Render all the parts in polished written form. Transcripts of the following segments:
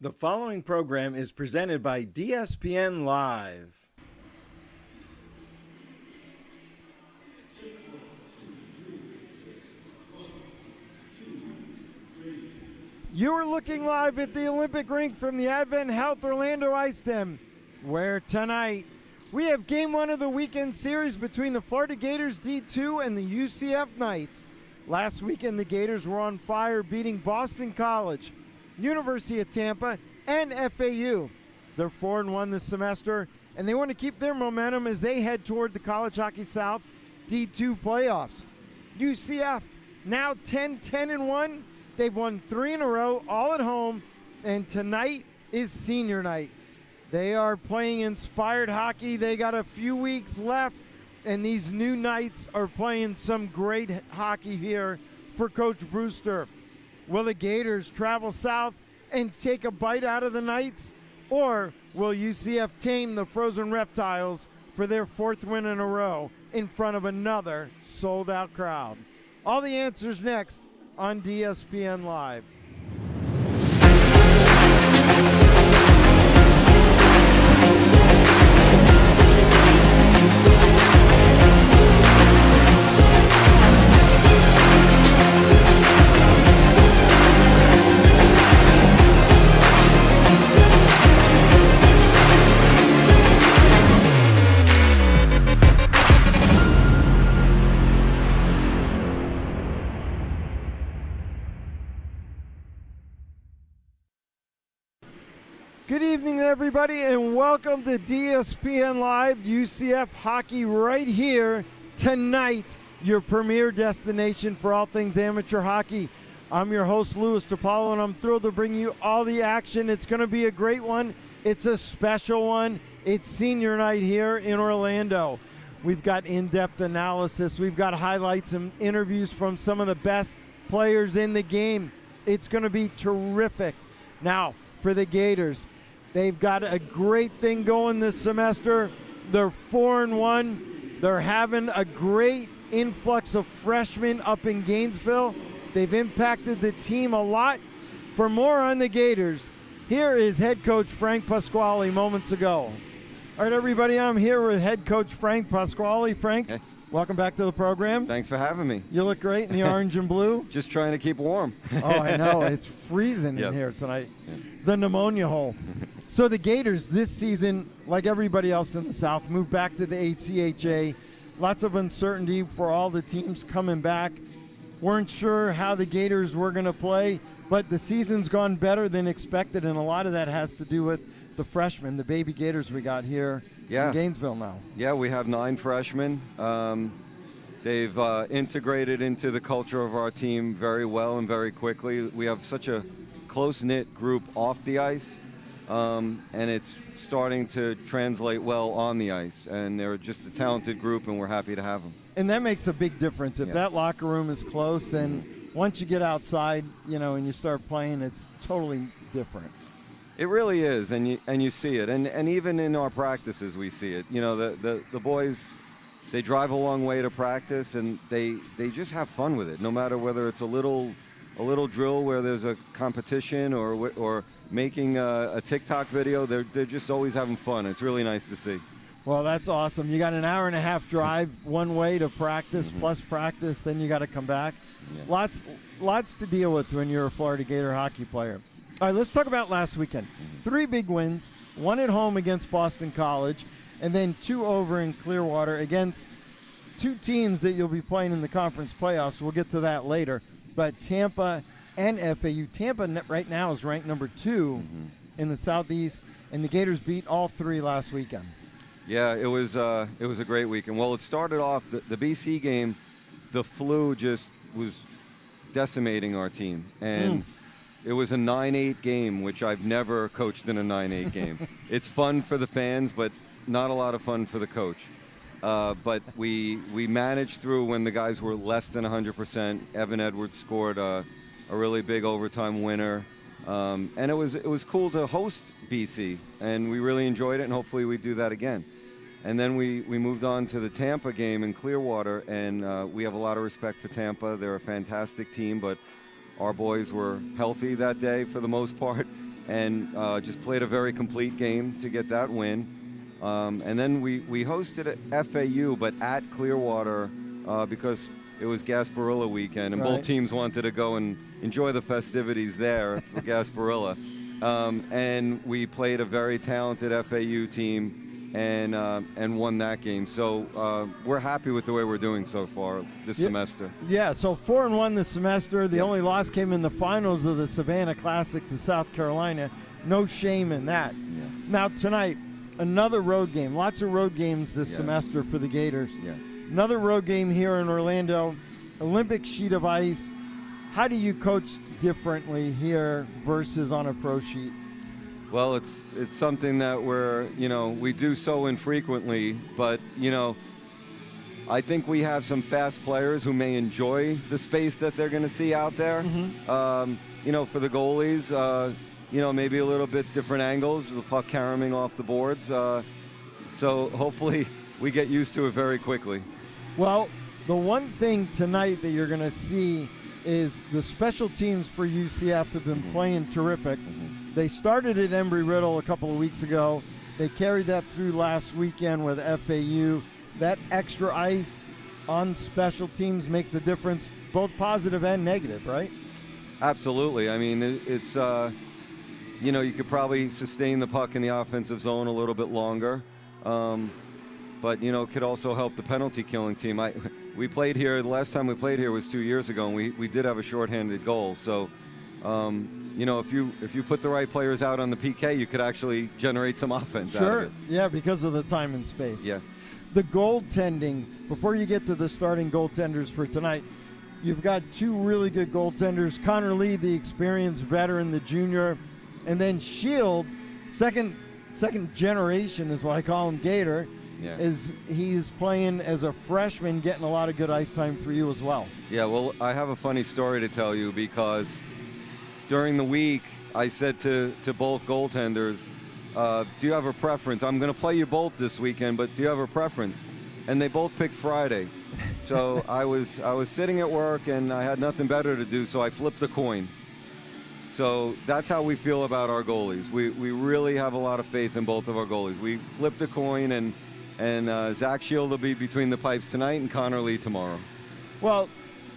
The following program is presented by DSPN Live. You are looking live at the Olympic rink from the Advent Health Orlando Ice Den, where tonight we have game one of the weekend series between the Florida Gators D2 and the UCF Knights. Last weekend, the Gators were on fire, beating Boston College, University of Tampa, and FAU. They're 4-1 this semester, and they want to keep their momentum as they head toward the College Hockey South D2 playoffs. UCF now 10-1. They've won 3 in a row, all at home, and tonight is senior night. They are playing inspired hockey. They got a few weeks left, and these new Knights are playing some great hockey here for Coach Brewster. Will the Gators travel south and take a bite out of the Knights, or will UCF tame the Frozen Reptiles for their 4th win in a row in front of another sold-out crowd? All the answers next on DSPN Live. Good evening, everybody, and welcome to DSPN Live UCF Hockey right here tonight, your premier destination for all things amateur hockey. I'm your host, Louis DePaulo, and I'm thrilled to bring you all the action. It's going to be a great one. It's a special one. It's senior night here in Orlando. We've got in-depth analysis. We've got highlights and interviews from some of the best players in the game. It's going to be terrific. Now, for the Gators, they've got a great thing going this semester. They're 4-1. They're having a great influx of freshmen up in Gainesville. They've impacted the team a lot. For more on the Gators, here is head coach Frank Pasquale moments ago. All right, everybody, I'm here with head coach Frank Pasquale. Frank, hey. Welcome back to the program. Thanks for having me. You look great in the orange and blue. Just trying to keep warm. Oh, I know. It's freezing in here tonight. The pneumonia hole. So the Gators this season, like everybody else in the South, moved back to the ACHA. Lots of uncertainty for all the teams coming back. Weren't sure how the Gators were going to play, but the season's gone better than expected, and a lot of that has to do with the freshmen, the baby Gators we got here in Gainesville now. Yeah, we have 9 freshmen. They've integrated into the culture of our team very well and very quickly. We have such a close-knit group off the ice. And it's starting to translate well on the ice. And they're just a talented group, and we're happy to have them. And that makes a big difference. If that locker room is close, then once you get outside, and you start playing, it's totally different. It really is, and you see it. And even in our practices, we see it. The boys, they drive a long way to practice, and they just have fun with it, no matter whether it's a little drill where there's a competition or making a TikTok video. They're just always having fun. It's really nice to see. Well, that's awesome. You got an hour and a half drive one way to practice, plus practice, then you got to come back. Yeah. Lots to deal with when you're a Florida Gator hockey player. All right, let's talk about last weekend. 3 big wins, 1 at home against Boston College, and then 2 over in Clearwater against 2 teams that you'll be playing in the conference playoffs. We'll get to that later. But Tampa and FAU. Tampa right now is ranked number 2 in the Southeast, and the Gators beat all 3 last weekend. Yeah, it was a great weekend. Well, it started off, the BC game, the flu just was decimating our team. And it was a 9-8 game, which I've never coached in a 9-8 game. It's fun for the fans, but not a lot of fun for the coach. But we managed through when the guys were less than 100%. Evan Edwards scored a really big overtime winner. And it was cool to host BC, and we really enjoyed it, and hopefully we do that again. And then we moved on to the Tampa game in Clearwater, and we have a lot of respect for Tampa. They're a fantastic team, but our boys were healthy that day for the most part, and just played a very complete game to get that win. And then we hosted at FAU, but at Clearwater because it was Gasparilla weekend, and both teams wanted to go and enjoy the festivities there for Gasparilla. And we played a very talented FAU team and won that game. So we're happy with the way we're doing so far this semester. Yeah, so 4-1 this semester. The only loss came in the finals of the Savannah Classic to South Carolina. No shame in that. Yeah. Now tonight, another road game. Lots of road games this semester for the Gators. Yeah. Another road game here in Orlando. Olympic sheet of ice. How do you coach differently here versus on a pro sheet? Well, it's something that we do so infrequently, but, I think we have some fast players who may enjoy the space that they're going to see out there. Mm-hmm. For the goalies, maybe a little bit different angles, the puck caroming off the boards. So hopefully we get used to it very quickly. Well, the one thing tonight that you're going to see is the special teams for UCF have been playing terrific. Mm-hmm. They started at Embry-Riddle a couple of weeks ago. They carried that through last weekend with FAU. That extra ice on special teams makes a difference, both positive and negative, right? Absolutely. I mean, it's, you could probably sustain the puck in the offensive zone a little bit longer. But, it could also help the penalty killing team. We played here, the last time we played here was 2 years ago, and we did have a shorthanded goal. So, if you put the right players out on the PK, you could actually generate some offense out of it. Yeah, because of the time and space. Yeah. The goaltending, before you get to the starting goaltenders for tonight, you've got two really good goaltenders. Connor Lee, the experienced veteran, the junior, and then Shield, second generation is what I call him, Gator. Yeah. He's playing as a freshman, getting a lot of good ice time for you as well. Yeah, well, I have a funny story to tell you because during the week I said to both goaltenders, do you have a preference? I'm going to play you both this weekend, but do you have a preference? And they both picked Friday. So I was sitting at work and I had nothing better to do, so I flipped a coin. So that's how we feel about our goalies. We really have a lot of faith in both of our goalies. We flipped a coin, and Zach Shield will be between the pipes tonight and Connor Lee tomorrow. Well,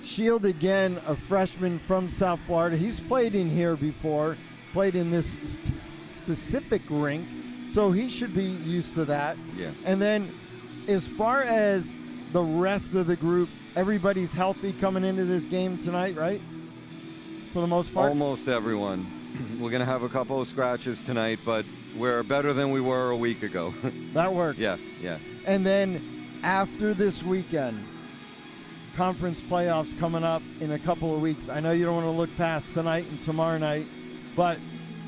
Shield, again, a freshman from South Florida. He's played in here before, played in this specific rink, so he should be used to that. Yeah. And then as far as the rest of the group, everybody's healthy coming into this game tonight, right? For the most part? Almost everyone. We're going to have a couple of scratches tonight, but we're better than we were a week ago. That works. Yeah. And then after this weekend, conference playoffs coming up in a couple of weeks. I know you don't want to look past tonight and tomorrow night, but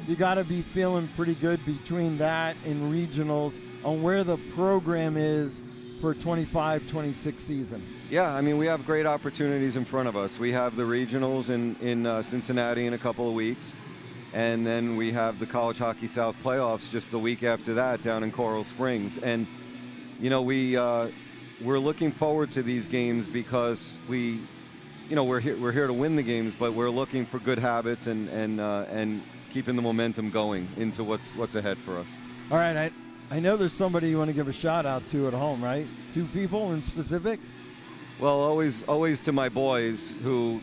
you got to be feeling pretty good between that and regionals on where the program is for 25-26 season. Yeah, I mean, we have great opportunities in front of us. We have the regionals in Cincinnati in a couple of weeks, and then we have the College Hockey South playoffs just the week after that down in Coral Springs. And, we're looking forward to these games because we're here to win the games, but we're looking for good habits and keeping the momentum going into what's ahead for us. All right, I know there's somebody you want to give a shout out to at home, right? Two people in specific? Well, always to my boys who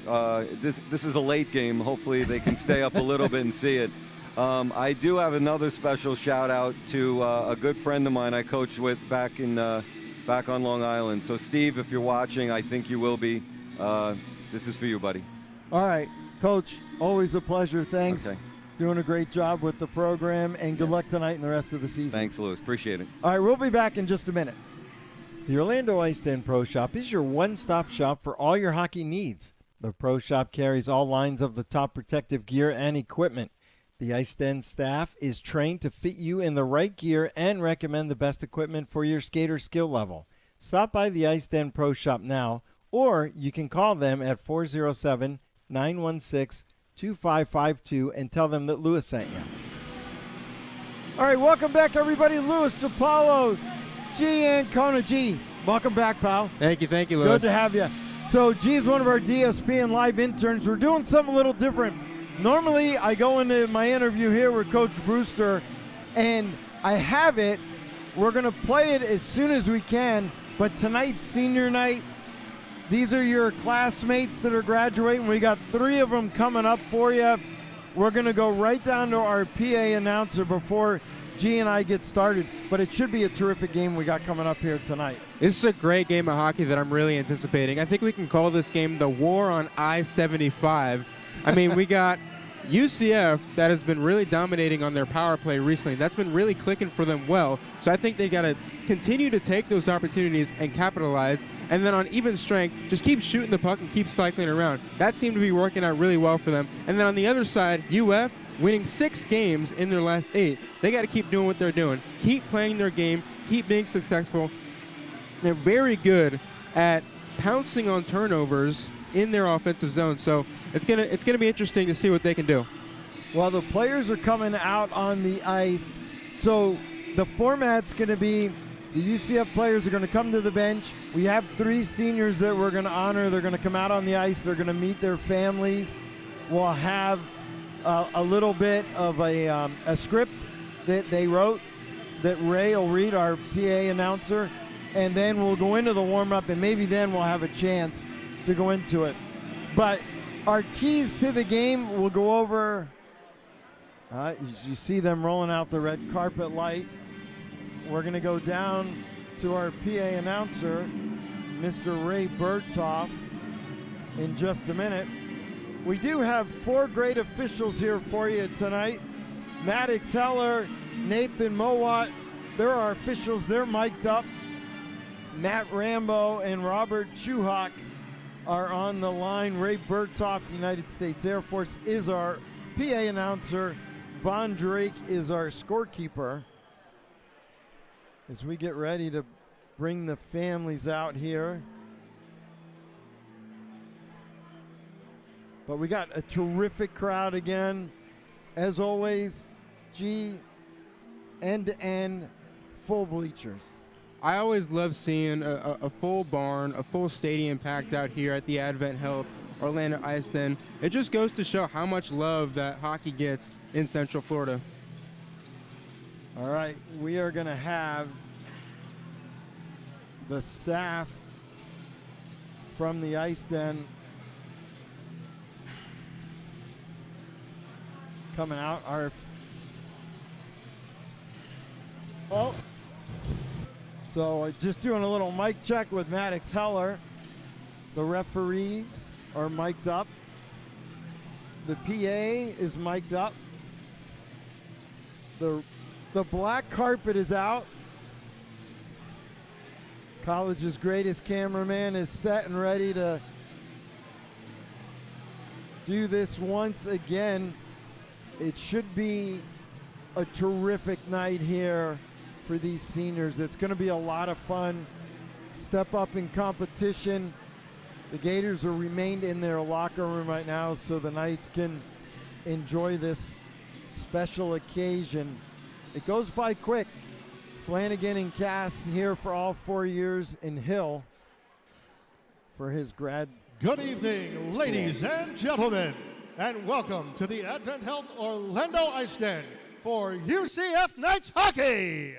this is a late game. Hopefully they can stay up a little bit and see it. I do have another special shout out to a good friend of mine I coached with back on Long Island. So Steve, if you're watching, I think you will be. This is for you, buddy. All right, Coach, always a pleasure. Thanks. Okay. Doing a great job with the program, and good luck tonight and the rest of the season. Thanks, Lewis. Appreciate it. All right, we'll be back in just a minute. The Orlando Ice Den Pro Shop is your one-stop shop for all your hockey needs. The Pro Shop carries all lines of the top protective gear and equipment. The Ice Den staff is trained to fit you in the right gear and recommend the best equipment for your skater skill level. Stop by the Ice Den Pro Shop now, or you can call them at 407-916-2552 and tell them that Lewis sent you. All right, welcome back, everybody. Louis DiPaolo, G Ancona. G, welcome back, pal. Thank you, Louis. Good to have you. So, G's one of our DSP and live interns. We're doing something a little different. Normally, I go into my interview here with Coach Brewster, and I have it. We're going to play it as soon as we can, but tonight's senior night, these are your classmates that are graduating. We got 3 of them coming up for you. We're going to go right down to our PA announcer before G and I get started, but it should be a terrific game we got coming up here tonight. This is a great game of hockey that I'm really anticipating. I think we can call this game the War on I-75. I mean, we got UCF that has been really dominating on their power play recently. That's been really clicking for them well. So I think they got to continue to take those opportunities and capitalize. And then on even strength, just keep shooting the puck and keep cycling around. That seemed to be working out really well for them. And then on the other side, UF winning 6 games in their last 8. They got to keep doing what they're doing. Keep playing their game. Keep being successful. They're very good at pouncing on turnovers in their offensive zone. So it's gonna be interesting to see what they can do. Well, the players are coming out on the ice. So the format's going to be the UCF players are going to come to the bench. We have 3 seniors that we're going to honor. They're going to come out on the ice. They're going to meet their families. We'll have a little bit of a script that they wrote that Ray will read, our PA announcer, and then we'll go into the warm-up, and maybe then we'll have a chance to go into it. But our keys to the game, we'll go over. You see them rolling out the red carpet light. We're going to go down to our PA announcer, Mr. Ray Berthoff, in just a minute. We do have 4 great officials here for you tonight. Maddox Heller, Nathan Mowat, they're our officials. They're mic'd up. Matt Rambo and Robert Chuhak are on the line. Ray Berthoff, United States Air Force, is our PA announcer. Von Drake is our scorekeeper. As we get ready to bring the families out here. But we got a terrific crowd again. As always, G, end-to-end, full bleachers. I always love seeing a full barn, a full stadium packed out here at the Advent Health Orlando Ice Den. It just goes to show how much love that hockey gets in Central Florida. All right, we are going to have the staff from the Ice Den coming out. So just doing a little mic check with Maddox Heller. The referees are mic'd up. The PA is mic'd up. The black carpet is out. College's greatest cameraman is set and ready to do this once again. It should be a terrific night here for these seniors. It's going to be a lot of fun. Step up in competition. The Gators are remained in their locker room right now so the Knights can enjoy this special occasion. It goes by quick. Flanagan and Cass here for all 4 years, in Hill for his grad. Good evening, ladies and gentlemen, and welcome to the Advent Health Orlando Ice Den for UCF Knights hockey.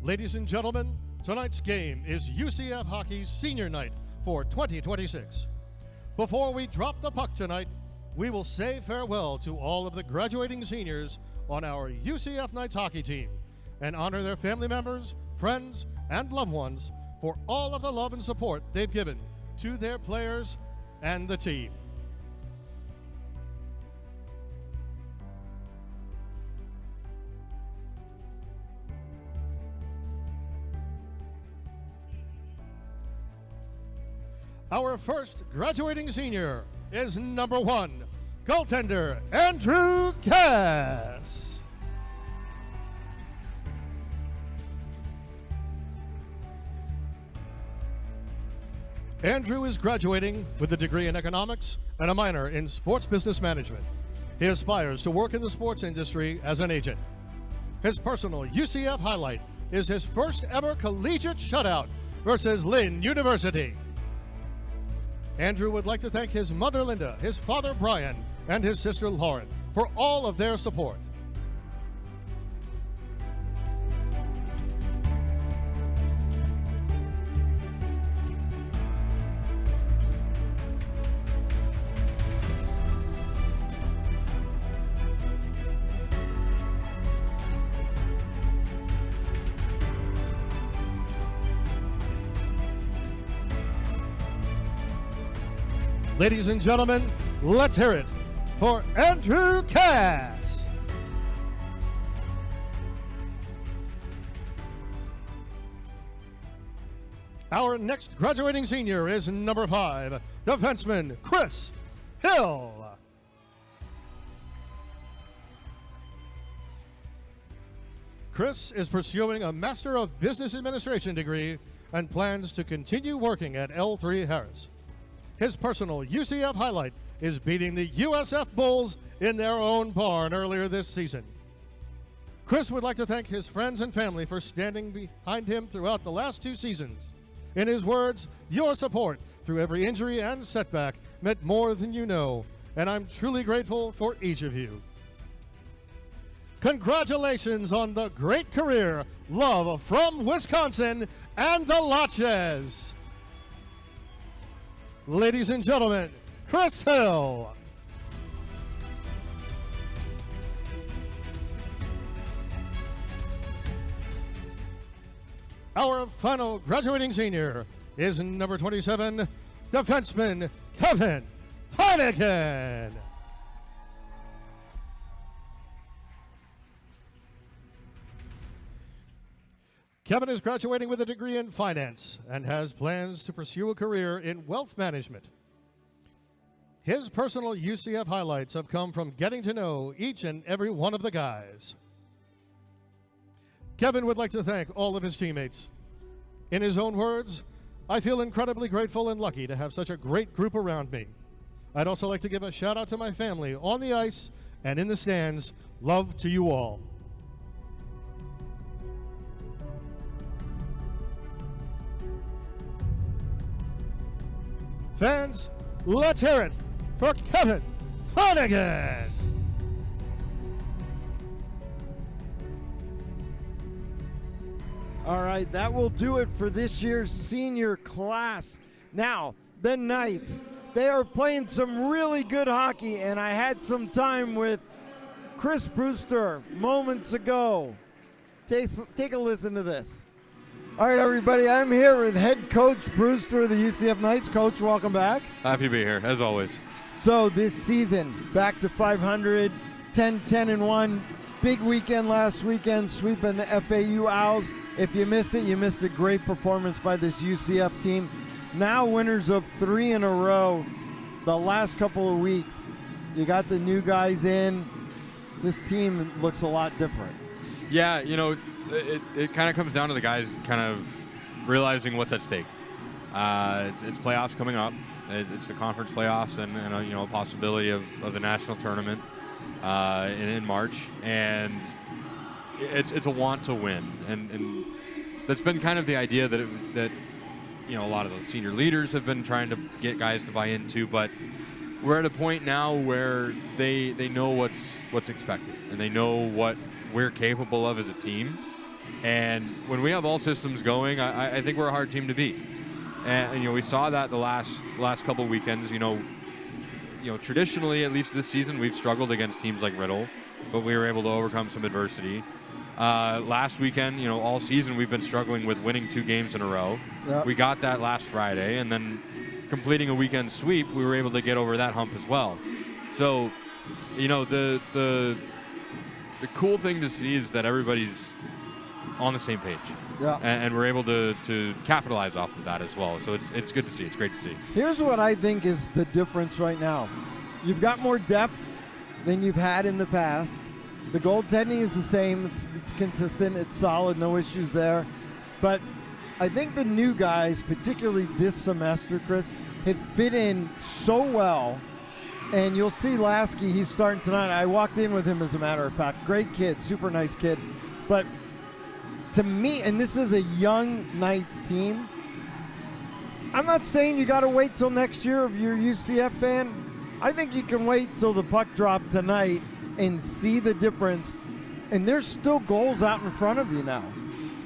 Ladies and gentlemen, tonight's game is UCF Hockey's Senior Night for 2026. Before we drop the puck tonight, we will say farewell to all of the graduating seniors on our UCF Knights hockey team and honor their family members, friends, and loved ones for all of the love and support they've given to their players and the team. Our first graduating senior is number 1, goaltender Andrew Cass. Andrew is graduating with a degree in economics and a minor in sports business management. He aspires to work in the sports industry as an agent. His personal UCF highlight is his first ever collegiate shutout versus Lynn University. Andrew would like to thank his mother Linda, his father Brian, and his sister Lauren for all of their support. Ladies and gentlemen, let's hear it for Andrew Cass. Our next graduating senior is number 5, defenseman Chris Hill. Chris is pursuing a Master of Business Administration degree and plans to continue working at L3 Harris. His personal UCF highlight is beating the USF Bulls in their own barn earlier this season. Chris would like to thank his friends and family for standing behind him throughout the last 2 seasons. In his words, your support through every injury and setback meant more than you know, and I'm truly grateful for each of you. Congratulations on the great career, love from Wisconsin, and the Laches. Ladies and gentlemen, Chris Hill. Our final graduating senior is number 27, defenseman Kevin Heineken. Kevin is graduating with a degree in finance and has plans to pursue a career in wealth management. His personal UCF highlights have come from getting to know each and every one of the guys. Kevin would like to thank all of his teammates. In his own words, I feel incredibly grateful and lucky to have such a great group around me. I'd also like to give a shout out to my family on the ice and in the stands. Love to you all. Fans, let's hear it for Kevin Flanagan. All right, that will do it for this year's senior class. Now, the Knights, they are playing some really good hockey, and I had some time with Chris Brewster moments ago. Take a listen to this. All right, everybody, I'm here with head coach Brewster of the UCF Knights. Coach, welcome back. Happy to be here, as always. So this season, back to 500, 10-1. Big weekend last weekend, sweeping the FAU Owls. If you missed it, you missed a great performance by this UCF team. Now winners of 3 in a row the last couple of weeks. You got the new guys in. This team looks a lot different. Yeah, you know, it kind of comes down to the guys kind of realizing what's at stake. It's playoffs coming up. It's the conference playoffs and you know, a possibility of the national tournament in March. And it's a want to win. And that's been kind of the idea that you know, a lot of the senior leaders have been trying to get guys to buy into. But we're at a point now where they know what's expected and they know what we're capable of as a team. And when we have all systems going, I think we're a hard team to beat. And you know, we saw that the last couple weekends. You know, traditionally, at least this season, we've struggled against teams like Riddle, but we were able to overcome some adversity. Last weekend, you know, all season we've been struggling with winning 2 games in a row. Yep. We got that last Friday, and then completing a weekend sweep, we were able to get over that hump as well. So, you know, the cool thing to see is that everybody's on the same page. Yeah. And we're able to capitalize off of that as well. So it's good to see. It's great to see. Here's what I think is the difference right now. You've got more depth than you've had in the past. The goaltending is the same. It's consistent. It's solid. No issues there. But I think the new guys, particularly this semester, Chris, have fit in so well. And you'll see Lasky, he's starting tonight. I walked in with him, as a matter of fact. Great kid, super nice kid. But to me, and this is a young Knights team, I'm not saying you got to wait till next year if you're a UCF fan. I think you can wait till the puck drop tonight and see the difference. And there's still goals out in front of you now.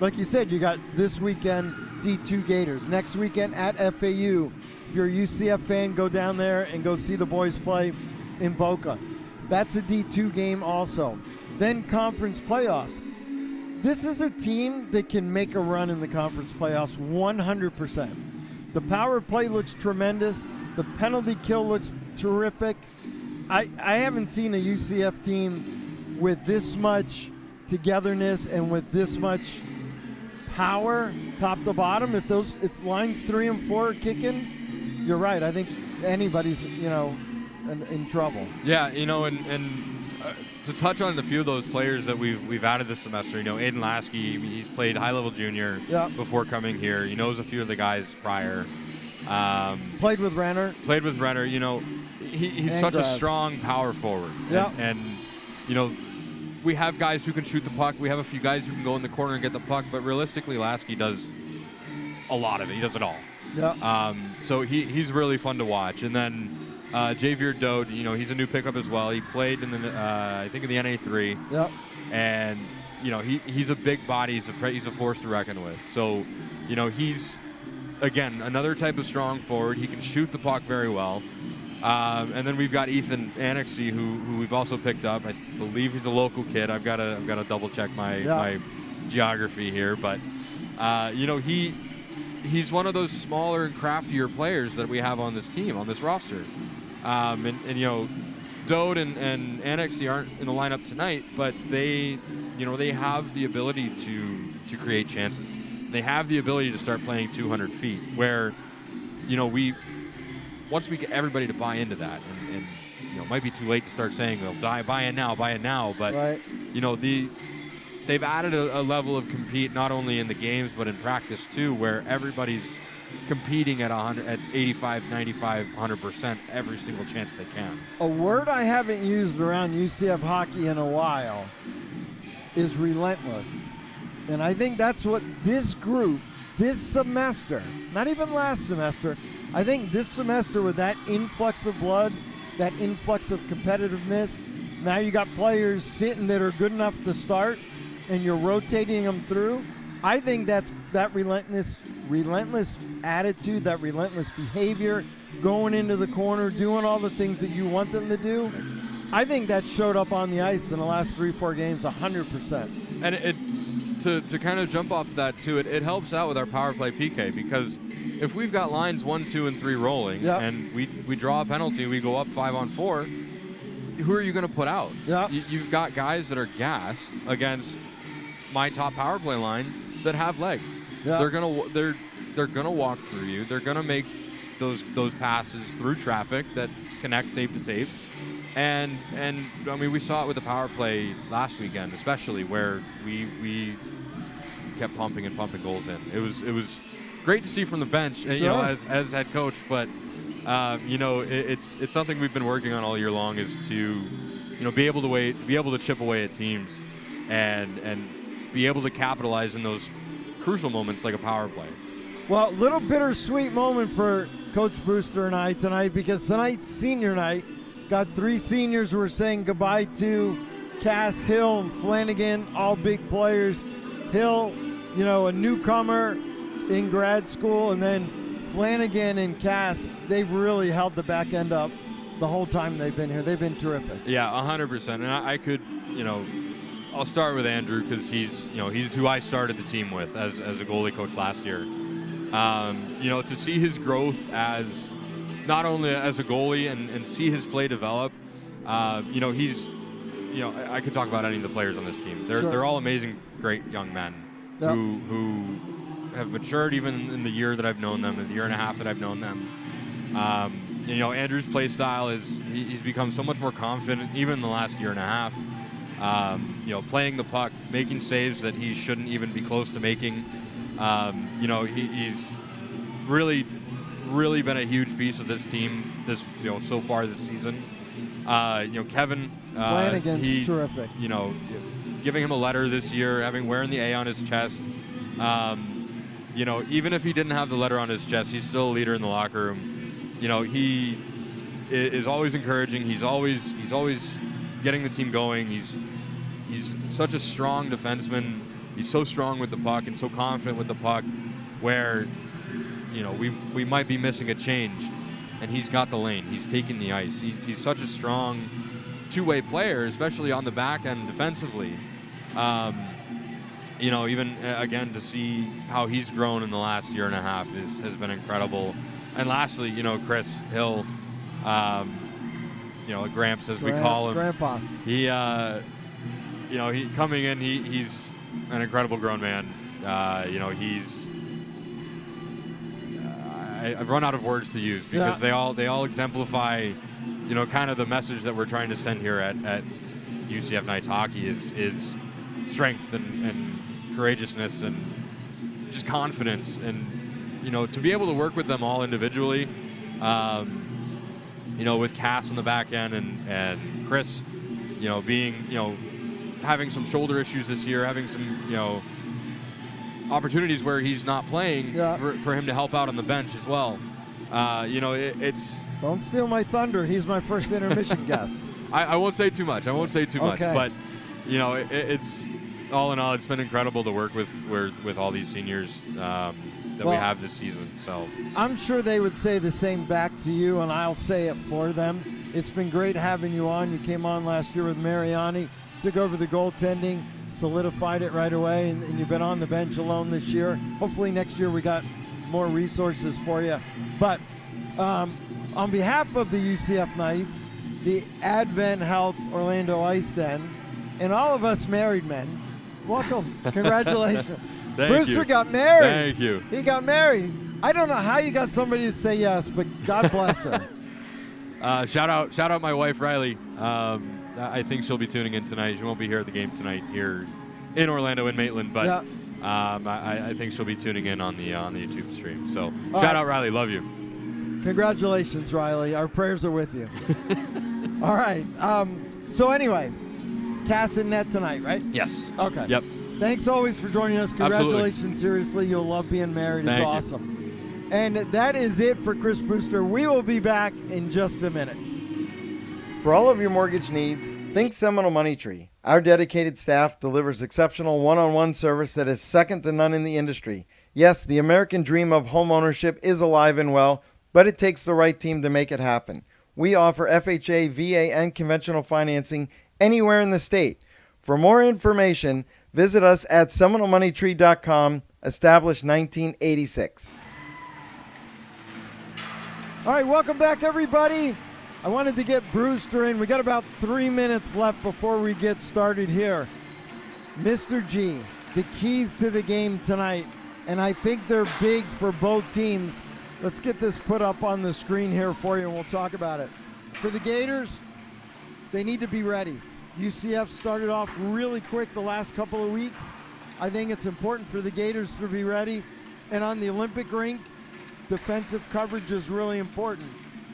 Like you said, you got this weekend D2 Gators. Next weekend at FAU. If you're a UCF fan, go down there and go see the boys play in Boca. That's a D2 game also. Then conference playoffs. This is a team that can make a run in the conference playoffs 100%. The power play looks tremendous. The penalty kill looks terrific. I haven't seen a UCF team with this much togetherness and with this much power top to bottom. If lines 3 and 4 are kicking, you're right. I think anybody's, in trouble. Yeah, and to touch on a few of those players that we've added this semester, Aiden Lasky, he's played high-level junior before coming here. He knows a few of the guys prior. Played with Renner. He's such a strong power forward. Yeah. And we have guys who can shoot the puck. We have a few guys who can go in the corner and get the puck. But realistically, Lasky does a lot of it. He does it all. Yeah. So he's really fun to watch. And then Javier Dode, he's a new pickup as well. He played in the I think in the NA3. Yep. And he's a big body. He's a force to reckon with. So he's again another type of strong forward. He can shoot the puck very well. And then we've got Ethan Annexy, who we've also picked up. I believe he's a local kid. I've got to double check my geography here, but he's one of those smaller and craftier players that we have on this team, on this roster. And Dode and Annexy aren't in the lineup tonight, but they have the ability to create chances. They have the ability to start playing 200 feet, where once we get everybody to buy into that, and it might be too late to start saying, well, buy in now, but right. They've added a level of compete not only in the games but in practice too, where everybody's competing at 85, 95, 100% every single chance they can. A word I haven't used around UCF hockey in a while is relentless. And I think that's what this group, this semester, not even last semester, I think this semester with that influx of blood, that influx of competitiveness, now you got players sitting that are good enough to start and you're rotating them through. I think that's that relentless attitude, that relentless behavior, going into the corner, doing all the things that you want them to do. I think that showed up on the ice in the last 3-4 games 100%. And to kind of jump off that too, it helps out with our power play PK, because if we've got lines 1, 2, and 3 rolling, and we draw a penalty, we go up 5-on-4, who are you going to put out? Yeah. You've got guys that are gassed against my top power play line that have legs. Yeah. They're gonna walk through you. They're gonna make those passes through traffic that connect tape to tape. And I mean, we saw it with the power play last weekend, especially, where we kept pumping goals in. It was great to see from the bench, Sure. as head coach, but it's something we've been working on all year long, is to be able to chip away at teams and be able to capitalize in those crucial moments like a power play. Well, little bittersweet moment for Coach Brewster and I tonight, because tonight's senior night. Got 3 seniors who are saying goodbye to Cass, Hill, and Flanagan, all big players. Hill, a newcomer in grad school, and then Flanagan and Cass, they've really held the back end up the whole time they've been here. They've been terrific. Yeah, 100%. And I could, I'll start with Andrew, because he's who I started the team with as a goalie coach last year. To see his growth as not only as a goalie and see his play develop, he's, I could talk about any of the players on this team. They're all amazing, great young men who have matured even in the year that I've known them, in the year and a half that I've known them. Andrew's play style he's become so much more confident even in the last year and a half. Playing the puck, making saves that he shouldn't even be close to making. He's really been a huge piece of this team so far this season. Kevin Flanagan's terrific. giving him a letter this year, wearing the A on his chest. Even if he didn't have the letter on his chest, he's still a leader in the locker room. He is always encouraging. He's always getting the team going. He's such a strong defenseman. He's so strong with the puck and so confident with the puck, where we might be missing a change, and he's got the lane. He's taking the ice. He's such a strong two-way player, especially on the back end defensively. Even again, to see how he's grown in the last year and a half has been incredible. And lastly, Chris Hill, Gramps as we call him. Grandpa. He coming in, he's an incredible grown man. I've run out of words to use because they all exemplify, kind of the message that we're trying to send here at UCF Knights hockey is strength and courageousness and just confidence, and to be able to work with them all individually, with Cass on the back end and Chris, being having some shoulder issues this year, having some opportunities where he's not playing, for him to help out on the bench as well. It's Don't steal my thunder. He's my first intermission guest. I won't say too much. Okay. But it's all in all, it's been incredible to work with all these seniors that we have this season. So I'm sure they would say the same back to you, and I'll say it for them. It's been great having you on. You came on last year with Mariani, took over the goaltending, solidified it right away, and you've been on the bench alone this year. Hopefully next year we got more resources for you. But on behalf of the UCF Knights, the Advent Health Orlando Ice Den, and all of us married men, welcome. Congratulations. Thank Brewster you. got married. Thank you. He got married. I don't know how you got somebody to say yes, but God bless her. Shout out my wife Riley. I think she'll be tuning in tonight. She won't be here at the game tonight here in Orlando in Maitland, but I think she'll be tuning in on the YouTube stream. So shout out Riley, love you. Congratulations, Riley. Our prayers are with you. All right. So anyway, Cass in net tonight, right? Yes. Okay. Yep. Thanks always for joining us. Congratulations. Absolutely. Seriously, you'll love being married. Thank It's you. awesome. And that is it for Chris Brewster. We will be back in just a minute. For all of your mortgage needs, think Seminole Money Tree. Our dedicated staff delivers exceptional one-on-one service that is second to none in the industry. Yes, the American dream of homeownership is alive and well, but it takes the right team to make it happen. We offer FHA, VA, and conventional financing anywhere in the state. For more information, visit us at SeminoleMoneyTree.com, established 1986. All right, welcome back, everybody. I wanted to get Brewster in. We got about 3 minutes left before we get started here. Mr. G, the keys to the game tonight, and I think they're big for both teams. Let's get this put up on the screen here for you, and we'll talk about it. For the Gators, they need to be ready. UCF started off really quick the last couple of weeks. I think it's important for the Gators to be ready. And on the Olympic rink, defensive coverage is really important.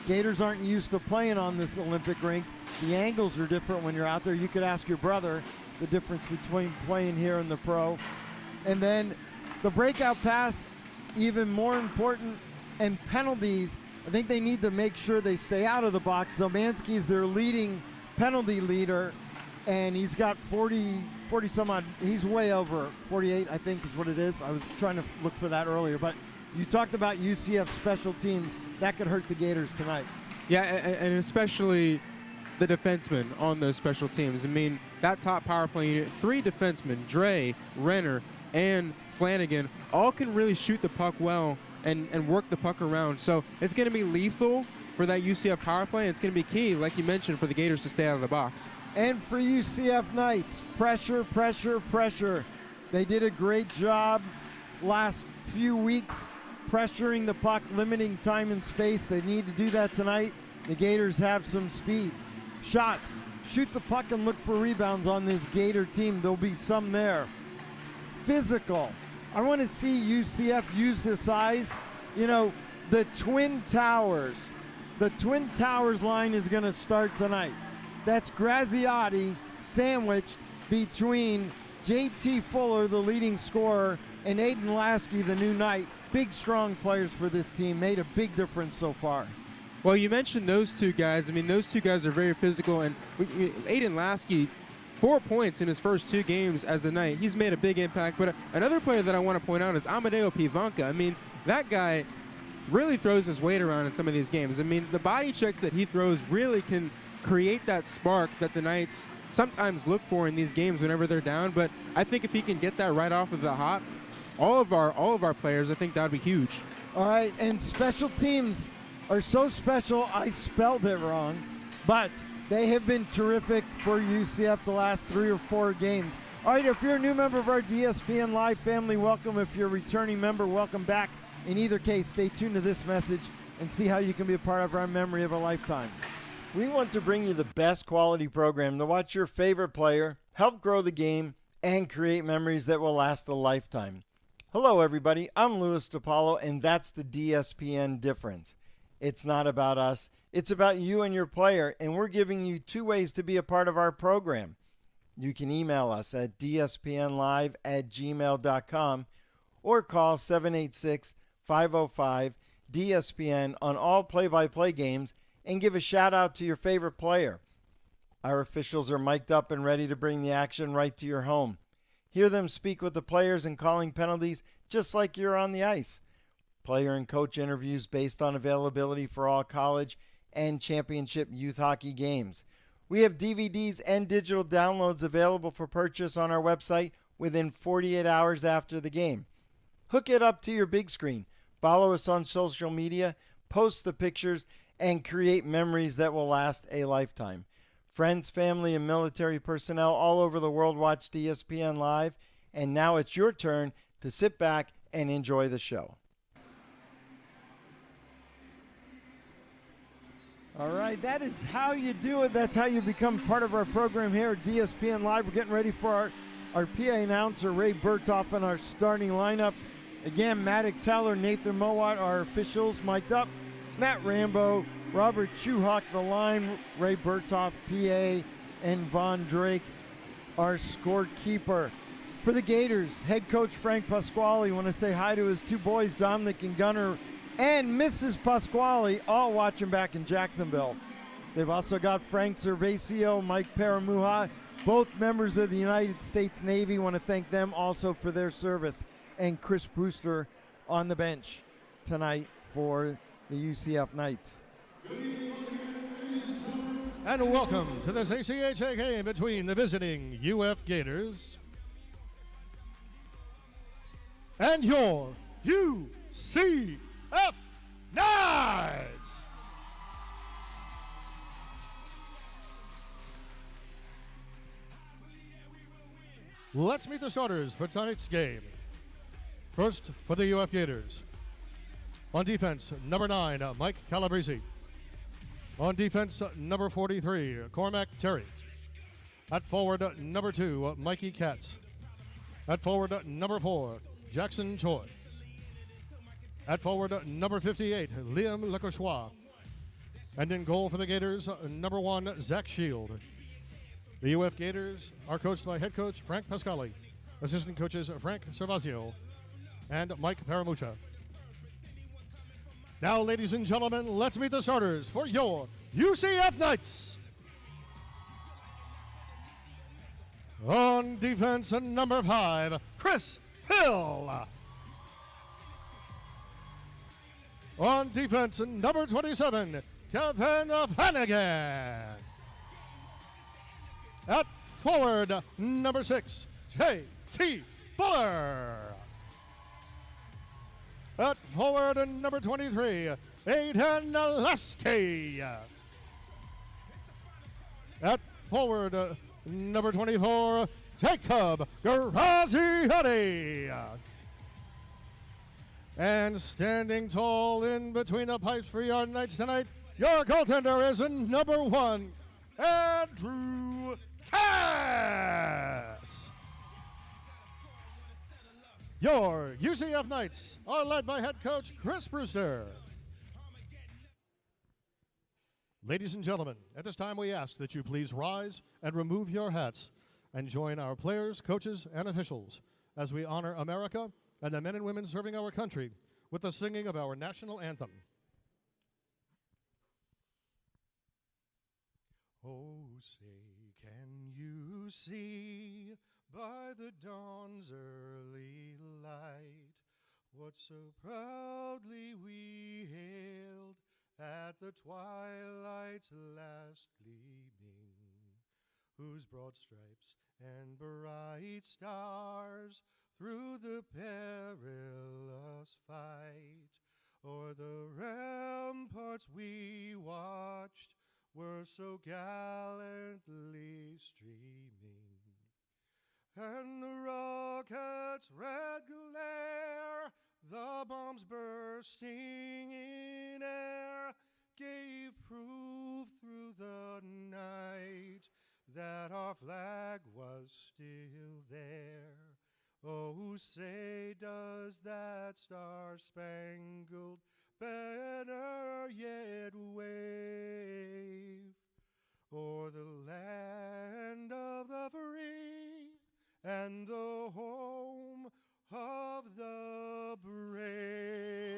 Gators aren't used to playing on this Olympic rink. The angles are different when you're out there. You could ask your brother the difference between playing here and the pro. And then the breakout pass, even more important, and penalties. I think they need to make sure they stay out of the box. Zomanski is their leading penalty leader, and he's got 40 some odd. He's way over 48, I think is what it is. I was trying to look for that earlier, but you talked about UCF special teams. That could hurt the Gators tonight. Yeah, and especially the defensemen on those special teams. I mean, that top power play unit, 3 defensemen, Dre, Renner, and Flanagan, all can really shoot the puck well and work the puck around. So it's going to be lethal for that UCF power play. It's going to be key, like you mentioned, for the Gators to stay out of the box. And for UCF Knights, pressure, pressure, pressure. They did a great job last few weeks pressuring the puck, limiting time and space. They need to do that tonight. The Gators have some speed. Shots, shoot the puck and look for rebounds on this Gator team. There'll be some there. Physical. I want to see UCF use this size. You know, the Twin Towers. The Twin Towers line is going to start tonight. That's Graziotti sandwiched between J.T. Fuller, the leading scorer, and Aiden Lasky, the new Knight. Big, strong players for this team. Made a big difference so far. Well, you mentioned those two guys. I mean, those two guys are very physical. And Aiden Lasky, 4 points in his first 2 games as a Knight. He's made a big impact. But another player that I want to point out is Amadeo Pivanka. I mean, that guy really throws his weight around in some of these games. I mean, the body checks that he throws really can create that spark that the Knights sometimes look for in these games whenever they're down. But I think if he can get that right off of the hop, all of our players, I think that would be huge. All right, and special teams are so special, I spelled it wrong, but they have been terrific for UCF the last 3 or 4 games. All right, if you're a new member of our DSPN Live family, welcome. If you're a returning member, welcome back. In either case, stay tuned to this message and see how you can be a part of our memory of a lifetime. We want to bring you the best quality program to watch your favorite player, help grow the game, and create memories that will last a lifetime. Hello, everybody. I'm Louis DiPaolo, and that's the DSPN difference. It's not about us. It's about you and your player, and we're giving you 2 ways to be a part of our program. You can email us at dspnlive@gmail.com or call 786-505-DSPN on all play-by-play games and give a shout-out to your favorite player. Our officials are mic'd up and ready to bring the action right to your home. Hear them speak with the players and calling penalties just like you're on the ice. Player and coach interviews based on availability for all college and championship youth hockey games. We have DVDs and digital downloads available for purchase on our website within 48 hours after the game. Hook it up to your big screen. Follow us on social media, post the pictures, and create memories that will last a lifetime. Friends, family, and military personnel all over the world watch DSPN Live, and now it's your turn to sit back and enjoy the show. All right, that is how you do it. That's how you become part of our program here at DSPN Live. We're getting ready for our PA announcer, Ray Berthoff, and our starting lineups. Again, Maddox Heller, Nathan Mowat, our officials, mic'd up. Matt Rambo, Robert Chuhawk, the line, Ray Berthoff, PA, and Von Drake, our scorekeeper. For the Gators, head coach Frank Pasquale. Want to say hi to his 2 boys, Dominic and Gunnar, and Mrs. Pasquale, all watching back in Jacksonville. They've also got Frank Cervasio, Mike Paramuha, both members of the United States Navy. Want to thank them also for their service. And Chris Brewster on the bench tonight for the UCF Knights. And welcome to this ACHA game between the visiting UF Gators and your UCF Knights. Let's meet the starters for tonight's game. First, for the UF Gators. On defense, number 9, Mike Calabrese. On defense, number 43, Cormac Terry. At forward, number 2, Mikey Katz. At forward, number 4, Jackson Choi. At forward, number 58, Liam Lecochois. And in goal for the Gators, number 1, Zach Shield. The UF Gators are coached by head coach Frank Pasquale, assistant coaches Frank Cervasio and Mike Paramucha. Now, ladies and gentlemen, let's meet the starters for your UCF Knights. On defense, number 5, Chris Hill. On defense, number 27, Kevin Flanagan. At forward, number 6, J.T. Fuller. At forward, number 23, Aiden Lasky. At forward, number 24, Jacob Graziani. And standing tall in between the pipes for your Knights tonight, your goaltender is number 1, Andrew Cass. Your UCF Knights are led by head coach Chris Brewster. Ladies and gentlemen, at this time we ask that you please rise and remove your hats and join our players, coaches, and officials as we honor America and the men and women serving our country with the singing of our national anthem. Oh, say, can you see by the dawn's early light what so proudly we hailed at the twilight's last gleaming, whose broad stripes and bright stars through the perilous fight o'er the ramparts we watched were so gallantly streaming, and the rocket's red glare, the bombs bursting in air, gave proof through the night that our flag was still there. Oh, say, does that star-spangled banner yet wave o'er the land of the free and the home of the brave?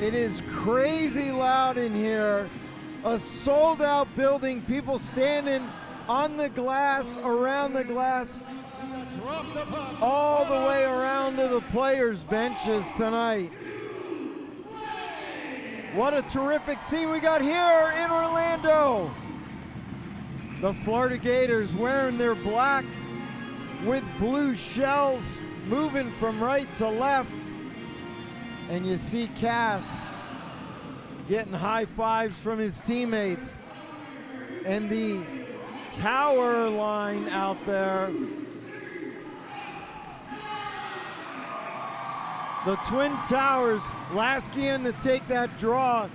It is crazy loud in here. A sold-out building, people standing on the glass, around the glass, all the way around to the players' benches tonight. What a terrific scene we got here in Orlando. The Florida Gators wearing their black with blue shells, moving from right to left. And you see Cass getting high fives from his teammates. And the tower line out there, the Twin Towers, Lasky in to take that draw.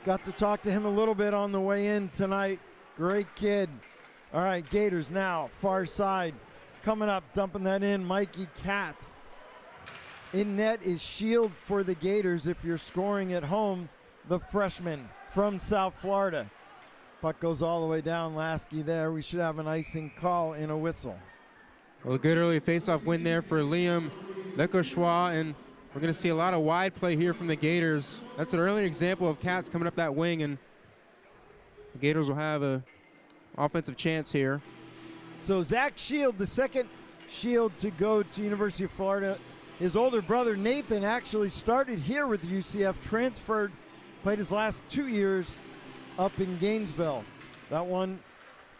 Got to talk to him a little bit on the way in tonight. Great kid. All right, Gators now, far side. Coming up, dumping that in, Mikey Katz. In net is Shield for the Gators if you're scoring at home, the freshman from South Florida. Puck goes all the way down, Lasky there. We should have an icing call and a whistle. Well, a good early faceoff win there for Liam Lecochois, and we're going to see a lot of wide play here from the Gators. That's an early example of Cats coming up that wing, and the Gators will have a offensive chance here. So Zach Shield, the second Shield to go to University of Florida. His older brother Nathan actually started here with UCF, transferred, played his last 2 years up in Gainesville. That one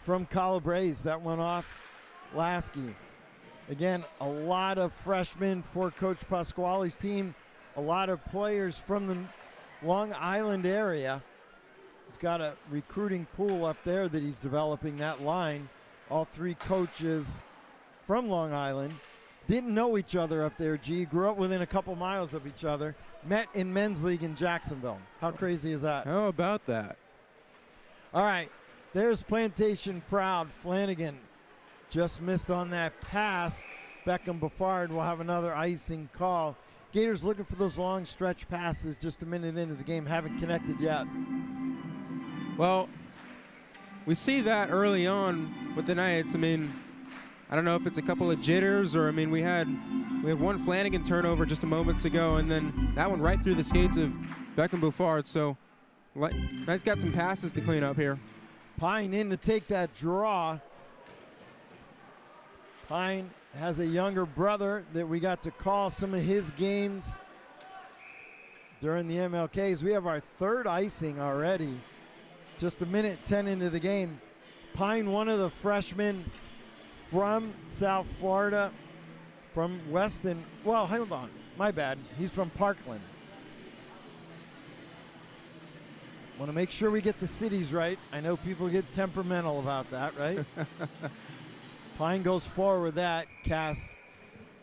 from Calabrese, that one off Lasky. Again, a lot of freshmen for Coach Pasquale's team, a lot of players from the Long Island area. He's got a recruiting pool up there that he's developing, that line. All three coaches from Long Island. Didn't know each other up there, G. Grew up within a couple miles of each other. Met in men's league in Jacksonville. How crazy is that? How about that? All right, there's Plantation Proud. Flanagan just missed on that pass. Beckham Buffard will have another icing call. Gators looking for those long stretch passes just a minute into the game. Haven't connected yet. Well, we see that early on with the Knights. I mean, I don't know if it's a couple of jitters or, I mean, we had one Flanagan turnover just a moments ago, and then that one right through the skates of Beckham Buffard. So Knights got some passes to clean up here. Pine in to take that draw. Pine has a younger brother that we got to call some of his games during the MLKs. We have our third icing already. Just a minute 10 into the game. Pine, one of the freshmen from South Florida, from Weston. Well, hold on, my bad. He's from Parkland. Want to make sure we get the cities right. I know people get temperamental about that, right? Pine goes forward with that. Cass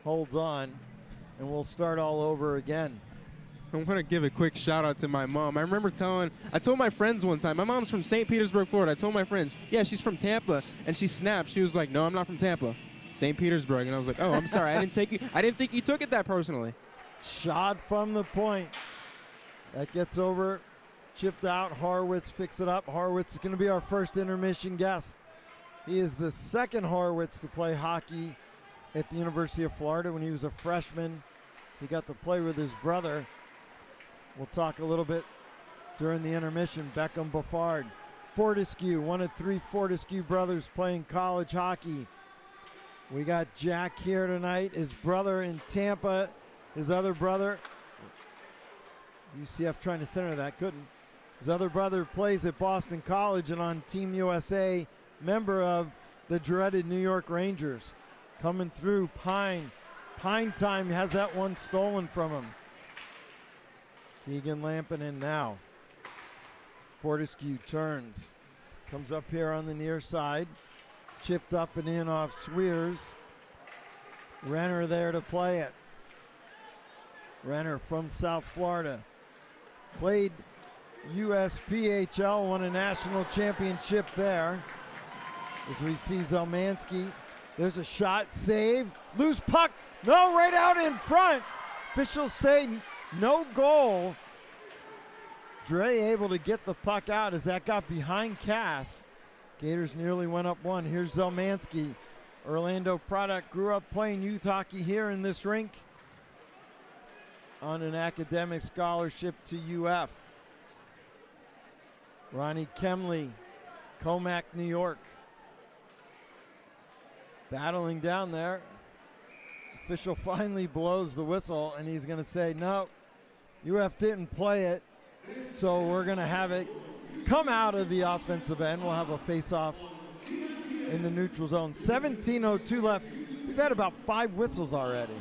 holds on, and we'll start all over again. I want to give a quick shout out to my mom. I remember I told my friends one time, my mom's from St. Petersburg, Florida. I told my friends, yeah, she's from Tampa. And she snapped. She was like, no, I'm not from Tampa. St. Petersburg. And I was like, oh, I'm sorry. I didn't think you took it that personally. Shot from the point. That gets over, chipped out. Horowitz picks it up. Horowitz is going to be our first intermission guest. He is the second Horowitz to play hockey at the University of Florida. When he was a freshman, he got to play with his brother. We'll talk a little bit during the intermission. Beckham Buffard. Fortescue, one of 3 Fortescue brothers playing college hockey. We got Jack here tonight. His brother in Tampa. His other brother, UCF trying to center that, couldn't. His other brother plays at Boston College and on Team USA, member of the dreaded New York Rangers. Coming through, Pine. Pine time has that one stolen from him. Keegan Lampinen now. Fortescue turns. Comes up here on the near side. Chipped up and in off Swears. Renner there to play it. Renner from South Florida. Played USPHL, won a national championship there. As we see Zelmansky. There's a shot, save. Loose puck. No, right out in front. Officials say no goal. Dre able to get the puck out as that got behind Cass. Gators nearly went up 1. Here's Zelmansky. Orlando product, grew up playing youth hockey here in this rink on an academic scholarship to UF. Ronnie Kemley, Comac, New York. Battling down there. Official finally blows the whistle, and he's going to say, no, UF didn't play it, so we're going to have it come out of the offensive end. We'll have a face-off in the neutral zone. 17:02 left. We've had about 5 whistles already.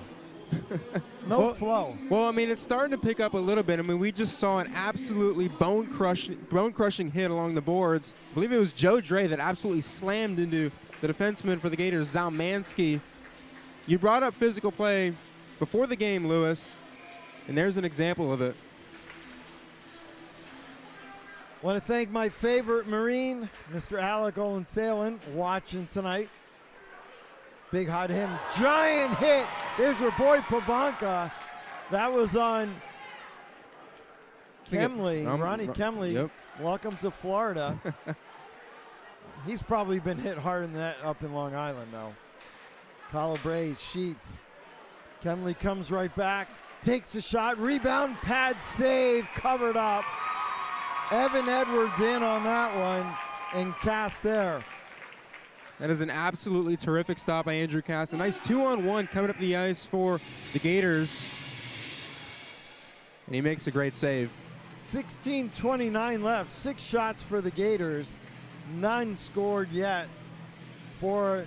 No flow. Well, I mean, it's starting to pick up a little bit. I mean, we just saw an absolutely bone-crushing hit along the boards. I believe it was Joe Dre that absolutely slammed into the defenseman for the Gators, Zalmansky. You brought up physical play before the game, Lewis, and there's an example of it. Want to thank my favorite Marine, Mr. Alec Olensalin, watching tonight. Big hot him, giant hit. There's your boy Pavanka. That was on Kemley, Ronnie Kemley. Yep. Welcome to Florida. He's probably been hit harder than that up in Long Island, though. Calabrese, Sheets. Kemley comes right back, takes a shot, rebound, pad save, covered up. Evan Edwards in on that one, and Cass there. That is an absolutely terrific stop by Andrew Cass. A nice 2-on-1 coming up the ice for the Gators. And he makes a great save. 16:29 left, 6 shots for the Gators. None scored yet for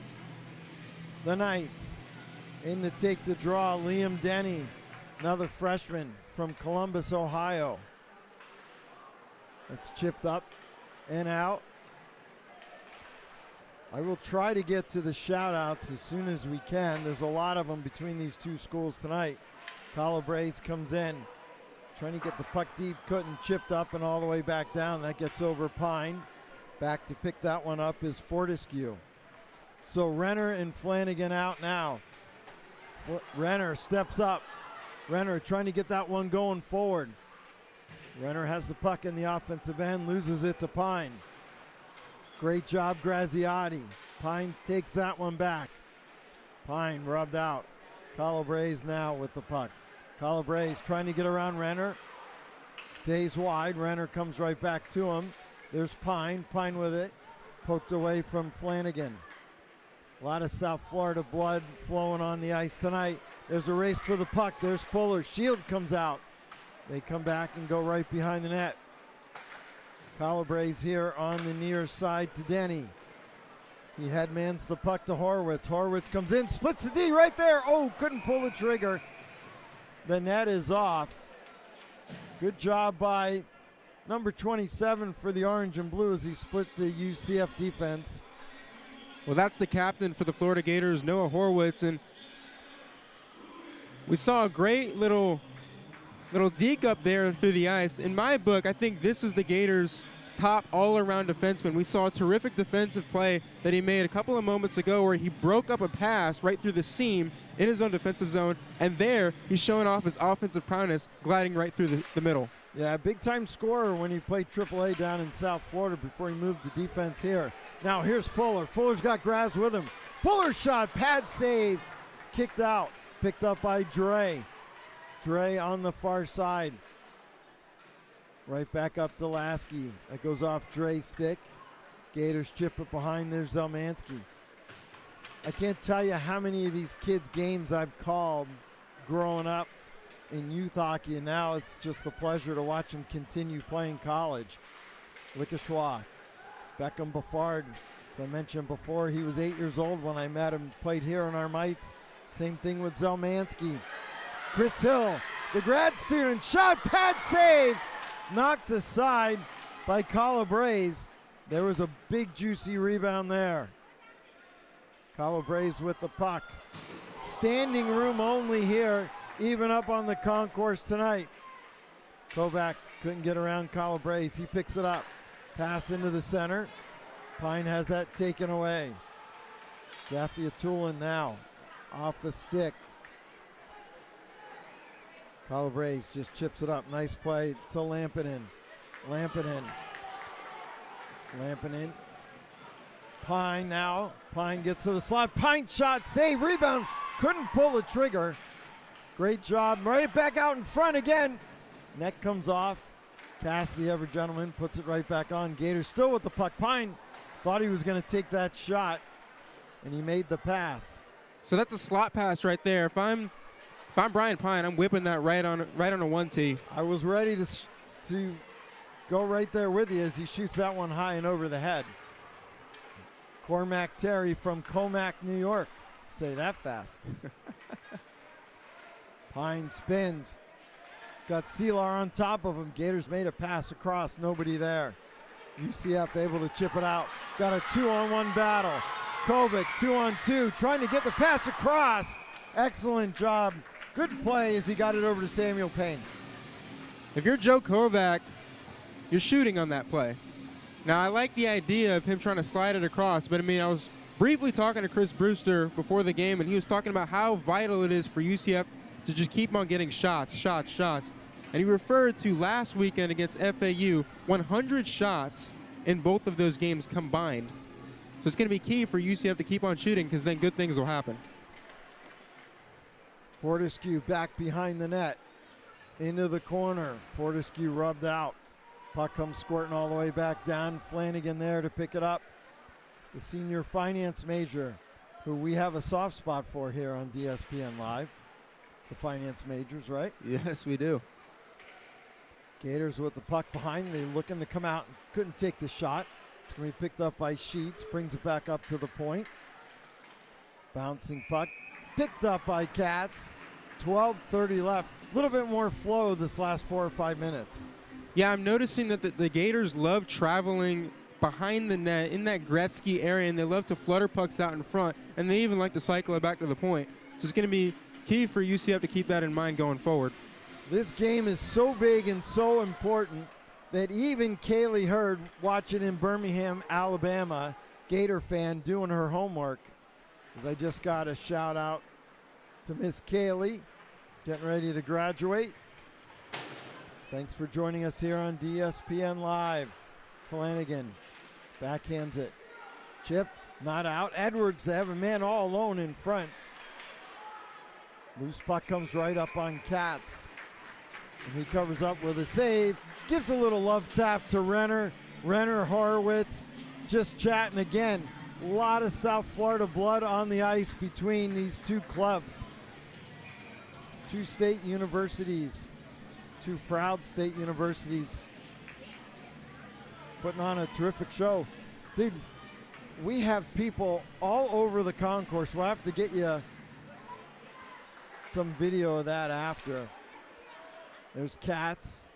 the Knights. In to take the draw, Liam Denny, another freshman from Columbus, Ohio. It's chipped up and out. I will try to get to the shout-outs as soon as we can. There's a lot of them between these 2 schools tonight. Calabrese comes in, trying to get the puck deep, couldn't, chipped up and all the way back down. That gets over Pine. Back to pick that one up is Fortescue. So Renner and Flanagan out now. Renner steps up. Renner trying to get that one going forward. Renner has the puck in the offensive end, loses it to Pine. Great job, Graziotti. Pine takes that one back. Pine rubbed out. Calabrese now with the puck. Calabrese trying to get around Renner. Stays wide. Renner comes right back to him. There's Pine. Pine with it. Poked away from Flanagan. A lot of South Florida blood flowing on the ice tonight. There's a race for the puck. There's Fuller. Shield comes out. They come back and go right behind the net. Calabrese here on the near side to Denny. He headmans the puck to Horowitz. Horowitz comes in, splits the D right there. Oh, couldn't pull the trigger. The net is off. Good job by number 27 for the orange and blue as he split the UCF defense. Well, that's the captain for the Florida Gators, Noah Horwitz, and we saw a great little deke up there through the ice. In my book, I think this is the Gators' top all-around defenseman. We saw a terrific defensive play that he made a couple of moments ago where he broke up a pass right through the seam in his own defensive zone, and there he's showing off his offensive prowess, gliding right through the middle. Yeah, big-time scorer when he played AAA down in South Florida before he moved to defense here. Now here's Fuller. Fuller's got Graz with him. Fuller shot, pad save, kicked out, picked up by Dre. Dre on the far side. Right back up to Lasky. That goes off Dre's stick. Gators chip it behind there, Zelmansky. I can't tell you how many of these kids' games I've called growing up in youth hockey, and now it's just the pleasure to watch them continue playing college. Lickeschois, Beckham Buffard. As I mentioned before, he was 8 years old when I met him, played here in our mites. Same thing with Zelmansky. Chris Hill, the grad student, shot, pad save, knocked aside by Calabrese. There was a big juicy rebound there. Calabrese with the puck. Standing room only here, even up on the concourse tonight. Kovac couldn't get around Calabrese. He picks it up. Pass into the center. Pine has that taken away. Gaffiatulin now off the stick. Calabrese just chips it up. Nice play to Lampinen. Lampinen. Pine now. Pine gets to the slot. Pine shot, save, rebound. Couldn't pull the trigger. Great job. Right back out in front again. Net comes off. Cassidy, ever gentleman, puts it right back on. Gators still with the puck. Pine thought he was going to take that shot, and he made the pass. So that's a slot pass right there. If I'm Brian Pine, I'm whipping that right on a 1T. I was ready to go right there with you as he shoots that one high and over the head. Cormac Terry from Comac, New York. Say that fast. Pine spins. Got Seelar on top of him. Gators made a pass across. Nobody there. UCF able to chip it out. Got a 2-on-1 battle. Kovac 2-on-2 trying to get the pass across. Excellent job. Good play as he got it over to Samuel Payne. If you're Joe Kovac, you're shooting on that play. Now, I like the idea of him trying to slide it across, but I mean, I was briefly talking to Chris Brewster before the game, and he was talking about how vital it is for UCF to just keep on getting shots. And he referred to last weekend against FAU, 100 shots in both of those games combined. So it's going to be key for UCF to keep on shooting because then good things will happen. Fortescue back behind the net. Into the corner. Fortescue rubbed out. Puck comes squirting all the way back down. Flanagan there to pick it up. The senior finance major, who we have a soft spot for here on DSPN Live. The finance majors, right? Yes, we do. Gators with the puck behind. They're looking to come out and couldn't take the shot. It's going to be picked up by Sheets. Brings it back up to the point. Bouncing puck. Picked up by Katz. 12:30 left. A little bit more flow this last 4 or 5 minutes. Yeah, I'm noticing that the Gators love traveling behind the net in that Gretzky area, and they love to flutter pucks out in front, and they even like to cycle it back to the point. So it's going to be key for UCF to keep that in mind going forward. This game is so big and so important that even Kaylee Hurd, watching in Birmingham, Alabama, Gator fan, doing her homework, as I just got a shout out to Miss Kaylee, getting ready to graduate. Thanks for joining us here on DSPN Live. Flanagan backhands it. Chip, not out. Edwards, they have a man all alone in front. Loose puck comes right up on Katz. And he covers up with a save. Gives a little love tap to Renner. Renner, Horowitz, just chatting again. A lot of South Florida blood on the ice between these two clubs. Two state universities. Two proud state universities putting on a terrific show. Dude, we have people all over the concourse. We'll have to get you some video of that after. There's Katz.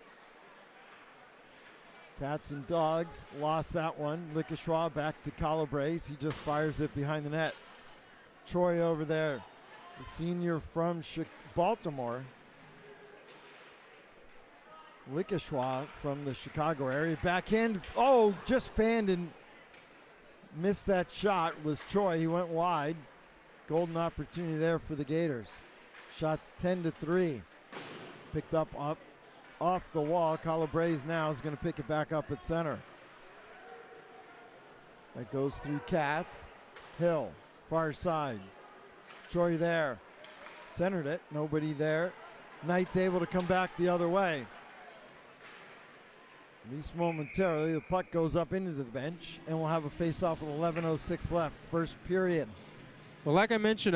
Cats and Dogs lost that one. Lickeshaw back to Calabrese. He just fires it behind the net. Troy over there, the senior from Baltimore. Lickeshaw from the Chicago area. Backhand, just fanned and missed that shot was Troy. He went wide. Golden opportunity there for the Gators. Shots 10-3. Picked up off the wall. Calabrese now is going to pick it back up at center. That goes through Cats. Hill, far side. Troy there. Centered it. Nobody there. Knights able to come back the other way. At least momentarily, the puck goes up into the bench, and we'll have a face-off with 11:06 left, first period. Well, like I mentioned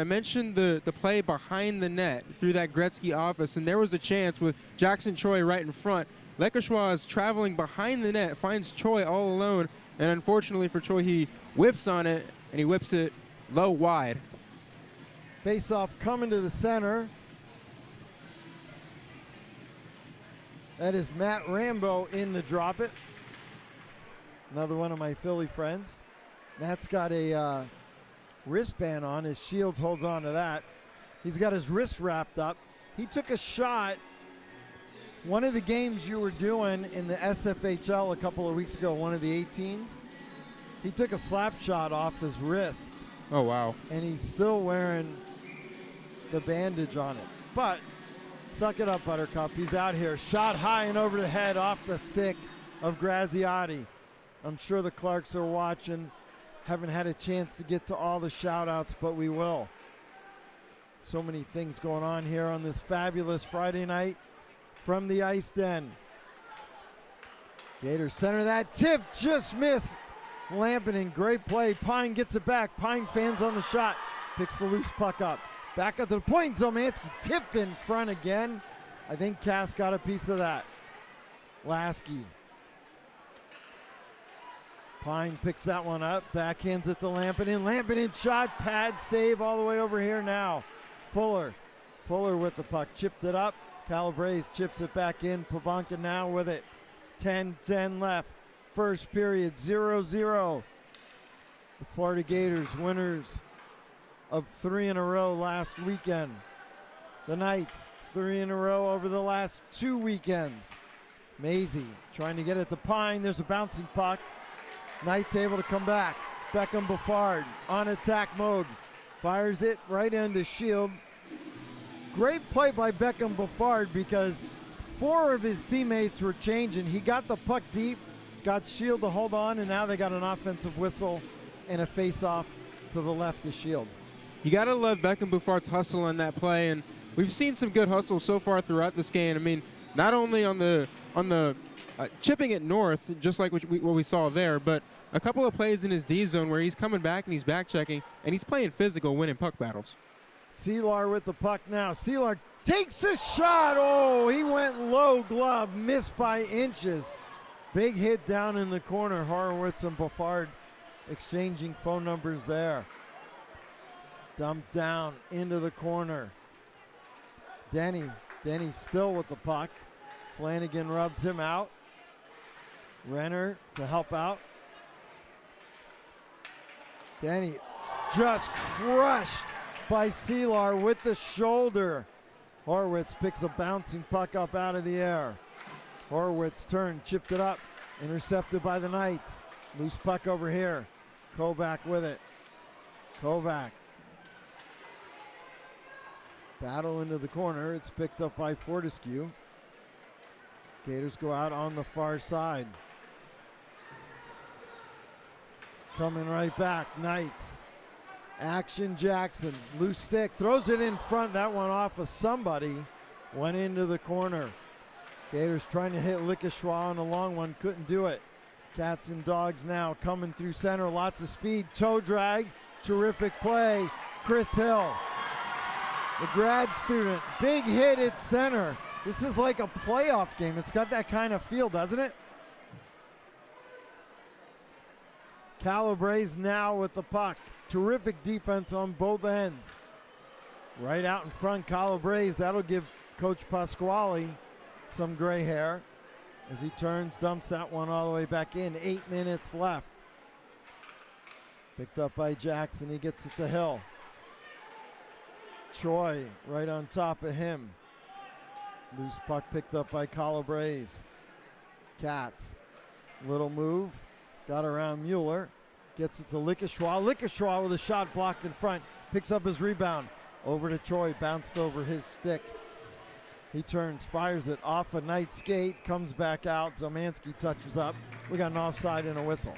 the play behind the net through that Gretzky office, and there was a chance with Jackson Troy right in front. Lekeshwa is traveling behind the net, finds Troy all alone, and unfortunately for Troy, he whiffs on it, and he whips it low wide. Face-off coming to the center. That is Matt Rambo in to drop it. Another one of my Philly friends. Matt's got a wristband on. His Shields holds on to that. He's got his wrist wrapped up. He took a shot. One of the games you were doing in the SFHL a couple of weeks ago, one of the 18s, he took a slap shot off his wrist. Oh, wow. And he's still wearing the bandage on it. But suck it up, Buttercup. He's out here. Shot high and over the head off the stick of Graziotti. I'm sure the Clarks are watching. Haven't had a chance to get to all the shout-outs, but we will. So many things going on here on this fabulous Friday night from the Ice Den. Gators center that tip, just missed. Lampinen, great play. Pine gets it back. Pine fans on the shot. Picks the loose puck up. Back up to the point. Zelmansky tipped in front again. I think Cass got a piece of that. Lasky. Pine picks that one up. Backhands it to Lampinen. Lampinen shot. Pad save all the way over here now. Fuller. Fuller with the puck. Chipped it up. Calabrese chips it back in. Pavanka now with it. 10-10 left. First period, 0-0. The Florida Gators winners of 3 in a row last weekend. The Knights, 3 in a row over the last 2 weekends. Maisie trying to get it to Pine. There's a bouncing puck. Knights able to come back. Beckham Buffard on attack mode. Fires it right into Shield. Great play by Beckham Buffard because 4 of his teammates were changing. He got the puck deep, got Shield to hold on, and now they got an offensive whistle and a face-off to the left of Shield. You got to love Beckham Buffard's hustle on that play, and we've seen some good hustle so far throughout this game. I mean, not only on the chipping it north, just like what we saw there, but a couple of plays in his D zone where he's coming back and he's back checking, and he's playing physical, winning puck battles. Seelar with the puck now. Seelar takes a shot. Oh, he went low glove, missed by inches. Big hit down in the corner. Horowitz and Buffard exchanging phone numbers there. Dumped down into the corner. Denny still with the puck. Flanagan rubs him out. Renner to help out. Denny just crushed by Seelar with the shoulder. Horowitz picks a bouncing puck up out of the air. Horowitz turned, chipped it up, intercepted by the Knights. Loose puck over here. Kovac with it. Kovac. Battle into the corner. It's picked up by Fortescue. Gators go out on the far side. Coming right back, Knights. Action Jackson, loose stick, throws it in front. That one off of somebody, went into the corner. Gators trying to hit Lickeshaw on a long one, couldn't do it. Cats and Dogs now coming through center, lots of speed, toe drag, terrific play. Chris Hill, the grad student, big hit at center. This is like a playoff game. It's got that kind of feel, doesn't it? Calabrese now with the puck. Terrific defense on both ends. Right out in front, Calabrese. That'll give Coach Pasquale some gray hair. as he turns, dumps that one all the way back in. 8 minutes left. Picked up by Jackson. He gets it to Hill. Choi right on top of him. Loose puck picked up by Calabrese. Katz. Little move. Got around Mueller. Gets it to Lickeshaw. Lickeshaw with a shot blocked in front. Picks up his rebound. Over to Choi. Bounced over his stick. He turns, fires it off a Knight skate. Comes back out. Zelmansky touches up. We got an offside and a whistle.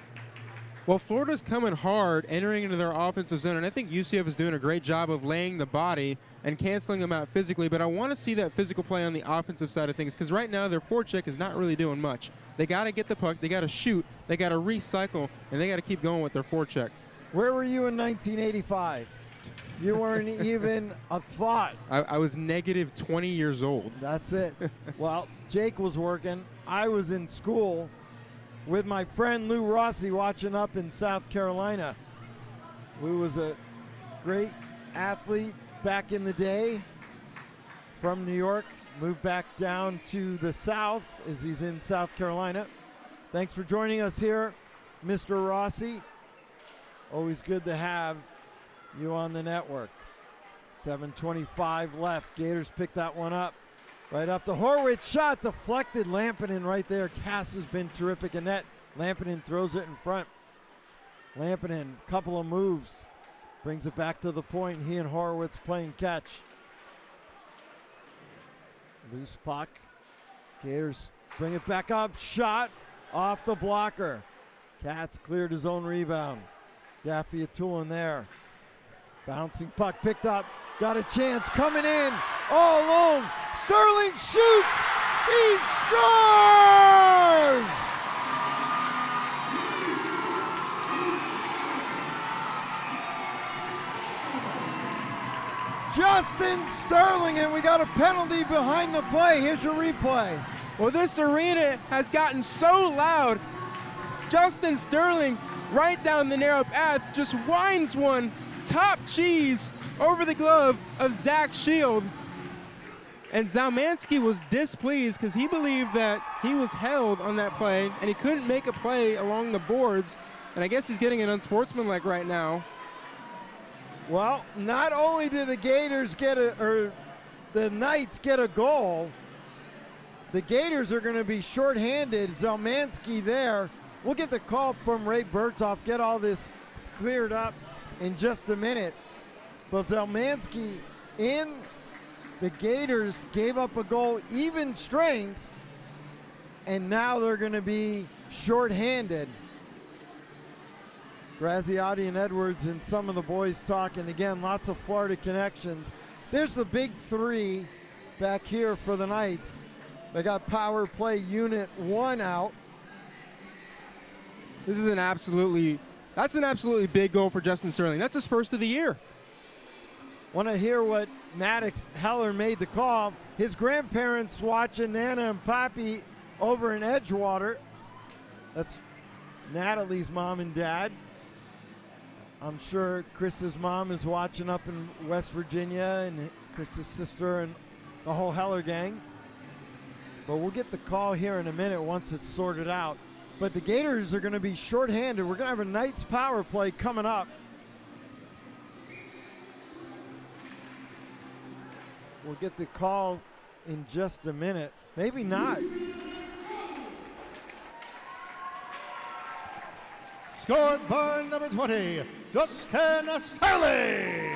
Well, Florida's coming hard, entering into their offensive zone, and I think UCF is doing a great job of laying the body and canceling them out physically, but I want to see that physical play on the offensive side of things, because right now their forecheck is not really doing much. They got to get the puck, they got to shoot, they got to recycle, and they got to keep going with their forecheck. Where were you in 1985? You weren't even a thought. I was negative 20 years old. That's it. Well, Jake was working. I was in school with my friend Lou Rossi watching up in South Carolina. Lou was a great athlete back in the day from New York, moved back down to the South as he's in South Carolina. Thanks for joining us here, Mr. Rossi. Always good to have you on the network. 7:25 left. Gators pick that one up. Right up to Horwitz, shot deflected. Lampinen right there. Cass has been terrific in net. Lampinen throws it in front. Lampinen, couple of moves. Brings it back to the point. He and Horwitz playing catch. Loose puck. Gators bring it back up. Shot off the blocker. Katz cleared his own rebound. Daffy Atulin there. Bouncing puck picked up. Got a chance coming in. All alone. Sterling shoots. He scores! Justin Sterling, and we got a penalty behind the play. Here's your replay. Well, this arena has gotten so loud. Justin Sterling, right down the narrow path, just winds one top cheese over the glove of Zach Shield. And Zelmansky was displeased because he believed that he was held on that play and he couldn't make a play along the boards. And I guess he's getting an unsportsmanlike right now. Well, not only did the Gators get the Knights get a goal, the Gators are going to be shorthanded. Zelmansky there. We'll get the call from Ray Berthoff, get all this cleared up in just a minute. But Zelmansky in the Gators gave up a goal, even strength, and now they're going to be shorthanded. Graziotti and Edwards and some of the boys talking. Again, lots of Florida connections. There's the big three back here for the Knights. They got power play unit 1 out. This is that's an absolutely big goal for Justin Sterling. That's his first of the year. Want to hear what Maddox Heller made the call. His grandparents watching Nana and Poppy over in Edgewater. That's Natalie's mom and dad. I'm sure Chris's mom is watching up in West Virginia, and Chris's sister and the whole Heller gang. But we'll get the call here in a minute once it's sorted out. But the Gators are going to be shorthanded. We're going to have a Knights power play coming up. We'll get the call in just a minute. Maybe not. Scored by number 20, Justin Sterling.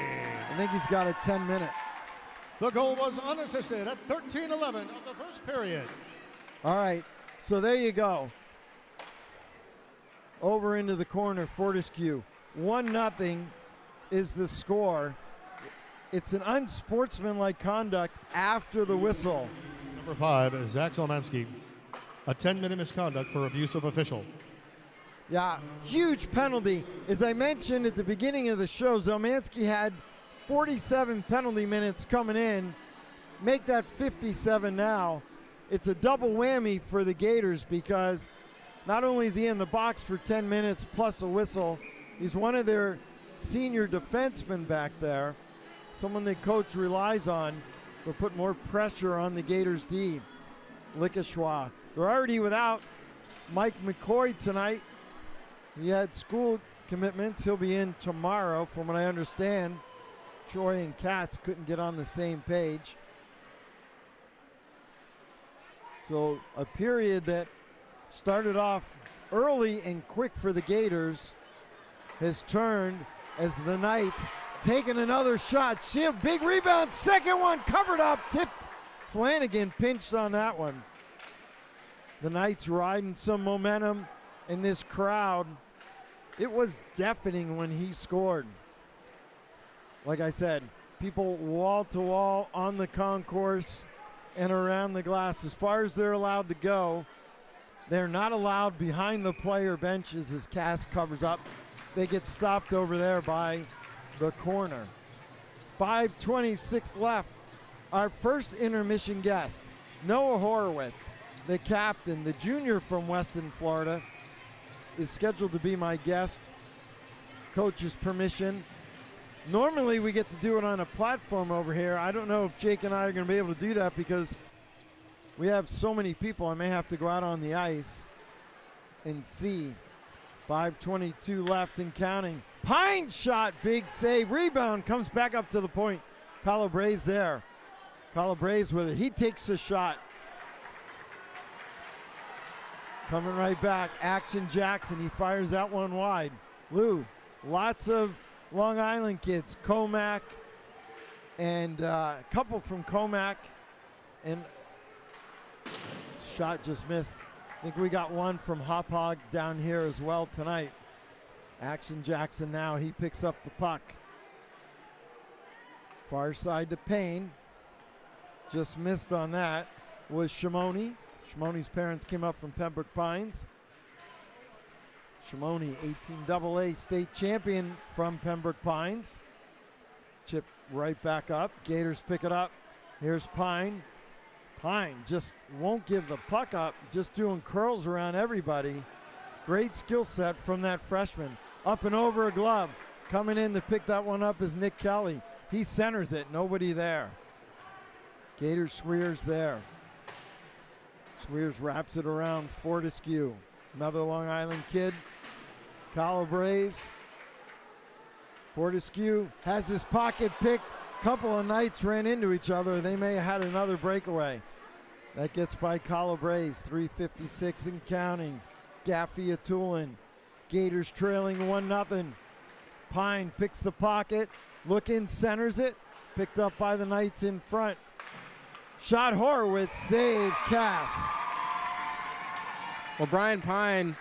I think he's got a 10-minute. The goal was unassisted at 13:11 of the first period. All right, so there you go. Over into the corner, Fortescue. 1-0 is the score. It's an unsportsmanlike conduct after the whistle. Number 5 is Zach Zelmansky. A 10-minute misconduct for abuse of official. Yeah, huge penalty. As I mentioned at the beginning of the show, Zelmansky had 47 penalty minutes coming in. Make that 57 now. It's a double whammy for the Gators because not only is he in the box for 10 minutes plus a whistle, he's one of their senior defensemen back there, someone the coach relies on to put more pressure on the Gators' D. Lickeshaw They're already without Mike McCoy tonight. He had school commitments. He'll be in tomorrow, from what I understand. Troy and Katz couldn't get on the same page. So a period that started off early and quick for the Gators has turned as the Knights taking another shot. Shield, big rebound, second one covered up, tipped. Flanagan pinched on that one. The Knights riding some momentum in this crowd. It was deafening when he scored. Like I said, people wall to wall on the concourse and around the glass as far as they're allowed to go. They're not allowed behind the player benches as Cass covers up. They get stopped over there by the corner. 5:26 left. Our first intermission guest, Noah Horowitz, the captain, the junior from Weston, Florida, is scheduled to be my guest. Coach's permission. Normally we get to do it on a platform over here. I don't know if Jake and I are going to be able to do that because we have so many people. I may have to go out on the ice and see. 5:22 left and counting. Pine shot, big save. Rebound comes back up to the point. Calabrese there. Calabrese with it. He takes a shot. Coming right back. Action Jackson. He fires that one wide. Lou, lots of Long Island kids. Comac and a couple from Comac. And shot just missed. I think we got one from Hop Hog down here as well tonight. Action Jackson now. He picks up the puck. Far side to Payne. Just missed on that was Shimoni. Shimoni's parents came up from Pembroke Pines. Shimoni, 18AA state champion from Pembroke Pines. Chip right back up. Gators pick it up. Here's Pine. Pine just won't give the puck up, just doing curls around everybody. Great skill set from that freshman. Up and over a glove. Coming in to pick that one up is Nick Kelly. He centers it, nobody there. Gator Swears there. Swears wraps it around Fortescue. Another Long Island kid. Calabrese. Fortescue has his pocket picked. Couple of Knights ran into each other. They may have had another breakaway. That gets by Calabrese. 3:56 and counting. Gaffey Atulin. Gators trailing 1-0. Pine picks the pocket. Look in, centers it. Picked up by the Knights in front. Shot Horowitz, save Cass. Well, Brian Pine,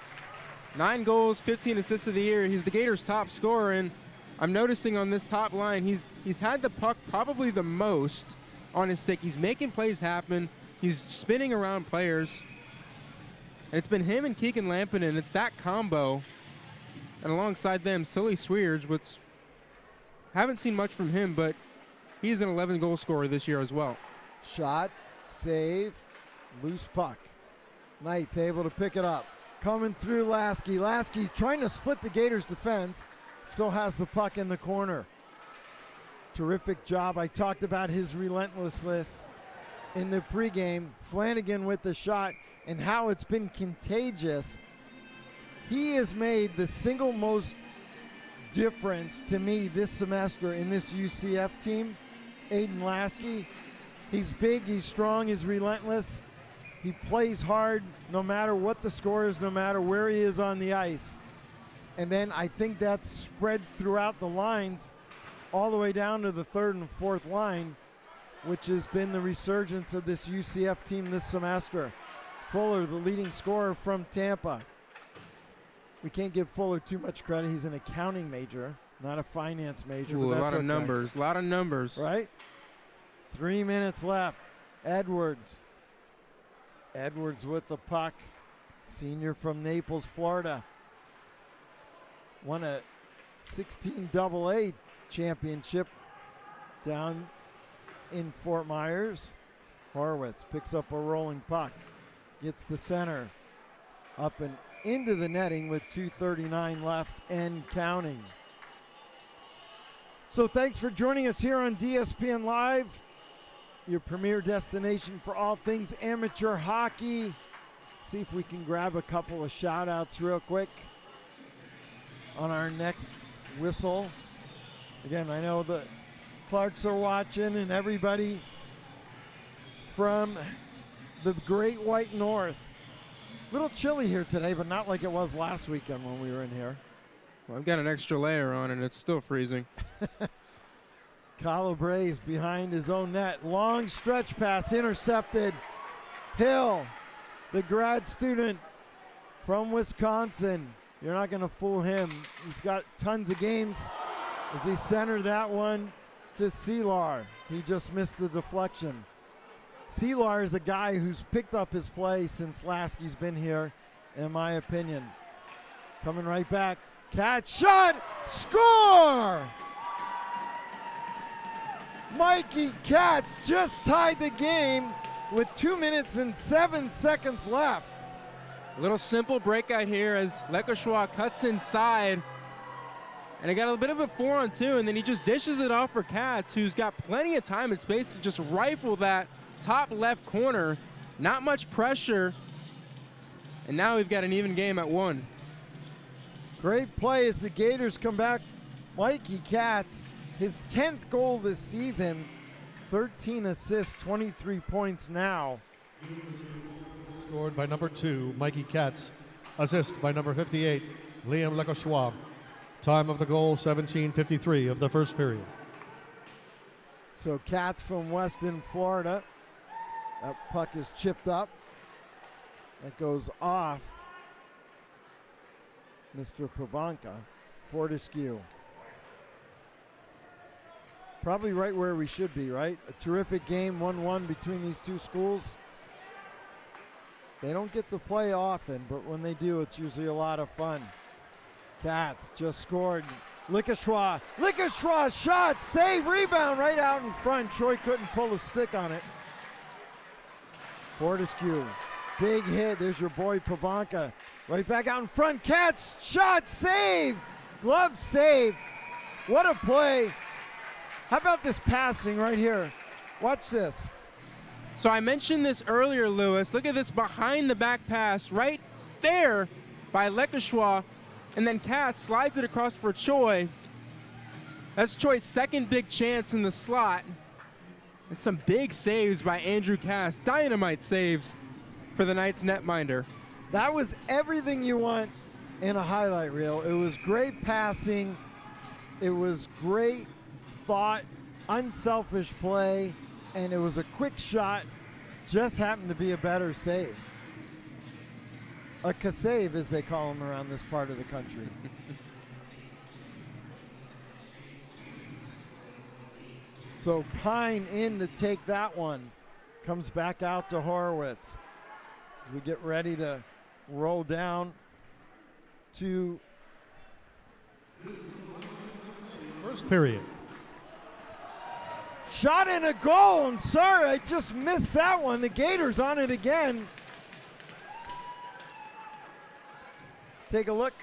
9 goals, 15 assists of the year. He's the Gators' top scorer, and I'm noticing on this top line, he's had the puck probably the most on his stick. He's making plays happen. He's spinning around players. And it's been him and Keegan Lampinen. It's that combo. And alongside them, Silly Swears, which haven't seen much from him, but he's an 11-goal scorer this year as well. Shot, save, loose puck. Knights able to pick it up. Coming through Lasky. Lasky trying to split the Gators' defense. Still has the puck in the corner. Terrific job. I talked about his relentlessness in the pregame. Flanagan with the shot and how it's been contagious. He has made the single most difference to me this semester in this UCF team. Aiden Lasky. He's big, he's strong, he's relentless. He plays hard no matter what the score is, no matter where he is on the ice. And then I think that's spread throughout the lines all the way down to the third and fourth line, which has been the resurgence of this UCF team this semester. Fuller, the leading scorer from Tampa. We can't give Fuller too much credit. He's an accounting major, not a finance major. Ooh, but a that's lot of numbers, a lot of numbers. Right? 3 minutes left. Edwards. Edwards with the puck. Senior from Naples, Florida. Won a 16AA championship down in Fort Myers. Horowitz picks up a rolling puck. Gets the center. Up and into the netting with 2:39 left and counting. So thanks for joining us here on DSPN Live, your premier destination for all things amateur hockey. See if we can grab a couple of shout-outs real quick on our next whistle. Again, I know the Clarks are watching and everybody from the Great White North. A little chilly here today, but not like it was last weekend when we were in here. Well, I've got an extra layer on, and it's still freezing. Calabrese behind his own net. Long stretch pass intercepted. Hill, the grad student from Wisconsin. You're not going to fool him. He's got tons of games as he centered that one to Seelar. He just missed the deflection. Seelar is a guy who's picked up his play since Lasky's been here, in my opinion. Coming right back. Catch, shot, score! Mikey Katz just tied the game with 2 minutes and 7 seconds left. A little simple breakout here as Lecochois cuts inside. And I got a bit of a 4-on-2, and then he just dishes it off for Katz, who's got plenty of time and space to just rifle that top left corner. Not much pressure. And now we've got an even game at 1. Great play as the Gators come back. Mikey Katz, his 10th goal this season, 13 assists, 23 points now. Scored by number 2, Mikey Katz. Assist by number 58, Liam Lecochois. Time of the goal, 17:53 of the first period. So Katz from Weston, Florida. That puck is chipped up. That goes off Mr. Pavanka. Fortescue. Probably right where we should be, right? A terrific game, 1-1 between these two schools. They don't get to play often, but when they do, it's usually a lot of fun. Katz just scored. Lecochois shot, save, rebound right out in front. Troy couldn't pull a stick on it. Fortescue, big hit. There's your boy Pavanka. Right back out in front. Katz, shot, save, glove save. What a play. How about this passing right here? Watch this. So I mentioned this earlier, Lewis. Look at this behind the back pass right there by Lecochois. And then Katz slides it across for Choi. That's Choi's second big chance in the slot. And some big saves by Andrew Cass. Dynamite saves for the Knights netminder. That was everything you want in a highlight reel. It was great passing. It was great thought, unselfish play, and it was a quick shot. Just happened to be a better save. A K-save, as they call them around this part of the country. So Pine in to take that one. Comes back out to Horowitz. As we get ready to roll down to First period. shot and a goal. I'm sorry, I just missed that one. The Gators on it again. Take a look.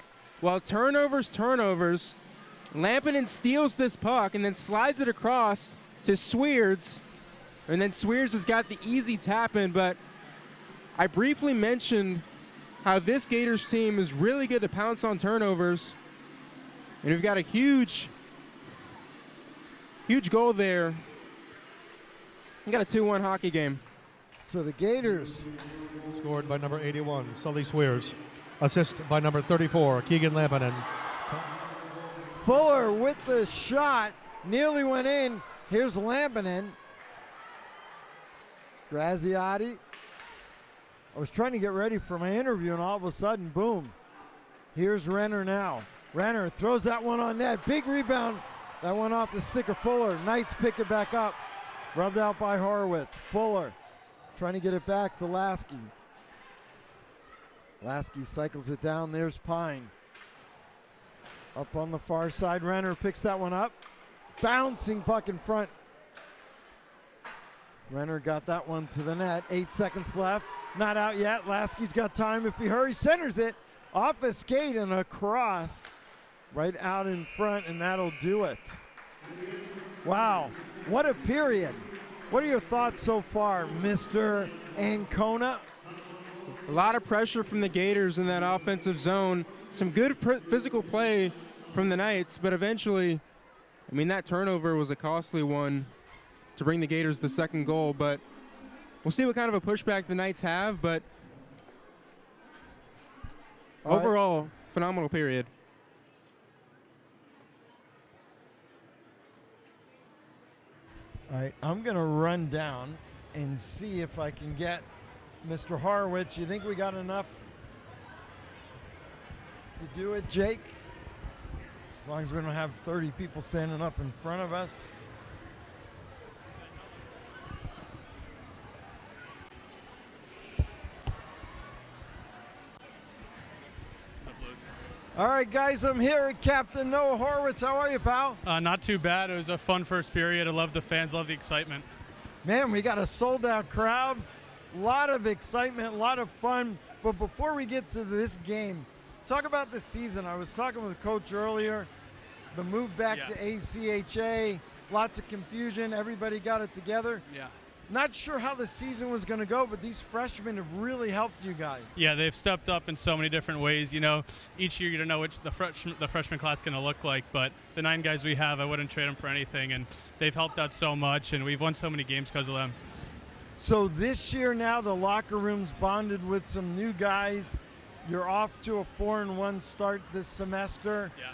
Well, turnovers. Lampinen steals this puck and then slides it across to Sweards. And then Sweards has got the easy tap in, but I briefly mentioned how this Gators team is really good to pounce on turnovers. And we've got a huge goal there. We got a 2-1 hockey game. So the Gators. Scored by number 81, Sully Swears. Assist by number 34, Keegan Lampinen. Fuller with the shot. Nearly went in. Here's Lampinen. Graziati. I was trying to get ready for my interview, and all of a sudden, boom. Here's Renner now. Renner throws that one on net. Big rebound. That one off the stick of Fuller. Knights pick it back up. Rubbed out by Horowitz. Fuller trying to get it back to Lasky. Lasky cycles it down. There's Pine. Up on the far side. Renner picks that one up. Bouncing puck in front. Renner got that one to the net. 8 seconds left. Not out yet. Lasky's got time if he hurries. Centers it off a skate and across. Right out in front, and that'll do it. Wow. What a period. What are your thoughts so far, Mr. Ancona? A lot of pressure from the Gators in that offensive zone. Some good physical play from the Knights, but eventually, I mean, that turnover was a costly one to bring the Gators the second goal, but we'll see what kind of a pushback the Knights have, but overall, phenomenal period. All right, I'm going to run down and see if I can get Mr. Horowitz. You think we got enough to do it, Jake? As long as we don't have 30 people standing up in front of us. All right, guys, I'm here at Captain Noah Horowitz. How are you, pal? Not too bad. It was a fun first period. I love the fans, love the excitement. Man, we got a sold-out crowd. A lot of excitement, a lot of fun. But before we get to this game, talk about the season. I was talking with Coach earlier. The move back to ACHA, lots of confusion. Everybody got it together. Yeah. Not sure how the season was going to go, but these freshmen have really helped you guys. Yeah, they've stepped up in so many different ways. You know, each year you don't know which the freshman class is going to look like, but the 9 guys we have, I wouldn't trade them for anything, and they've helped out so much, and we've won so many games because of them. So this year now the locker room's bonded with some new guys. You're off to a 4-1 start this semester. Yeah.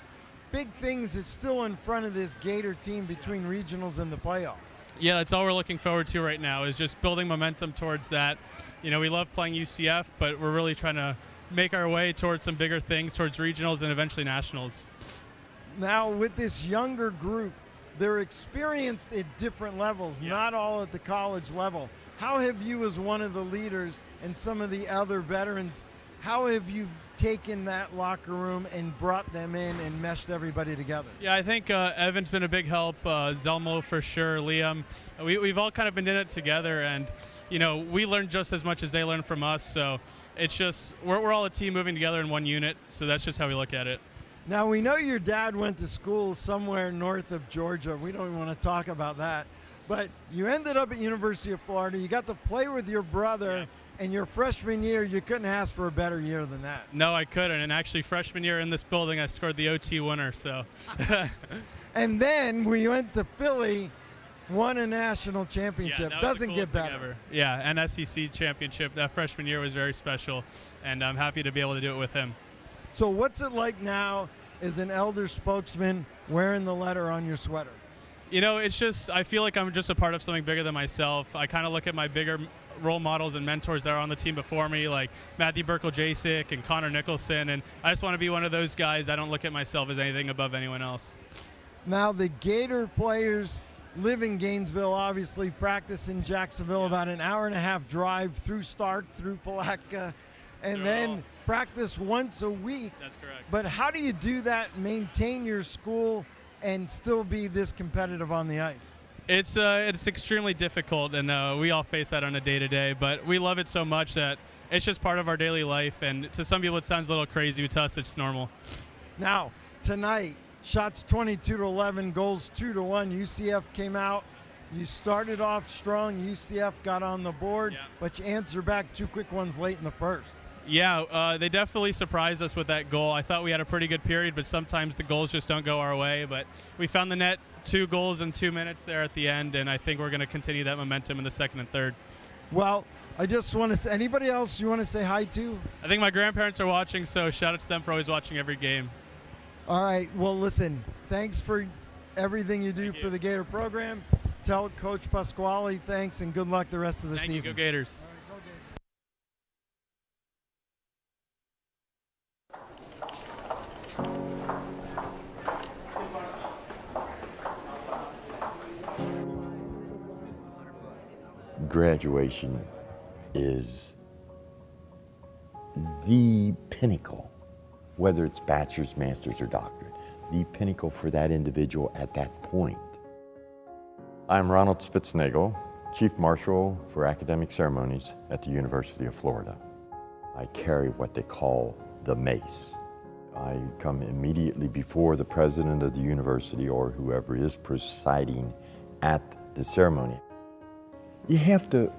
Big things that's still in front of this Gator team between regionals and the playoffs. Yeah, that's all we're looking forward to right now is just building momentum towards that. You know, we love playing UCF, but we're really trying to make our way towards some bigger things, towards regionals and eventually nationals. Now with this younger group, they're experienced at different levels, not all at the college level. How have you, as one of the leaders and some of the other veterans, how have you taken that locker room and brought them in and meshed everybody together? Yeah, I think Evan's been a big help. Zelmo for sure, Liam. We've all kind of been in it together, and you know, we learn just as much as they learn from us. So it's just we're all a team moving together in one unit. So that's just how we look at it. Now we know your dad went to school somewhere north of Georgia. We don't even want to talk about that, but you ended up at University of Florida. You got to play with your brother. Yeah. And your freshman year, you couldn't ask for a better year than that. No, I couldn't. And actually, freshman year in this building, I scored the OT winner. So. And then we went to Philly, won a national championship. Yeah, Doesn't get better. Ever. Yeah, and SEC championship. That freshman year was very special, and I'm happy to be able to do it with him. So what's it like now as an elder spokesman wearing the letter on your sweater? You know, it's just, I feel like I'm just a part of something bigger than myself. I kind of look at my bigger role models and mentors that are on the team before me, like Matthew Burkle-Jacek and Connor Nicholson, and I just want to be one of those guys. I don't look at myself as anything above anyone else. Now the Gator players live in Gainesville, obviously practice in Jacksonville, about an hour-and-a-half drive through Stark, through Palatka, and then practice once a week. That's correct. But how do you do that, maintain your school, and still be this competitive on the ice? It's extremely difficult, and we all face that on a day-to-day, but we love it so much that it's just part of our daily life, and to some people it sounds a little crazy, but to us it's normal. Now, tonight, shots 22-11, goals 2-1. UCF came out. You started off strong. UCF got on the board, but you answered back 2 quick ones late in the first. Yeah, they definitely surprised us with that goal. I thought we had a pretty good period, but sometimes the goals just don't go our way. But we found the net, 2 goals in 2 minutes there at the end, and I think we're going to continue that momentum in the second and third. Well, I just want to say, anybody else you want to say hi to? I think my grandparents are watching, so shout out to them for always watching every game. All right, well, listen, thanks for everything you do for the Gator program. Tell Coach Pasquale thanks, and good luck the rest of the season. Thank you, go Gators. Graduation is the pinnacle, whether it's bachelor's, master's, or doctorate, the pinnacle for that individual at that point. I'm Ronald Spitznagel, Chief Marshal for Academic Ceremonies at the University of Florida. I carry what they call the mace. I come immediately before the president of the university or whoever is presiding at the ceremony. You have to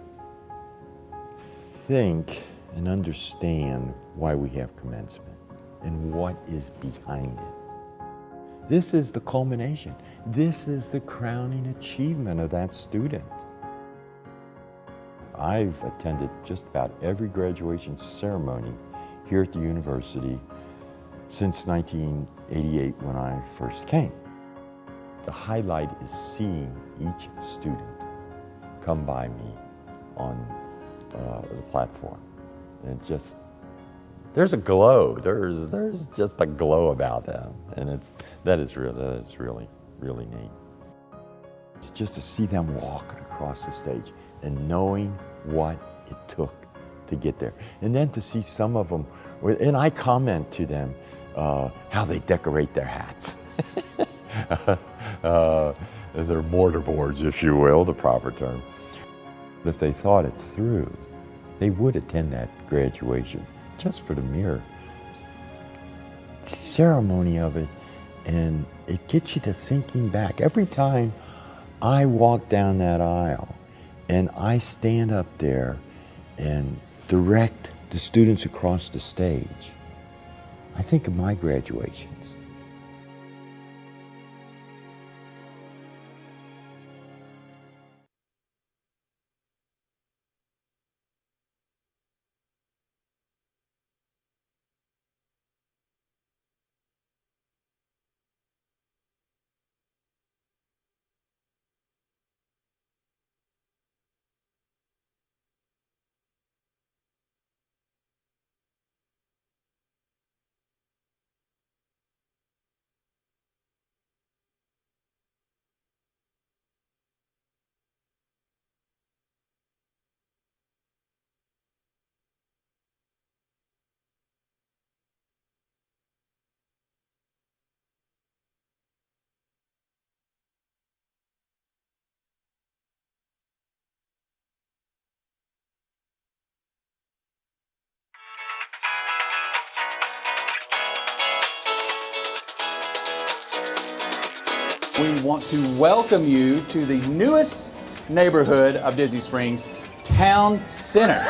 think and understand why we have commencement and what is behind it. This is the culmination. This is the crowning achievement of that student. I've attended just about every graduation ceremony here at the university since 1988 when I first came. The highlight is seeing each student come by me on the platform. And it's just, there's a glow. There's just a glow about them, and that is really neat. It's just to see them walking across the stage and knowing what it took to get there, and then to see some of them, and I comment to them how they decorate their hats. They're mortarboards, if you will, the proper term. If they thought it through, they would attend that graduation just for the mere ceremony of it, and it gets you to thinking back. Every time I walk down that aisle and I stand up there and direct the students across the stage, I think of my graduations. We want to welcome you to the newest neighborhood of Disney Springs, Town Center.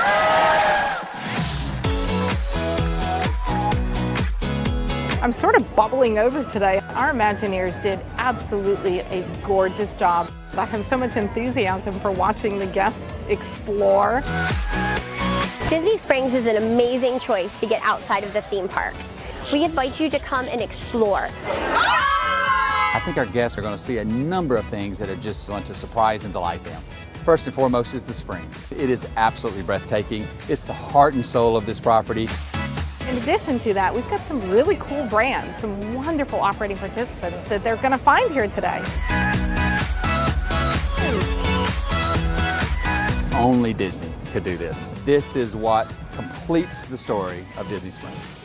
I'm sort of bubbling over today. Our Imagineers did absolutely a gorgeous job. I have so much enthusiasm for watching the guests explore. Disney Springs is an amazing choice to get outside of the theme parks. We invite you to come and explore. I think our guests are going to see a number of things that are just going to surprise and delight them. First and foremost is the spring. It is absolutely breathtaking. It's the heart and soul of this property. In addition to that, we've got some really cool brands, some wonderful operating participants that they're going to find here today. Only Disney could do this. This is what completes the story of Disney Springs.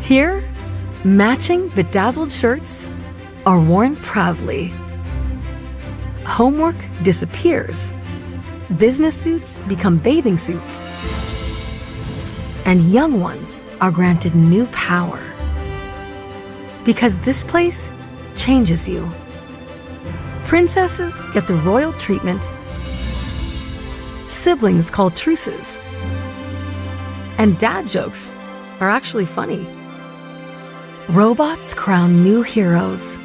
Here, matching bedazzled shirts are worn proudly. Homework disappears. Business suits become bathing suits. And young ones are granted new power. Because this place changes you. Princesses get the royal treatment. Siblings call truces. And dad jokes are actually funny. Robots crown new heroes.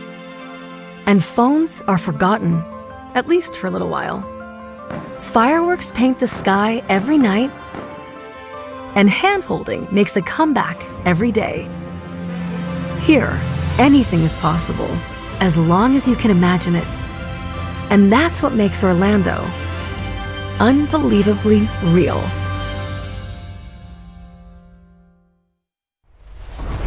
And phones are forgotten, at least for a little while. Fireworks paint the sky every night. And hand-holding makes a comeback every day. Here, anything is possible, as long as you can imagine it. And that's what makes Orlando unbelievably real.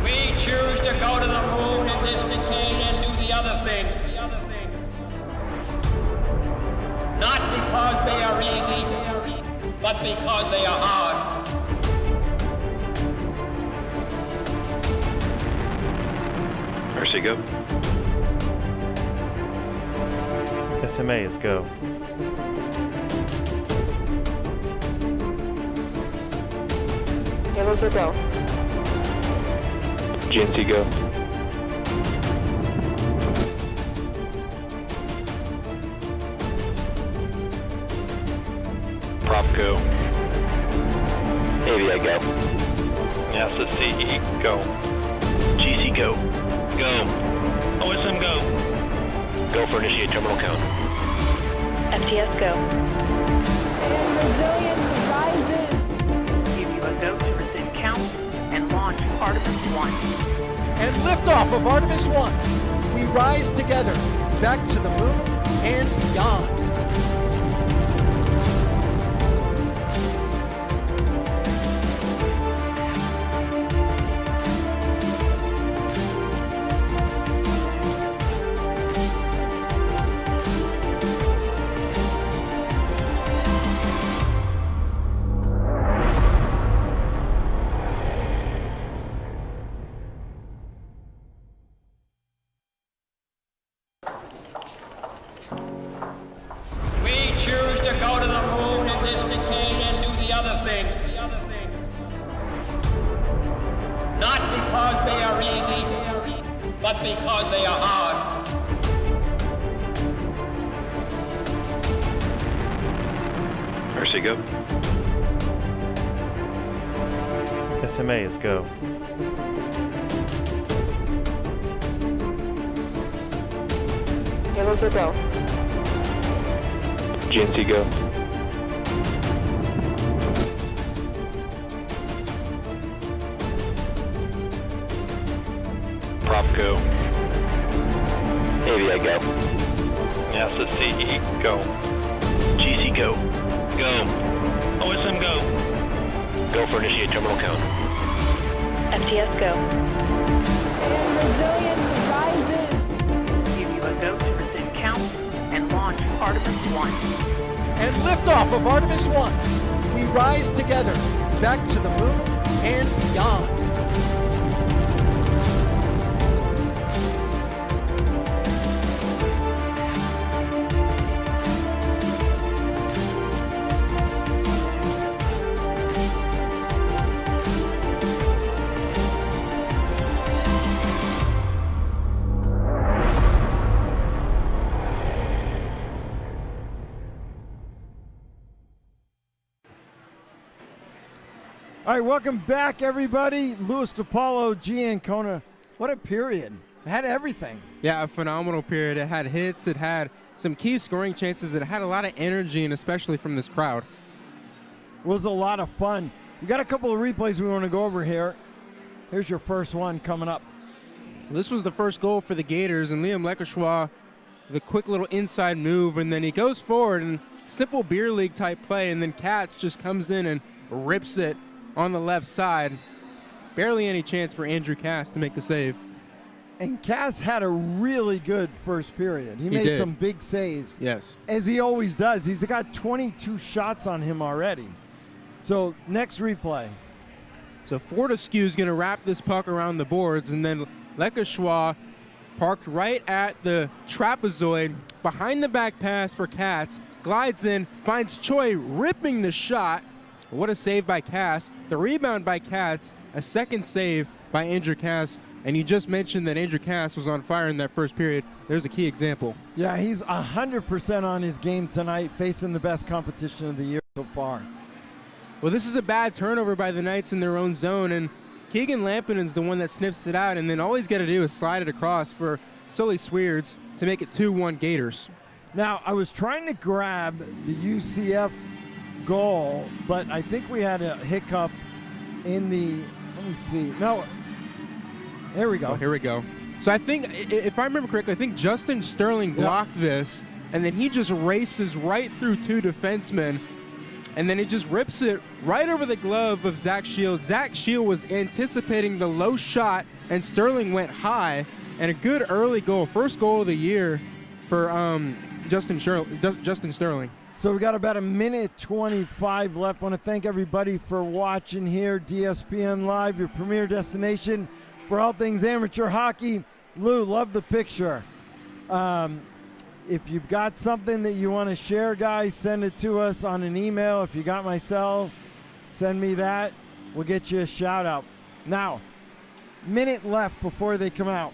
We choose to go to the moon in this decade and do the other thing. Not because they are easy, but because they are hard. Mercy, go. SMA is go. Yellows are go. GNC go. go. AVI, go. NASA CE, go. GC, go. Go. OSM, go. Go for initiate terminal count. FTS, go. And resilience rises. Give you a go to resume count and launch Artemis 1. And liftoff of Artemis 1. We rise together, back to the moon and beyond. We choose to go to the moon in this decade and do the other thing. Not because they are easy, but because they are hard. Mercy, go. SMA is go. Halos are go. GNC, go. Prop, go. AVI, go. NASA CE, go. GC, go. Go. OSM, go. Go for initiate terminal count. FTS, go. And resilience rises. Give you a go to resume count and launch Artemis 1. And liftoff of Artemis 1. We rise together, back to the moon and beyond. All right, welcome back, everybody. Louis DiPaolo, G. Ancona. What a period. It had everything. Yeah, a phenomenal period. It had hits. It had some key scoring chances. It had a lot of energy, and especially from this crowd. It was a lot of fun. We got a couple of replays we want to go over here. Here's your first one coming up. This was the first goal for the Gators, and Liam Lekeshwa, the quick little inside move, and then he goes forward and simple beer league type play, and then Katz just comes in and rips it on the left side. Barely any chance for Andrew Cass to make the save. And Cass had a really good first period. He made did. some big saves. Yes. As he always does. He's got 22 shots on him already. So next replay. So Fortescue's going to wrap this puck around the boards, and then Lekeshwa parked right at the trapezoid, behind the back pass for Katz, glides in, finds Choi ripping the shot. What a save by Cass. The rebound by Katz, a second save by Andrew Cass. And you just mentioned that Andrew Cass was on fire in that first period. There's a key example. Yeah, he's 100% on his game tonight, facing the best competition of the year so far. Well, this is a bad turnover by the Knights in their own zone, and Keegan Lampinen's the one that sniffs it out, and then all he's got to do is slide it across for Sully Sweards to make it 2-1 Gators. Now, I was trying to grab the UCF goal, but I think we had a hiccup in the, let me see. No, there we go. Oh, here we go. So I think, if I remember correctly, I think Justin Sterling blocked this, and then he just races right through two defensemen, and then he just rips it right over the glove of Zach Shield. Zach Shield was anticipating the low shot, and Sterling went high, and a good early goal, first goal of the year for Justin Sterling. So we got about 1:25 left. I want to thank everybody for watching here. DSPN Live, your premier destination for all things amateur hockey. Lou, love the picture. If you've got something that you want to share, guys, send it to us on an email. If you got my cell, send me that. We'll get you a shout out. Now, minute left before they come out.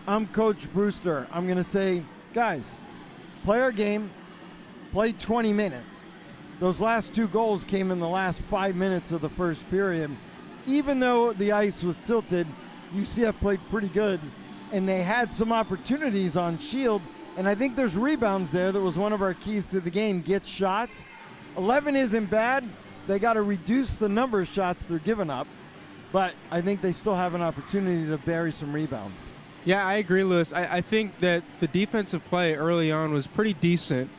I'm Coach Brewster. I'm going to say, guys, play our game. Play 20 minutes. those last 2 goals came in the last 5 minutes of the first period. Even though the ice was tilted, UCF played pretty good, and they had some opportunities on Shield, and I think there's rebounds there. That was one of our keys to the game, get shots. 11 isn't bad. They got to reduce the number of shots they're giving up, but I think they still have an opportunity to bury some rebounds. Yeah, I agree, Lewis. I think that the defensive play early on was pretty decent,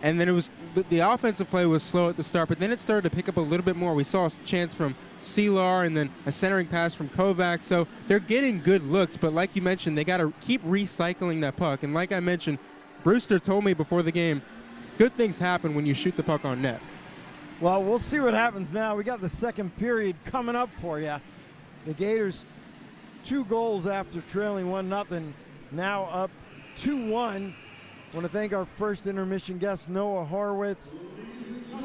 and then it was the offensive play was slow at the start, but then it started to pick up a little bit more. We saw a chance from Selar and then a centering pass from Kovac, so they're getting good looks, but like you mentioned, they got to keep recycling that puck, and like I mentioned, Brewster told me before the game, good things happen when you shoot the puck on net. Well, we'll see what happens now. We got the second period coming up for you. The Gators 2 goals after trailing 1-0, now up 2-1. Want to thank our first intermission guest, Noah Horowitz.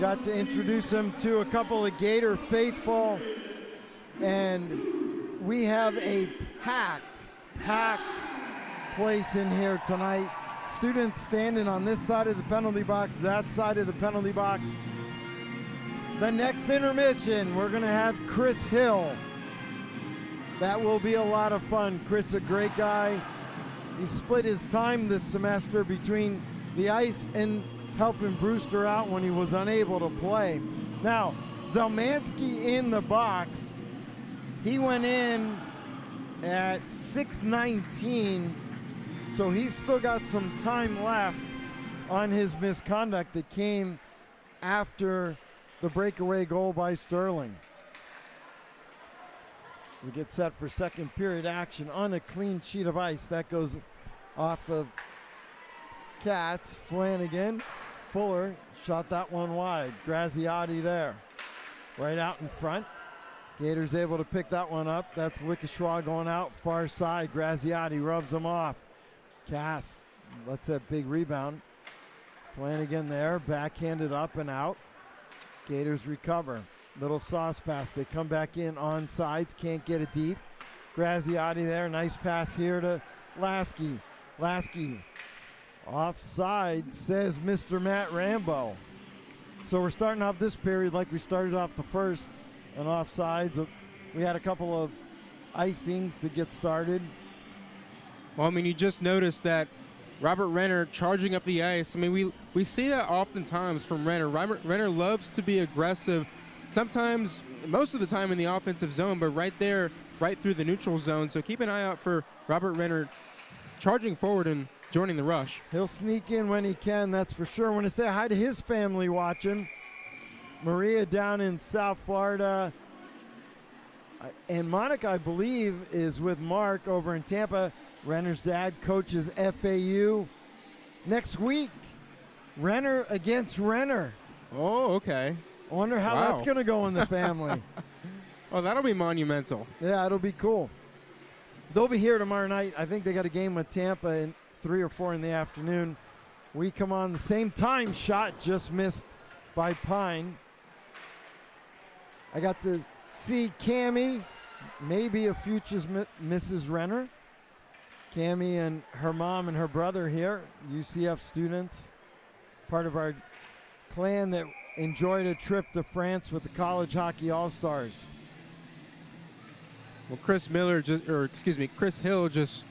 Got to introduce him to a couple of Gator faithful, and we have a packed place in here tonight. Students standing on this side of the penalty box, that side of the penalty box. The next intermission, we're going to have Chris Hill. That will be a lot of fun. Chris, a great guy. He split his time this semester between the ice and helping Brewster out when he was unable to play. Now, Zelmansky in the box. He went in at 6:19, so he's still got some time left on his misconduct that came after the breakaway goal by Sterling. We get set for second period action on a clean sheet of ice. That goes off of Katz. Flanagan, Fuller shot that one wide. Graziotti there, right out in front. Gators able to pick that one up. That's Lickeshaw going out far side. Graziotti rubs him off. Cass lets that big rebound. Flanagan there, backhanded up and out. Gators recover. Little sauce pass. They come back in on sides. Can't get it deep. Graziotti there. Nice pass here to Lasky. Lasky offside, says Mr. Matt Rambo. So we're starting off this period like we started off the first. And offsides. We had a couple of icings to get started. Well, I mean, you just noticed that Robert Renner charging up the ice. I mean, we see that oftentimes from Renner. Robert Renner loves to be aggressive, sometimes, most of the time in the offensive zone, but right there, right through the neutral zone. So keep an eye out for Robert Renner charging forward and joining the rush. He'll sneak in when he can, that's for sure. I want to say hi to his family watching. Maria down in South Florida. And Monica, I believe, is with Mark over in Tampa. Renner's dad coaches FAU. Next week, Renner against Renner. Oh, okay. I wonder how that's going to go in the family. Oh, that'll be monumental. Yeah, it'll be cool. They'll be here tomorrow night. I think they got a game with Tampa in 3 or 4 in the afternoon. We come on the same time. Shot just missed by Pine. I got to see Cammie, maybe a future Mrs. Renner. Cammie and her mom and her brother here, UCF students, part of our clan that enjoyed a trip to France with the College Hockey All-Stars. Well, Chris Hill just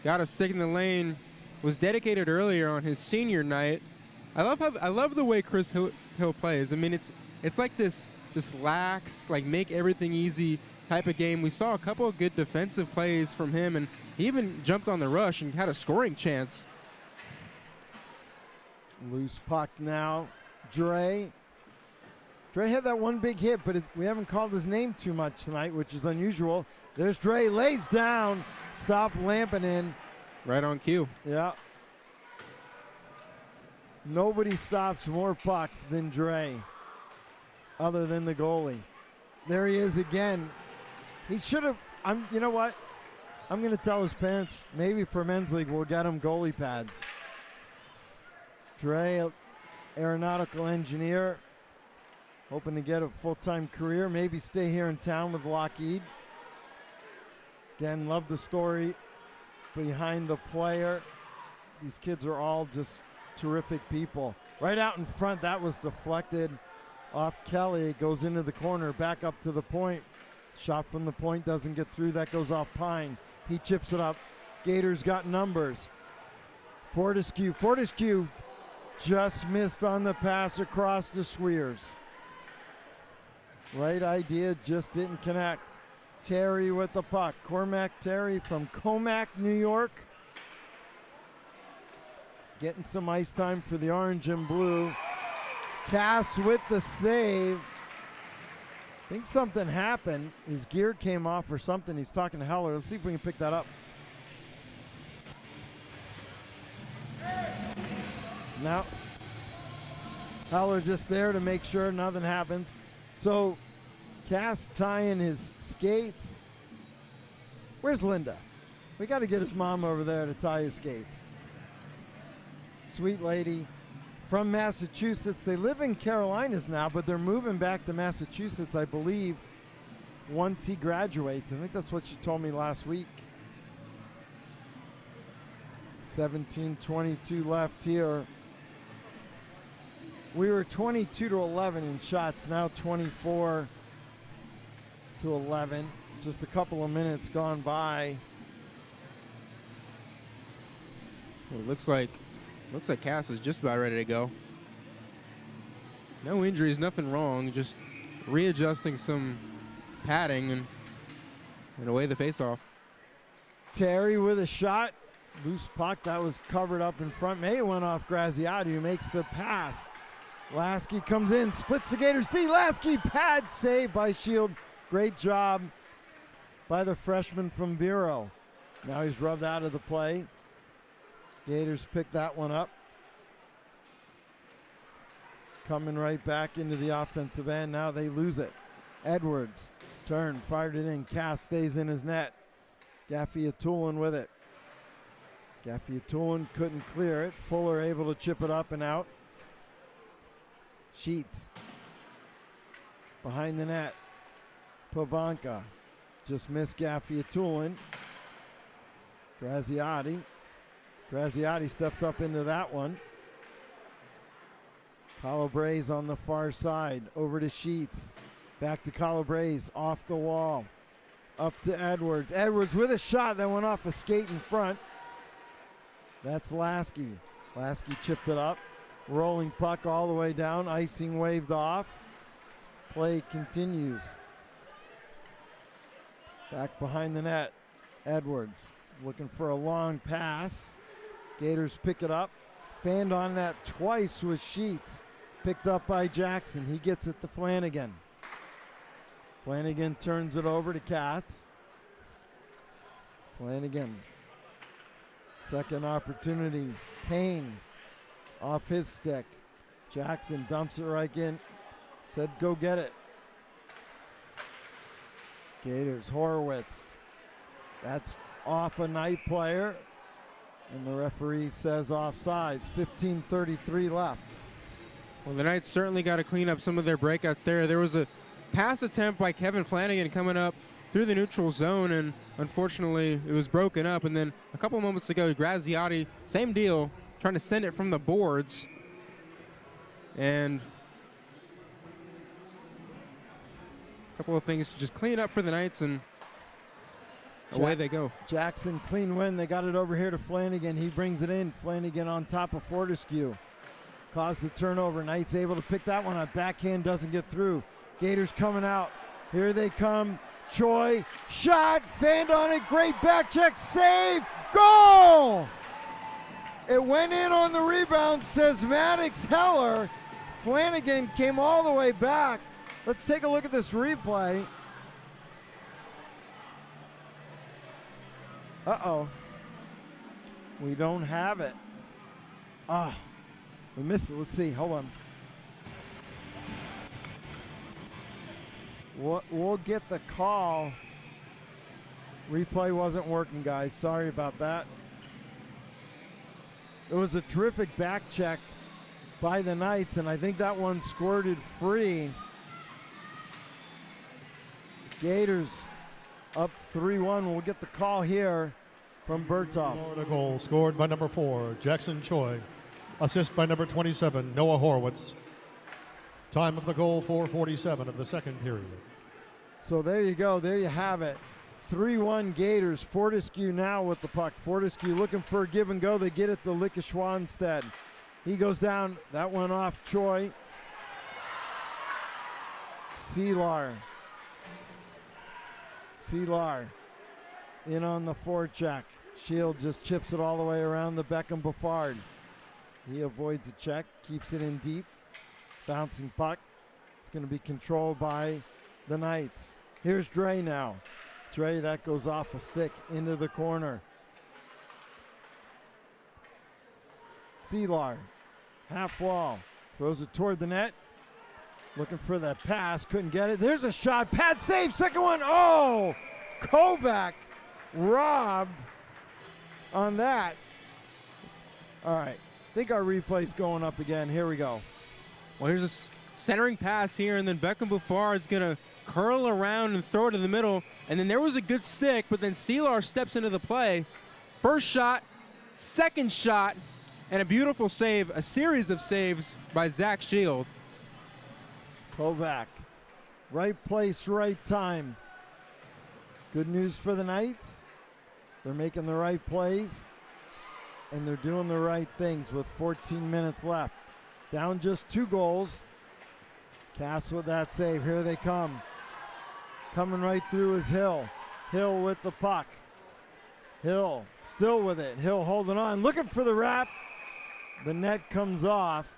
got a stick in the lane, was dedicated earlier on his senior night. I love the way Chris Hill plays. I mean, it's like this lax, like make everything easy type of game. We saw a couple of good defensive plays from him, and he even jumped on the rush and had a scoring chance. Loose puck now. Dre had that one big hit, but we haven't called his name too much tonight, which is unusual. There's Dre, lays down, stop Lampinen. Right on cue. Yeah. Nobody stops more pucks than Dre, other than the goalie. There he is again. He should have, you know what? I'm going to tell his parents, maybe for men's league, we'll get him goalie pads. Dre, aeronautical engineer, hoping to get a full-time career, maybe stay here in town with Lockheed. Again, love the story behind the player. These kids are all just terrific people. Right out in front, that was deflected. Off Kelly, it goes into the corner, back up to the point. Shot from the point doesn't get through. That goes off Pine. He chips it up. Gators got numbers. Fortescue just missed on the pass across the Swears. Right idea, just didn't connect. Terry with the puck. Cormac Terry from Comac, New York. Getting some ice time for the orange and blue. Cass with the save. I think something happened. His gear came off or something. He's talking to Heller. Let's see if we can pick that up. Now, Heller just there to make sure nothing happens. So, Cass tying his skates. Where's Linda? We got to get his mom over there to tie his skates. Sweet lady from Massachusetts. They live in Carolinas now, but they're moving back to Massachusetts, I believe, once he graduates. I think that's what she told me last week. 17:22 left here. We were 22-11 in shots, now 24-11. Just a couple of minutes gone by. Well, it looks like Cass is just about ready to go. No injuries, nothing wrong, just readjusting some padding and away the faceoff. Terry with a shot. Loose puck, that was covered up in front. May went off Graziati, who makes the pass. Lasky comes in, splits the Gators D. Lasky pad save by Shield. Great job by the freshman from Vero. Now he's rubbed out of the play. Gators pick that one up. Coming right back into the offensive end. Now they lose it. Edwards, turn, fired it in. Cass stays in his net. Gaffey-Atulin with it. Gaffey-Atulin couldn't clear it. Fuller able to chip it up and out. Sheets behind the net. Pavanka just missed Gaffey-Atulin. Graziati steps up into that one. Calabrese on the far side. Over to Sheets. Back to Calabrese. Off the wall. Up to Edwards. Edwards with a shot that went off a skate in front. That's Lasky. Lasky chipped it up. Rolling puck all the way down. Icing waved off. Play continues. Back behind the net. Edwards looking for a long pass. Gators pick it up. Fanned on that twice with Sheets. Picked up by Jackson. He gets it to Flanagan. Flanagan turns it over to Katz. Flanagan. Second opportunity. Payne off his stick. Jackson dumps it right in. Said go get it. Gators, Horowitz. That's off a Knight player. And the referee says offsides. 15:33 left. Well, the Knights certainly got to clean up some of their breakouts there. There was a pass attempt by Kevin Flanagan coming up through the neutral zone, and unfortunately it was broken up. And then a couple moments ago, Graziati, same deal, trying to send it from the boards. And a couple of things to just clean up for the Knights, and away they go. Jackson, clean win. They got it over here to Flanagan. He brings it in. Flanagan on top of Fortescue. Caused the turnover. Knights able to pick that one up. Backhand doesn't get through. Gators coming out. Here they come. Choi, shot, fanned on it. Great back check, save, goal! It went in on the rebound, says Maddox Heller. Flanagan came all the way back. Let's take a look at this replay. Uh-oh. We don't have it. We missed it. Let's see. Hold on. We'll get the call. Replay wasn't working, guys. Sorry about that. It was a terrific back check by the Knights, and I think that one squirted free. Gators up 3-1. We'll get the call here from Bertov. Florida goal scored by number 4, Jackson Choi. Assist by number 27, Noah Horowitz. Time of the goal, 4:47 of the second period. So there you go. There you have it. 3-1 Gators. Fortescue now with the puck. Fortescue looking for a give and go. They get it to Lickeshwa instead. He goes down. That went off Choi. Seelar in on the forecheck. Shield just chips it all the way around the Beckham Buffard. He avoids a check, keeps it in deep. Bouncing puck. It's going to be controlled by the Knights. Here's Dre now. Dre, that goes off a stick into the corner. Seelar, half wall, throws it toward the net. Looking for that pass, couldn't get it. There's a shot, pad save, second one. Oh, Kovac robbed on that. All right, I think our replay's going up again. Here we go. Well, here's a centering pass here, and then Beckham Buffard's going to curl around and throw it in the middle. And then there was a good stick, but then Seelar steps into the play. First shot, second shot, and a beautiful save, a series of saves by Zach Shield. Kovac, right place, right time. Good news for the Knights. They're making the right plays, and they're doing the right things with 14 minutes left. Down just 2 goals. Cass with that save. Here they come. Coming right through is Hill. Hill with the puck. Hill still with it. Hill holding on, looking for the wrap. The net comes off,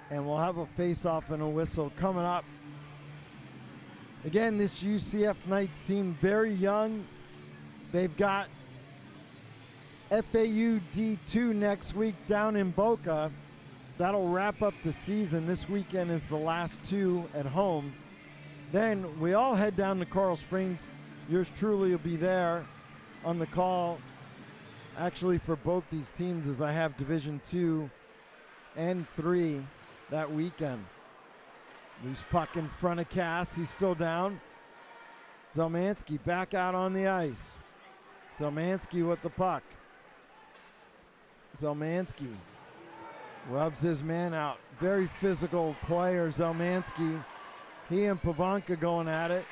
and we'll have a face-off and a whistle coming up. Again, this UCF Knights team, very young. They've got FAU D2 next week down in Boca. That'll wrap up the season. This weekend is the last 2 at home. Then we all head down to Coral Springs. Yours truly will be there on the call, actually, for both these teams, as I have Division 2 and 3 that weekend. Loose puck in front of Cass. He's still down. Zelmansky back out on the ice. Zelmansky with the puck. Zelmansky rubs his man out. Very physical player, Zelmansky. He and Pavanka going at it.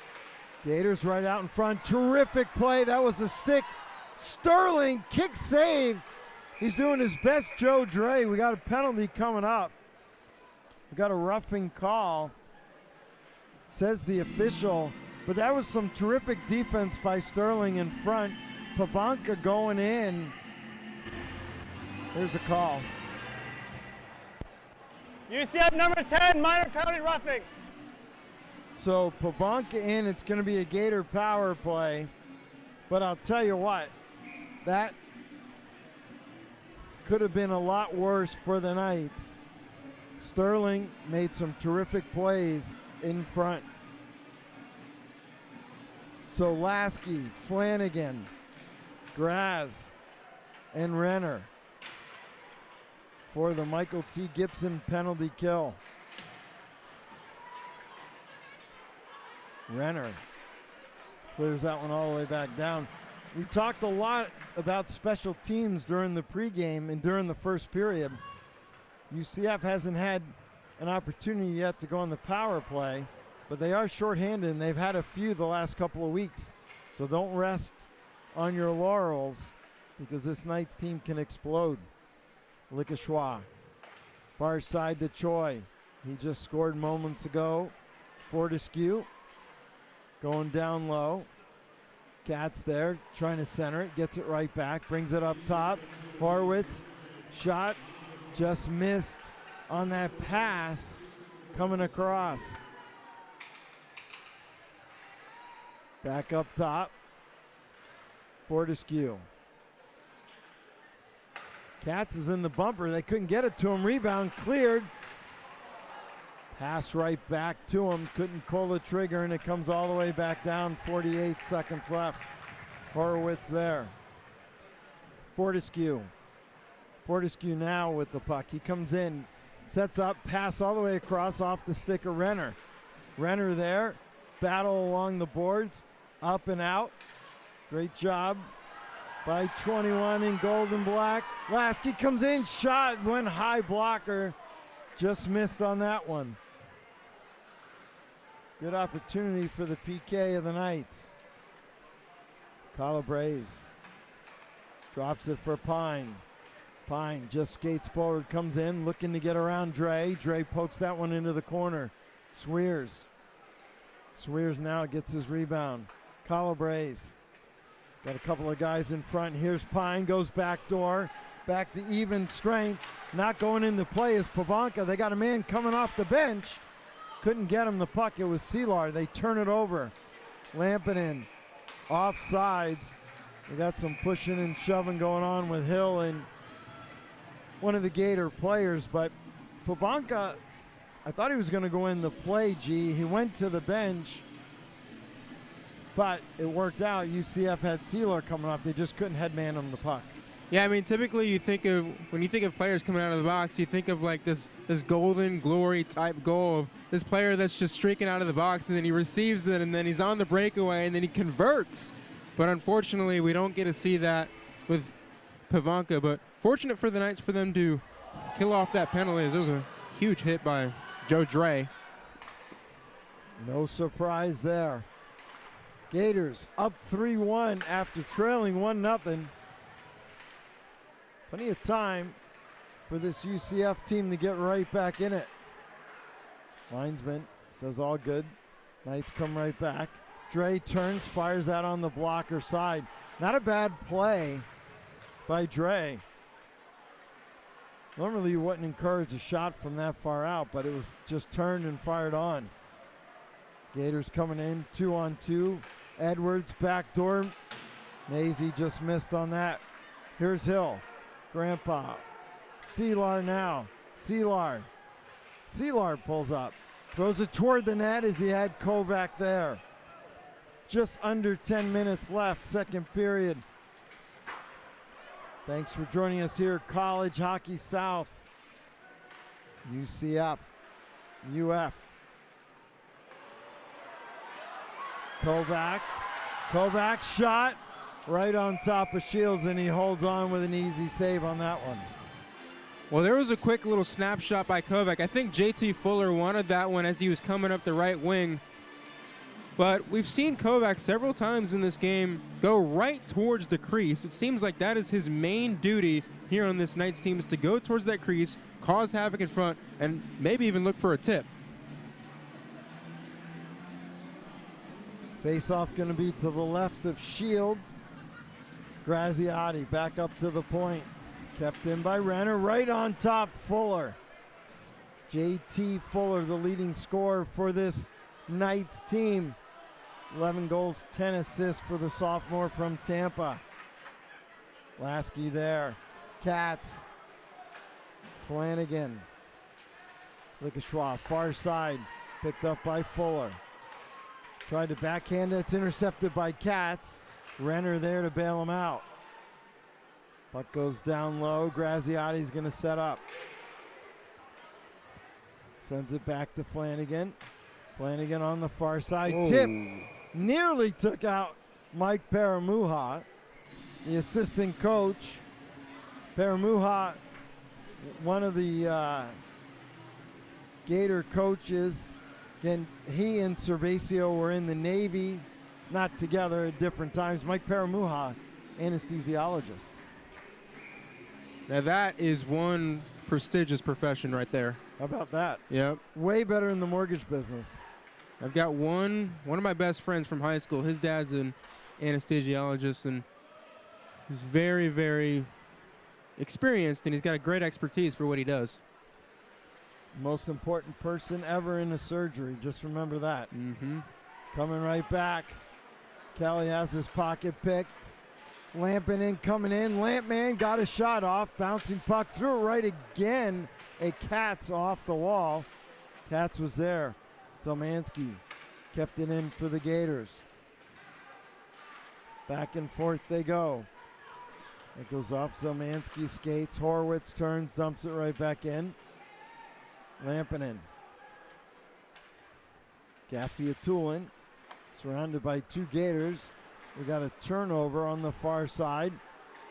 Gators right out in front. Terrific play. That was a stick. Sterling, kick save. He's doing his best, Joe Dre. We got a penalty coming up. We got a roughing call, says the official. But that was some terrific defense by Sterling in front. Pavanka going in. There's a call. UCF number 10, minor penalty roughing. So Pavanka in, it's going to be a Gator power play. But I'll tell you what, that could have been a lot worse for the Knights. Sterling made some terrific plays in front. So Lasky, Flanagan, Graz, and Renner for the Michael T. Gibson penalty kill. Renner clears that one all the way back down. We talked a lot about special teams during the pregame and during the first period. UCF hasn't had an opportunity yet to go on the power play, but they are shorthanded, and they've had a few the last couple of weeks. So don't rest on your laurels, because this Knights team can explode. Lickeshwa, far side to Choi. He just scored moments ago. Fortescue going down low. Katz there trying to center it, gets it right back, brings it up top. Horwitz, shot, just missed on that pass coming across. Back up top. Fortescue. Katz is in the bumper. They couldn't get it to him. Rebound cleared. Pass right back to him. Couldn't pull the trigger, and it comes all the way back down. 48 seconds left. Horowitz there. Fortescue. Fortescue now with the puck. He comes in, sets up, pass all the way across off the stick of Renner. Renner there. Battle along the boards. Up and out. Great job by 21 in gold and black. Lasky comes in, shot, went high blocker. Just missed on that one. Good opportunity for the PK of the Knights. Calabrese drops it for Pine. Pine just skates forward, comes in, looking to get around Dre. Dre pokes that one into the corner. Swears now gets his rebound. Calabrese got a couple of guys in front. Here's Pine, goes back door. Back to even strength. Not going into play is Pavanka. They got a man coming off the bench. Couldn't get him the puck. It was Selar. They turn it over. Lampinen off sides. We got some pushing and shoving going on with Hill and one of the Gator players, but Pavanka, I thought he was going to go in the play, G. He went to the bench, but it worked out. UCF had Sealer coming off. They just couldn't headman him the puck. Yeah, I mean, typically when you think of players coming out of the box, you think of like this golden glory type goal of this player that's just streaking out of the box, and then he receives it, and then he's on the breakaway, and then he converts. But unfortunately, we don't get to see that with Pavanka. But fortunate for the Knights for them to kill off that penalty. There was a huge hit by Joe Dre. No surprise there. Gators up 3-1 after trailing 1-0. Plenty of time for this UCF team to get right back in it. Linesman says all good. Knights come right back. Dre turns, fires that on the blocker side. Not a bad play by Dre. Normally you wouldn't encourage a shot from that far out, but it was just turned and fired on. Gators coming in, 2-on-2. Edwards backdoor. Maisie just missed on that. Here's Hill. Grandpa. Selar now. Selar pulls up. Throws it toward the net as he had Kovac there. Just under 10 minutes left, second period. Thanks for joining us here at College Hockey South. UCF. UF. Kovac shot right on top of Shields, and he holds on with an easy save on that one. Well, there was a quick little snapshot by Kovac. I think JT Fuller wanted that one as he was coming up the right wing. But we've seen Kovac several times in this game go right towards the crease. It seems like that is his main duty here on this Knights team, is to go towards that crease, cause havoc in front, and maybe even look for a tip. Face-off going to be to the left of Shield. Graziati back up to the point. Kept in by Renner. Right on top, Fuller. JT Fuller, the leading scorer for this Knights team. 11 goals, 10 assists for the sophomore from Tampa. Lasky there. Katz. Flanagan. Lickeshaw, far side. Picked up by Fuller. Tried to backhand it. It's intercepted by Katz. Renner there to bail him out. Puck goes down low. Graziati's going to set up. Sends it back to Flanagan. Flanagan on the far side. Whoa. Tip. Nearly took out Mike Paramuha, the assistant coach. Paramuha, one of the Gator coaches. Again, he and Cervasio were in the Navy, not together at different times. Mike Paramuha, anesthesiologist. Now that is one prestigious profession right there. How about that? Yep. Way better in the mortgage business. I've got one of my best friends from high school. His dad's an anesthesiologist, and he's very, very experienced, and he's got a great expertise for what he does. Most important person ever in a surgery. Just remember that. Mm-hmm. Coming right back. Kelly has his pocket picked. Lampinen coming in. Lampman got a shot off. Bouncing puck. Threw it right again. A Katz off the wall. Katz was there. Zelmansky kept it in for the Gators. Back and forth they go. It goes off. Zelmansky skates. Horowitz turns. Dumps it right back in. Lampinen. Gaffiatulin surrounded by two Gators. We got a turnover on the far side.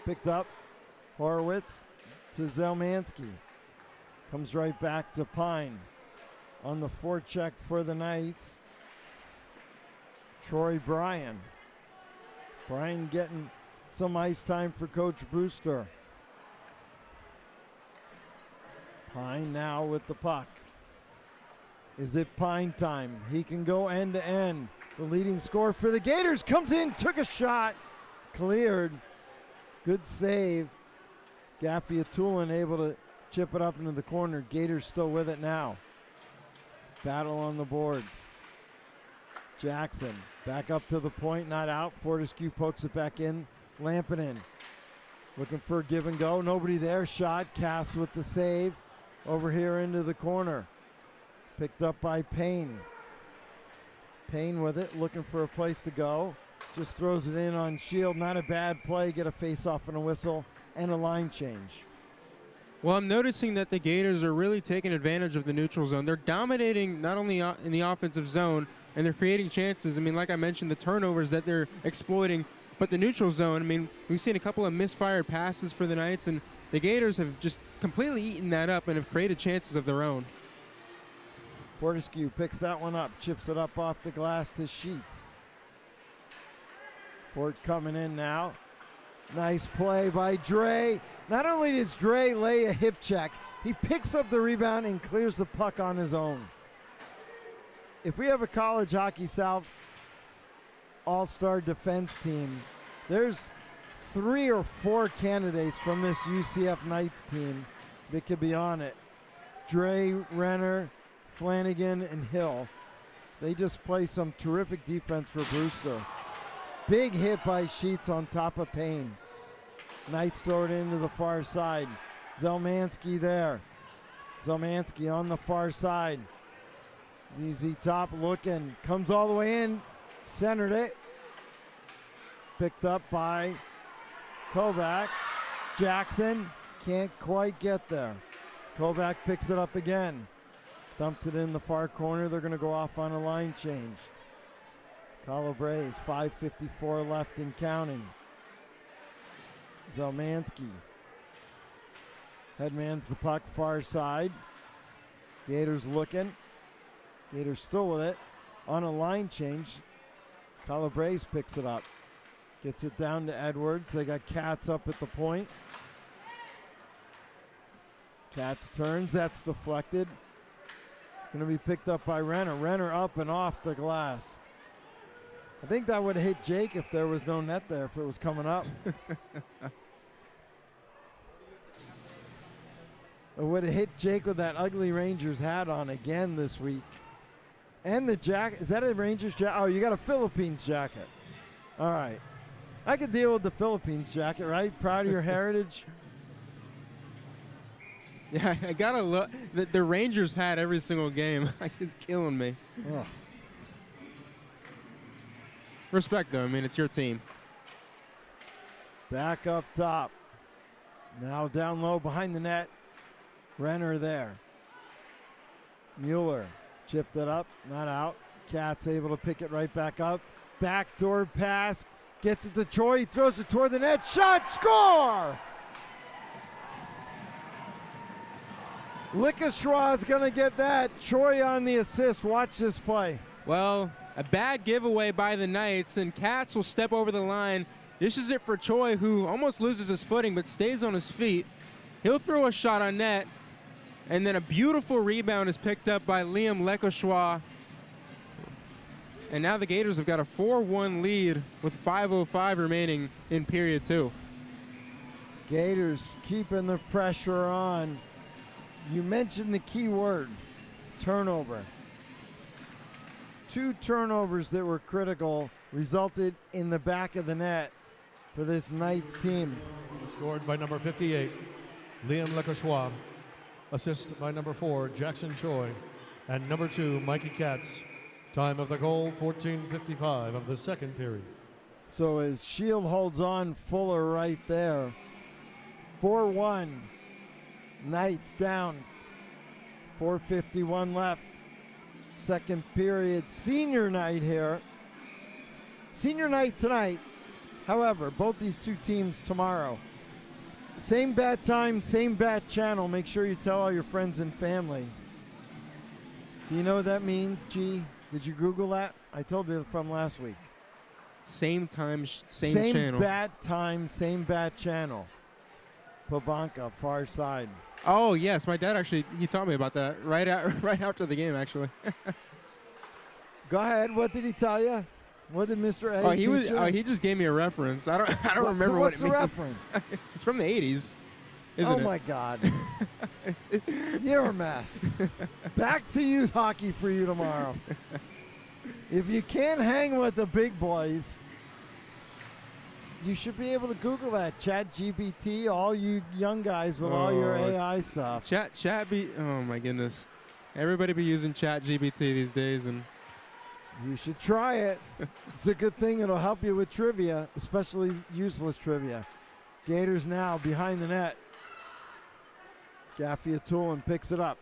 Picked up. Horowitz to Zelmansky. Comes right back to Pine. On the forecheck for the Knights, Troy Bryan. Bryan getting some ice time for Coach Brewster. Pine now with the puck. Is it Pine time? He can go end to end. The leading scorer for the Gators comes in, took a shot, cleared. Good save. Gaffiatulin able to chip it up into the corner. Gators still with it now. Battle on the boards. Jackson back up to the point, not out. Fortescue pokes it back in. Lampinen looking for a give and go. Nobody there. Shot. Cass with the save. Over here into the corner. Picked up by Payne. Payne with it, looking for a place to go. Just throws it in on Shield. Not a bad play. Get a face-off and a whistle and a line change. Well, I'm noticing that the Gators are really taking advantage of the neutral zone. They're dominating not only in the offensive zone, and they're creating chances. I mean, like I mentioned, the turnovers that they're exploiting, but the neutral zone, I mean, we've seen a couple of misfired passes for the Knights, and the Gators have just completely eaten that up and have created chances of their own. Fortescue picks that one up, chips it up off the glass to Sheets. Fort coming in now. Nice play by Dre. Not only does Dre lay a hip check, he picks up the rebound and clears the puck on his own. If we have a College Hockey South all-star defense team, there's 3 or 4 candidates from this UCF Knights team that could be on it. Dre, Renner, Flanagan, and Hill. They just play some terrific defense for Brewster. Big hit by Sheets on top of Payne. Knights throw it into the far side. Zelmansky there. Zelmansky on the far side. ZZ Top looking. Comes all the way in. Centered it. Picked up by Kovac. Jackson can't quite get there. Kovac picks it up again. Dumps it in the far corner. They're going to go off on a line change. Calabrese, 5:54 left and counting. Zelmansky. Headmans the puck far side. Gators looking. Gators still with it. On a line change. Calabrese picks it up. Gets it down to Edwards. They got Katz up at the point. Katz turns. That's deflected. Going to be picked up by Renner. Renner up and off the glass. I think that would have hit Jake if there was no net there, if it was coming up. It would have hit Jake with that ugly Rangers hat on again this week. And the jacket. Is that a Rangers jacket? Oh, you got a Philippines jacket. All right. I could deal with the Philippines jacket, right? Proud of your heritage. Yeah, I got to look. The Rangers hat every single game. It's killing me. Ugh. Respect, though. I mean, it's your team. Back up top. Now down low behind the net. Renner there. Mueller chipped it up. Not out. Katz able to pick it right back up. Backdoor pass. Gets it to Troy. He throws it toward the net. Shot. Score! Lickeshaw going to get that. Troy on the assist. Watch this play. Well, a bad giveaway by the Knights, and Katz will step over the line. This is it for Troy, who almost loses his footing but stays on his feet. He'll throw a shot on net, and then a beautiful rebound is picked up by Liam Lekoshaw. And now the Gators have got a 4-1 lead with 5:05 remaining in period 2. Gators keeping the pressure on. You mentioned the key word, turnover. 2 turnovers that were critical resulted in the back of the net for this Knights team. Scored by number 58, Liam Lekoshaw. Assist by number 4, Jackson Choi. And number 2, Mikey Katz. Time of the goal, 14:55 of the second period. So as Shield holds on, Fuller right there. 4-1. Knights down. 4:51 left. Second period. Senior night here. Senior night tonight. However, both these two teams tomorrow. Same bat time, same bat channel. Make sure you tell all your friends and family. Do you know what that means, G? Did you Google that? I told you from last week. Same time, same channel. Same bat time, same bat channel. Pavanka, far side. Oh, yes. My dad actually, he taught me about that right after the game, actually. Go ahead. What did he tell you? What did Mr. A teach you? He just gave me a reference. I don't remember what it means. What's the reference? It's from the 80s, isn't it? Oh, my God. You're a mess. Back to youth hockey for you tomorrow. If you can't hang with the big boys, you should be able to Google that. Chat GPT, all you young guys with all your AI stuff. Oh, my goodness. Everybody be using Chat GPT these days, and you should try it. It's a good thing. It'll help you with trivia, especially useless trivia. Gators now behind the net. Gaffey-Atulin picks it up.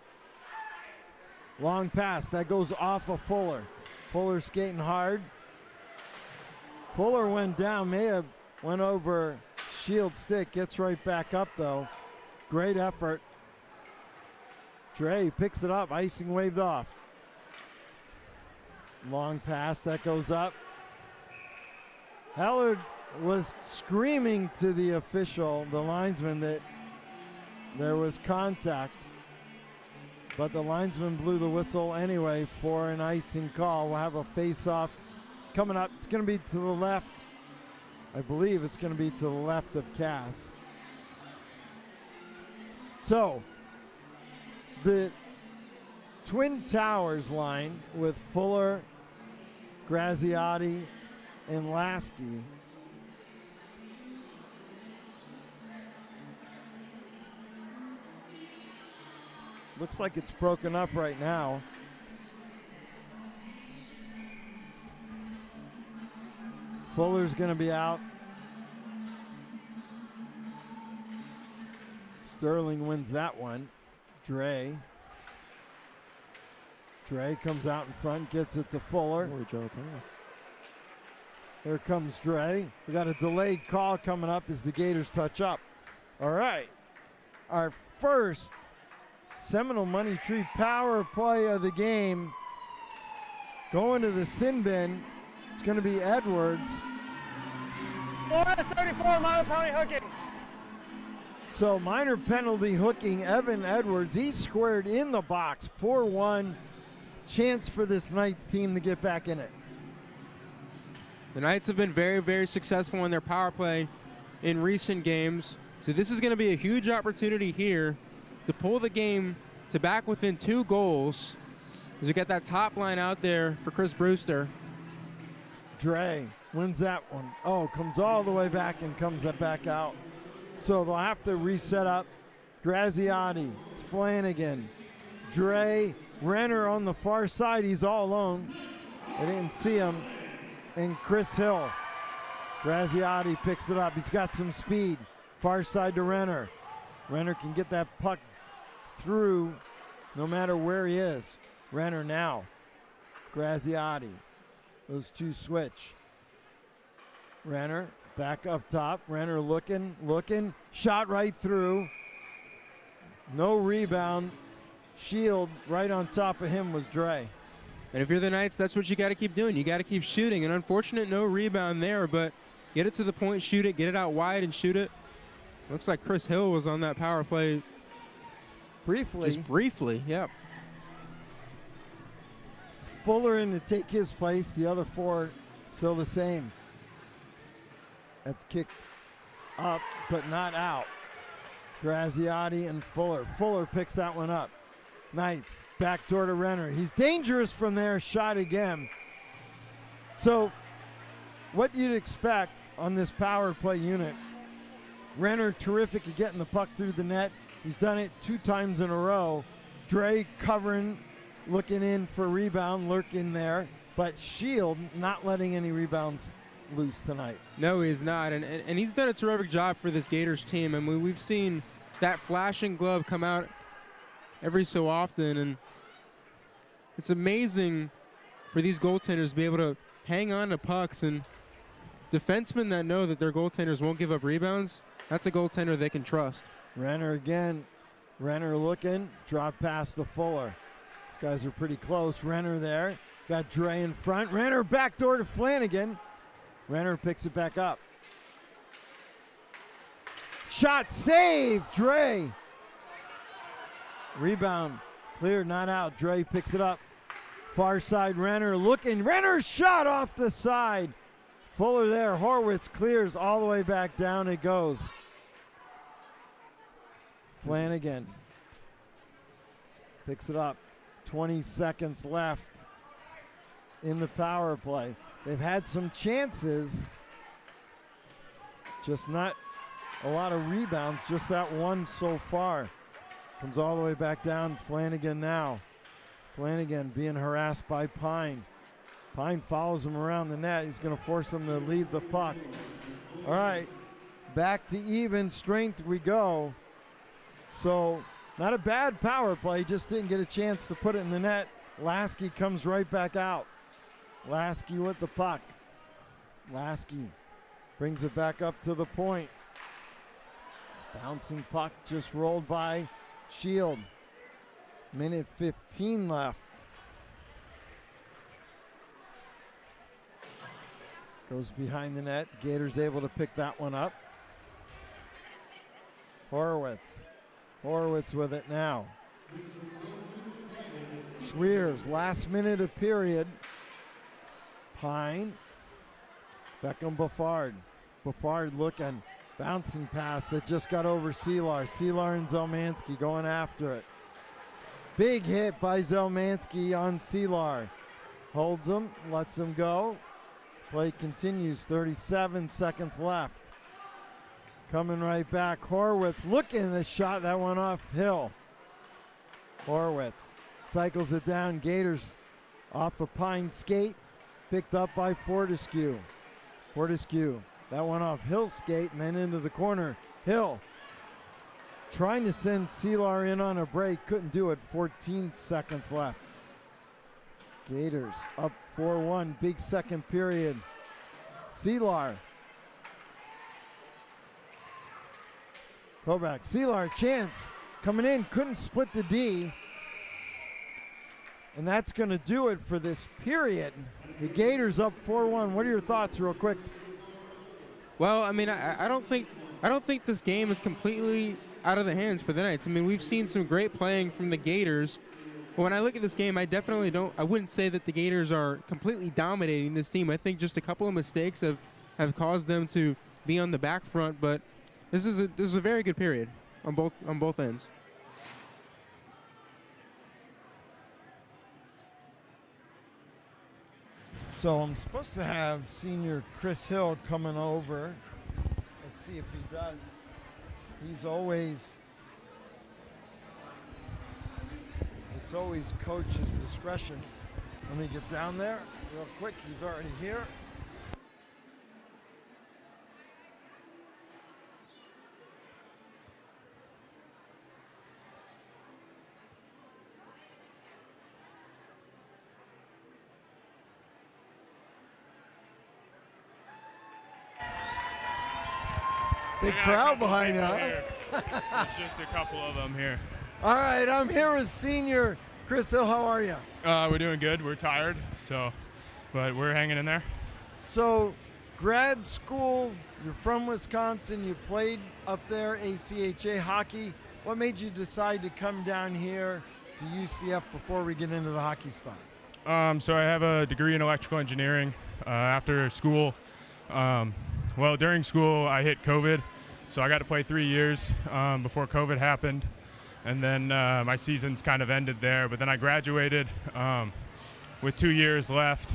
Long pass. That goes off of Fuller. Fuller skating hard. Fuller went down. May have went over shield stick. Gets right back up, though. Great effort. Dre picks it up. Icing waved off. Long pass. That goes up. Hellard was screaming to the official, the linesman, that there was contact. But the linesman blew the whistle anyway for an icing call. We'll have a face-off coming up. It's going to be to the left. I believe it's going to be to the left of Cass. So, the Twin Towers line with Fuller, Graziati, and Lasky. Looks like it's broken up right now. Fuller's going to be out. Sterling wins that one. Dre comes out in front, gets it to Fuller. Here comes Dre. We got a delayed call coming up as the Gators touch up. All right. Our first Seminole Money Tree power play of the game. Going to the sin bin. It's going to be Edwards. 434 minor penalty hooking. So minor penalty hooking Evan Edwards. He squared in the box. 4-1. Chance for this Knights team to get back in it. The Knights have been very, very successful in their power play in recent games. So this is going to be a huge opportunity here to pull the game to back within 2 goals as we get that top line out there for Chris Brewster. Dre wins that one. Oh, comes all the way back and comes back out. So they'll have to reset up. Graziati, Flanagan, Dre, Renner on the far side. He's all alone. I didn't see him. And Chris Hill. Graziati picks it up. He's got some speed. Far side to Renner. Renner can get that puck through no matter where he is. Renner now. Graziati. Those two switch. Renner back up top. Renner looking. Shot right through. No rebound. Shield right on top of him was Dre. And if you're the Knights, that's what you got to keep doing. You got to keep shooting. An unfortunate no rebound there, but get it to the point, shoot it, get it out wide and shoot it. Looks like Chris Hill was on that power play. Briefly. Just briefly, yep. Fuller in to take his place. The other 4 still the same. That's kicked up, but not out. Graziati and Fuller. Fuller picks that one up. Knights, backdoor to Renner. He's dangerous from there, shot again. So what you'd expect on this power play unit. Renner terrific at getting the puck through the net. He's done it 2 times in a row. Dre covering, looking in for rebound, lurking there. But Shield not letting any rebounds loose tonight. No, he's not. And he's done a terrific job for this Gators team. And we've seen that flashing glove come out every so often. And it's amazing for these goaltenders to be able to hang on to pucks. And defensemen that know that their goaltenders won't give up rebounds, that's a goaltender they can trust. Renner again. Renner looking, drop past the Fuller. These guys are pretty close. Renner there. Got Dre in front. Renner backdoor to Flanagan. Renner picks it back up. Shot saved. Dre. Rebound. Cleared, not out. Dre picks it up. Far side, Renner looking. Renner shot off the side. Fuller there. Horwitz clears all the way back down. It goes. Flanagan picks it up. 20 seconds left in the power play. They've had some chances, just not a lot of rebounds, just that one so far. Comes all the way back down. Flanagan now. Flanagan being harassed by Pine. Pine follows him around the net. He's going to force him to leave the puck. All right, back to even strength we go. So not a bad power play, just didn't get a chance to put it in the net. Lasky comes right back out. Lasky with the puck. Lasky brings it back up to the point. Bouncing puck just rolled by Shield. Minute 15 left. Goes behind the net. Gators able to pick that one up. Horowitz. Horowitz with it now. Swears, last minute of period. Pine. Beckham Buffard. Buffard looking. Bouncing pass that just got over Seelar. Seelar and Zelmansky going after it. Big hit by Zelmansky on Seelar. Holds him, lets him go. Play continues, 37 seconds left. Coming right back, Horwitz looking at the shot that went off Hill. Horwitz cycles it down, Gators off a Pine skate, picked up by Fortescue. Fortescue, that went off Hill's skate and then into the corner. Hill trying to send Seelar in on a break, couldn't do it, 14 seconds left. Gators up 4-1, big second period. Seelar. Kovac, Seelar, chance, coming in, couldn't split the D. And that's going to do it for this period. The Gators up 4-1. What are your thoughts real quick? Well, I mean, I don't think this game is completely out of the hands for the Knights. I mean, we've seen some great playing from the Gators. But when I look at this game, I wouldn't say that the Gators are completely dominating this team. I think just a couple of mistakes have caused them to be on the back front, but this is a very good period on both ends. So I'm supposed to have senior Chris Hill coming over. Let's see if he does. It's always coach's discretion. Let me get down there real quick. He's already here. Big crowd behind you, huh? It's just a couple of them here. All right, I'm here with senior Chris Hill. How are you? We're doing good. We're tired, but we're hanging in there. So, grad school, you're from Wisconsin, you played up there, ACHA hockey. What made you decide to come down here to UCF before we get into the hockey stuff? So I have a degree in electrical engineering. After school, during school I hit COVID, so I got to play 3 years before COVID happened. And then my season's kind of ended there, but then I graduated with 2 years left.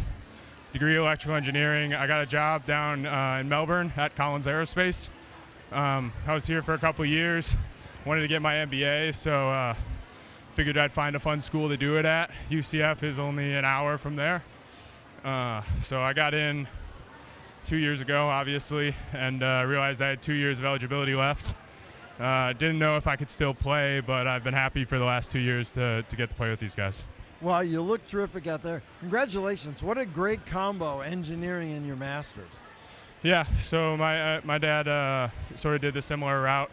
Degree in electrical engineering. I got a job down in Melbourne at Collins Aerospace. I was here for a couple of years. Wanted to get my MBA, so figured I'd find a fun school to do it at. UCF is only an hour from there. So I got in 2 years ago, obviously, and realized I had 2 years of eligibility left. Didn't know if I could still play, but I've been happy for the last 2 years to get to play with these guys. Well, you look terrific out there. Congratulations. What a great combo, engineering and your master's. Yeah, so my dad sort of did the similar route,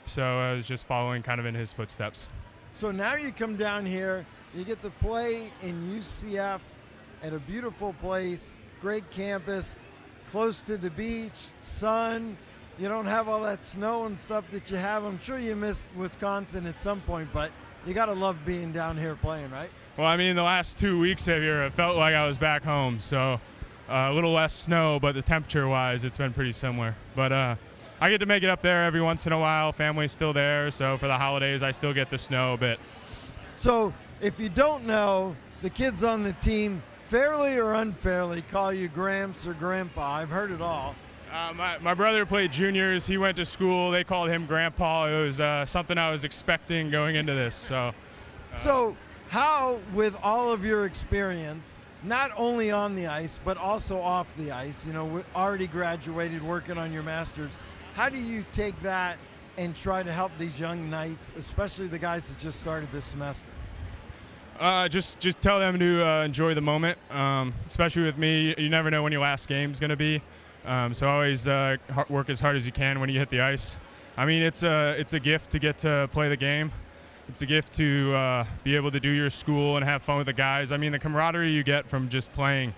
so I was just following kind of in his footsteps. So now you come down here, you get to play in UCF at a beautiful place, great campus, close to the beach, sun. You don't have all that snow and stuff that you have. I'm sure you miss Wisconsin at some point, but you got to love being down here playing, right? Well, I mean, the last 2 weeks of here, it felt like I was back home, so a little less snow, but the temperature-wise, it's been pretty similar. But I get to make it up there every once in a while. Family's still there, so for the holidays, I still get the snow a bit. So if you don't know, the kids on the team, fairly or unfairly, call you Gramps or Grandpa. I've heard it all. My brother played juniors. He went to school. They called him Grandpa. It was something I was expecting going into this. So how, with all of your experience, not only on the ice, but also off the ice, already graduated, working on your master's, how do you take that and try to help these young Knights, especially the guys that just started this semester? Just tell them to enjoy the moment, especially with me. You never know when your last game's going to be, so always work as hard as you can when you hit the ice. I mean, it's a gift to get to play the game. It's a gift to be able to do your school and have fun with the guys. I mean, the camaraderie you get from just playing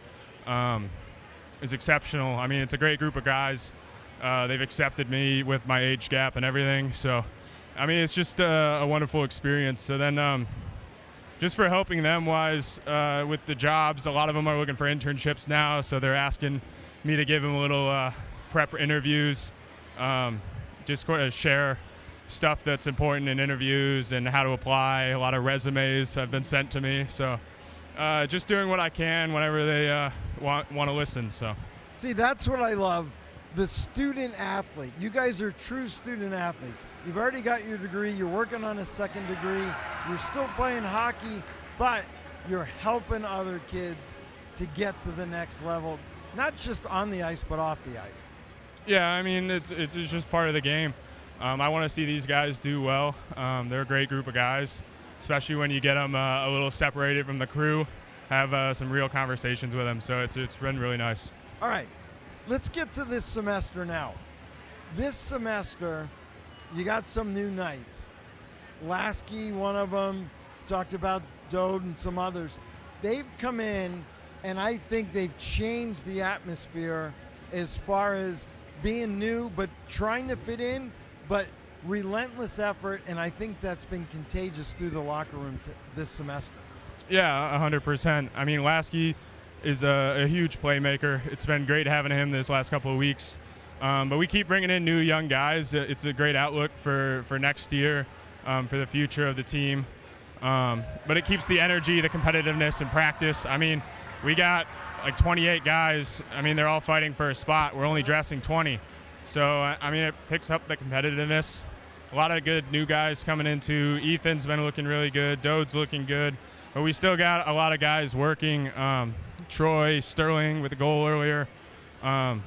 is exceptional. I mean, it's a great group of guys. They've accepted me with my age gap and everything, so I mean, it's just a wonderful experience. So then just for helping them wise with the jobs, a lot of them are looking for internships now, so they're asking me to give them a little prep interviews, just sort of share stuff that's important in interviews and how to apply. A lot of resumes have been sent to me, so just doing what I can whenever they want to listen. So, see, that's what I love. The student athlete. You guys are true student athletes. You've already got your degree. You're working on a second degree. You're still playing hockey, but you're helping other kids to get to the next level, not just on the ice, but off the ice. Yeah, I mean, it's just part of the game. I want to see these guys do well. They're a great group of guys, especially when you get them a little separated from the crew, have some real conversations with them. So it's been really nice. All right. Let's get to this semester now. This semester, you got some new Knights. Lasky, one of them, talked about Dode and some others. They've come in, and I think they've changed the atmosphere as far as being new, but trying to fit in, but relentless effort, and I think that's been contagious through the locker room this semester. Yeah, 100%. I mean, Lasky is a huge playmaker. It's been great having him this last couple of weeks. But we keep bringing in new young guys. It's a great outlook for next year, for the future of the team. But it keeps the energy, the competitiveness in practice. I mean, we got like 28 guys. I mean, they're all fighting for a spot. We're only dressing 20. So, I mean, it picks up the competitiveness. A lot of good new guys coming into. Ethan's been looking really good. Dode's looking good. But we still got a lot of guys working. Troy, Sterling with a goal earlier, and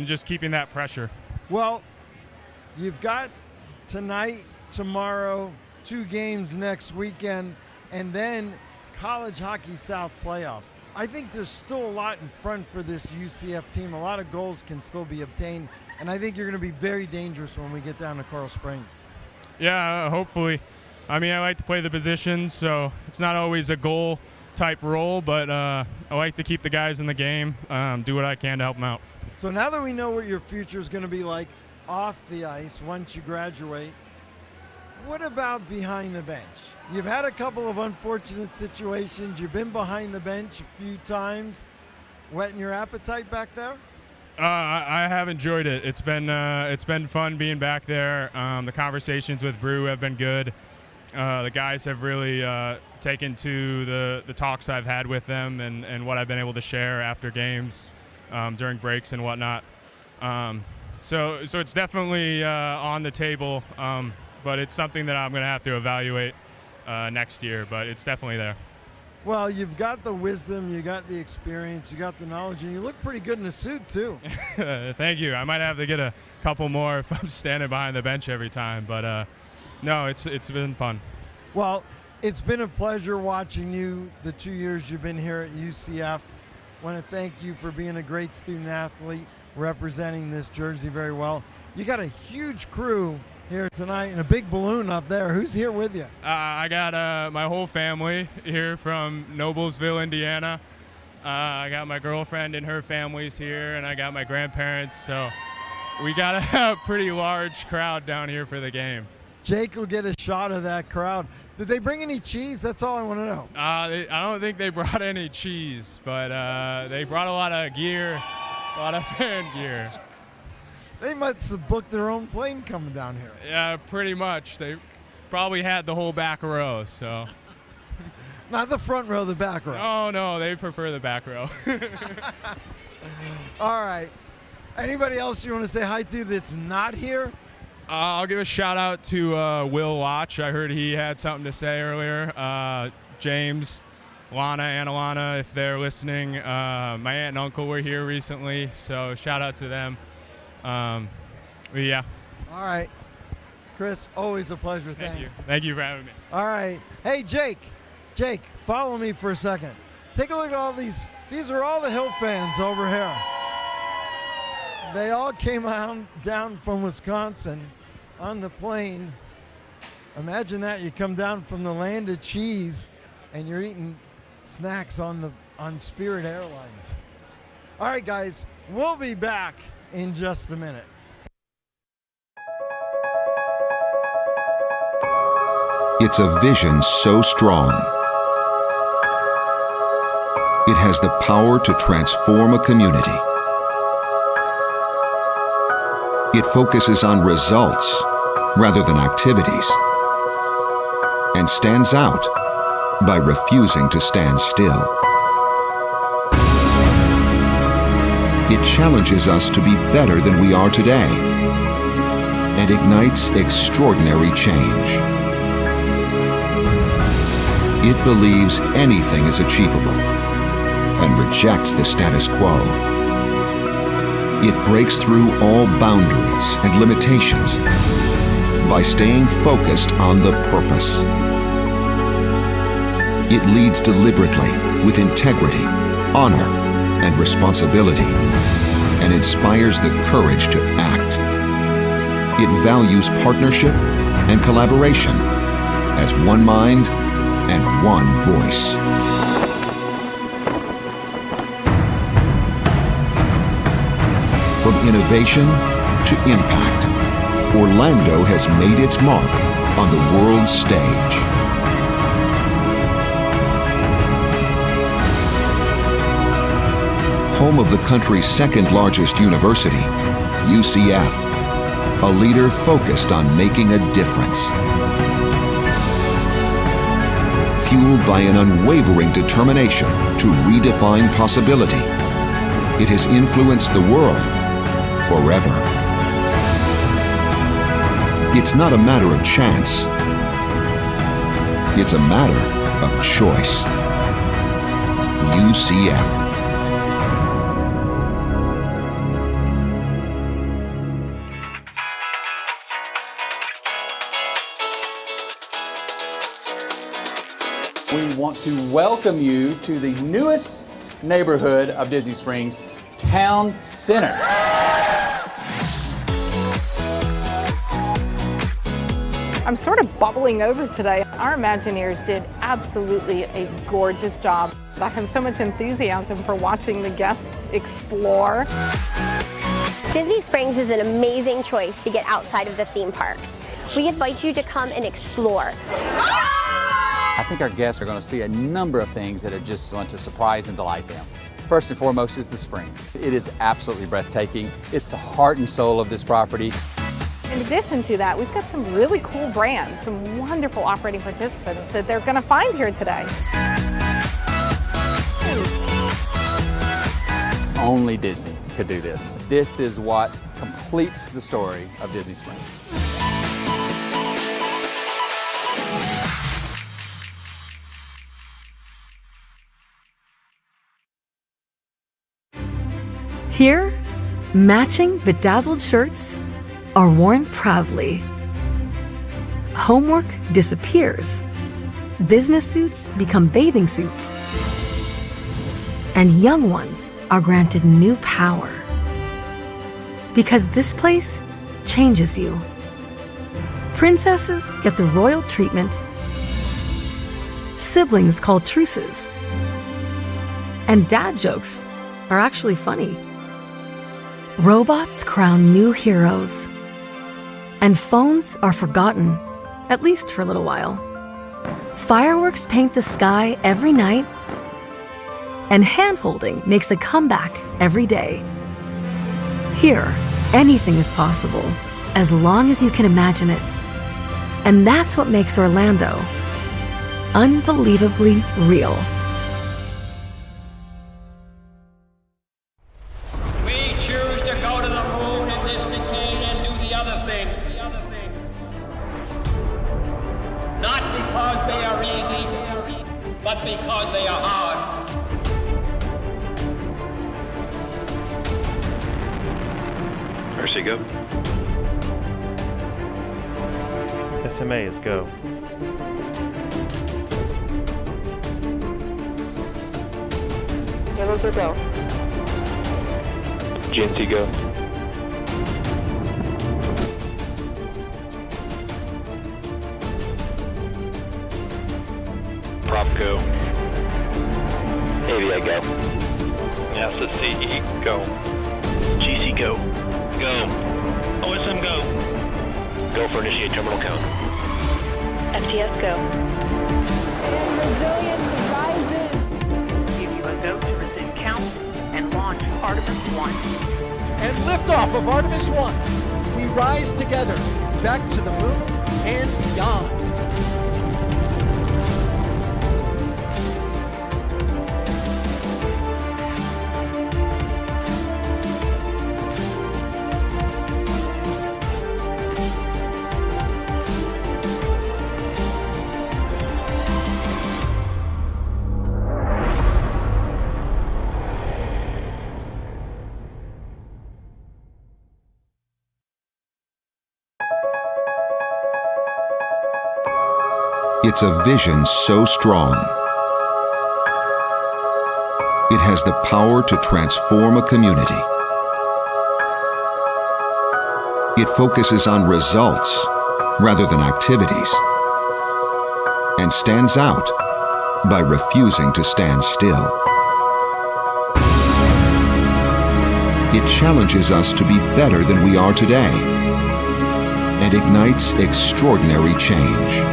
just keeping that pressure. Well, you've got tonight, tomorrow, 2 games next weekend, and then College Hockey South playoffs. I think there's still a lot in front for this UCF team. A lot of goals can still be obtained, and I think you're going to be very dangerous when we get down to Coral Springs. Yeah, hopefully. I mean, I like to play the positions, so it's not always a goal type role, but I like to keep the guys in the game, do what I can to help them out. So now that we know what your future is going to be like off the ice once you graduate, what about behind the bench? You've had a couple of unfortunate situations. You've been behind the bench a few times. Whetting your appetite back there? I have enjoyed it. It's been fun being back there. The conversations with Brew have been good. The guys have really taken to the talks I've had with them and what I've been able to share after games, during breaks and whatnot. So it's definitely on the table, but it's something that I'm going to have to evaluate next year, but it's definitely there. Well, you've got the wisdom, you got the experience, you got the knowledge, and you look pretty good in a suit, too. Thank you. I might have to get a couple more if I'm standing behind the bench every time, but no, it's been fun. Well, it's been a pleasure watching you the 2 years you've been here at UCF. I want to thank you for being a great student athlete. representing this jersey very well. You got a huge crew here tonight and a big balloon up there. Who's here with you? I got my whole family here from Noblesville, Indiana. I got my girlfriend and her family's here, and I got my grandparents. So we got a pretty large crowd down here for the game. Jake will get a shot of that crowd. Did they bring any cheese? That's all I want to know. I don't think they brought any cheese, but they brought a lot of gear, a lot of fan gear. They must have booked their own plane coming down here. Yeah, pretty much. They probably had the whole back row, so. Not the front row, the back row. Oh, no, they prefer the back row. All right. Anybody else you want to say hi to that's not here? I'll give a shout out to Will Watch. I heard he had something to say earlier. James, Lana, and Alana, if they're listening. My aunt and uncle were here recently, so shout out to them. Yeah. All right. Chris, always a pleasure. Thank you. Thanks. Thank you for having me. All right. Hey, Jake. Jake, follow me for a second. Take a look at all these. These are all the Hill fans over here. They all came down from Wisconsin on the plane. Imagine that. You come down from the land of cheese and you're eating snacks on Spirit Airlines. All right, guys, we'll be back in just a minute. It's a vision so strong. It has the power to transform a community. It focuses on results rather than activities and stands out by refusing to stand still. It challenges us to be better than we are today and ignites extraordinary change. It believes anything is achievable and rejects the status quo. It breaks through all boundaries and limitations by staying focused on the purpose. It leads deliberately with integrity, honor, and responsibility, and inspires the courage to act. It values partnership and collaboration as one mind and one voice. From innovation to impact, Orlando has made its mark on the world stage. Home of the country's second largest university, UCF, a leader focused on making a difference. Fueled by an unwavering determination to redefine possibility, it has influenced the world forever. It's not a matter of chance. It's a matter of choice. UCF. We want to welcome you to the newest neighborhood of Disney Springs, Town Center. I'm sort of bubbling over today. Our Imagineers did absolutely a gorgeous job. I have so much enthusiasm for watching the guests explore. Disney Springs is an amazing choice to get outside of the theme parks. We invite you to come and explore. I think our guests are going to see a number of things that are just going to surprise and delight them. First and foremost is the spring. It is absolutely breathtaking. It's the heart and soul of this property. In addition to that, we've got some really cool brands, some wonderful operating participants that they're going to find here today. Only Disney could do this. This is what completes the story of Disney Springs. Here, matching bedazzled shirts are worn proudly. Homework disappears. Business suits become bathing suits. And young ones are granted new power. Because this place changes you. Princesses get the royal treatment. Siblings call truces. And dad jokes are actually funny. Robots crown new heroes. And phones are forgotten, at least for a little while. Fireworks paint the sky every night. And hand-holding makes a comeback every day. Here, anything is possible, as long as you can imagine it. And that's what makes Orlando unbelievably real. We choose to go to the moon in this decade and do the other thing. Not because they are easy, but because they are hard. Mercy, go. SMA is go. Yellows are go. GNC, go. Prop, go. AVI, go. NASA CE, go. GC, go. Go. OSM, go. Go for initiate terminal count. FTS go. And resilience rises. Give you a go to resume count and launch Artemis 1. And liftoff of Artemis 1. We rise together back to the moon and beyond. It's a vision so strong. It has the power to transform a community. It focuses on results rather than activities, and stands out by refusing to stand still. It challenges us to be better than we are today, and ignites extraordinary change.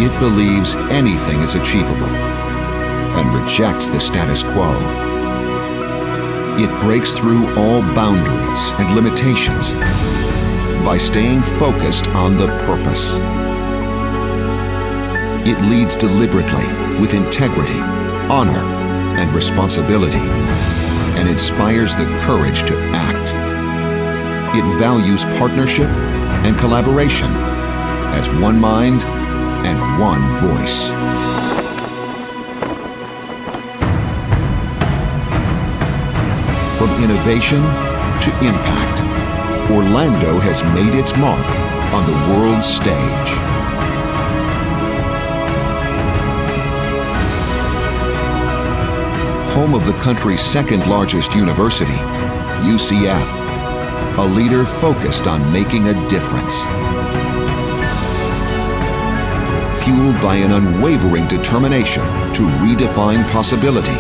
It believes anything is achievable and rejects the status quo. It breaks through all boundaries and limitations by staying focused on the purpose. It leads deliberately with integrity, honor, and responsibility, and inspires the courage to act. It values partnership and collaboration as one mind and one voice. From innovation to impact, Orlando has made its mark on the world stage. Home of the country's second largest university, UCF, a leader focused on making a difference. Fueled by an unwavering determination to redefine possibility,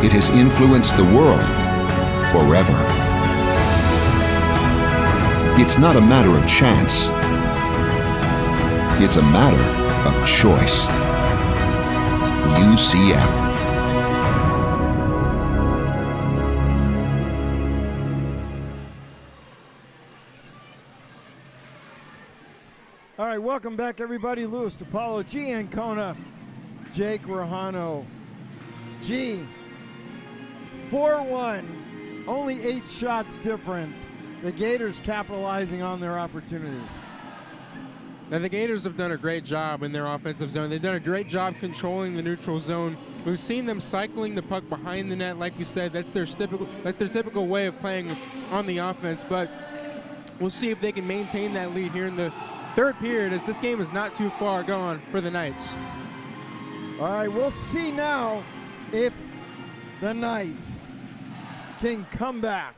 it has influenced the world forever. It's not a matter of chance. It's a matter of choice. UCF. All right, welcome back, everybody. Louis DiPaolo, G. Ancona, Jake Rahano. G, 4-1, only 8 shots difference. The Gators capitalizing on their opportunities. Now, the Gators have done a great job in their offensive zone. They've done a great job controlling the neutral zone. We've seen them cycling the puck behind the net, like you said. That's their typical way of playing on the offense. But we'll see if they can maintain that lead here in the third period, as this game is not too far gone for the Knights. All right, we'll see now if the Knights can come back.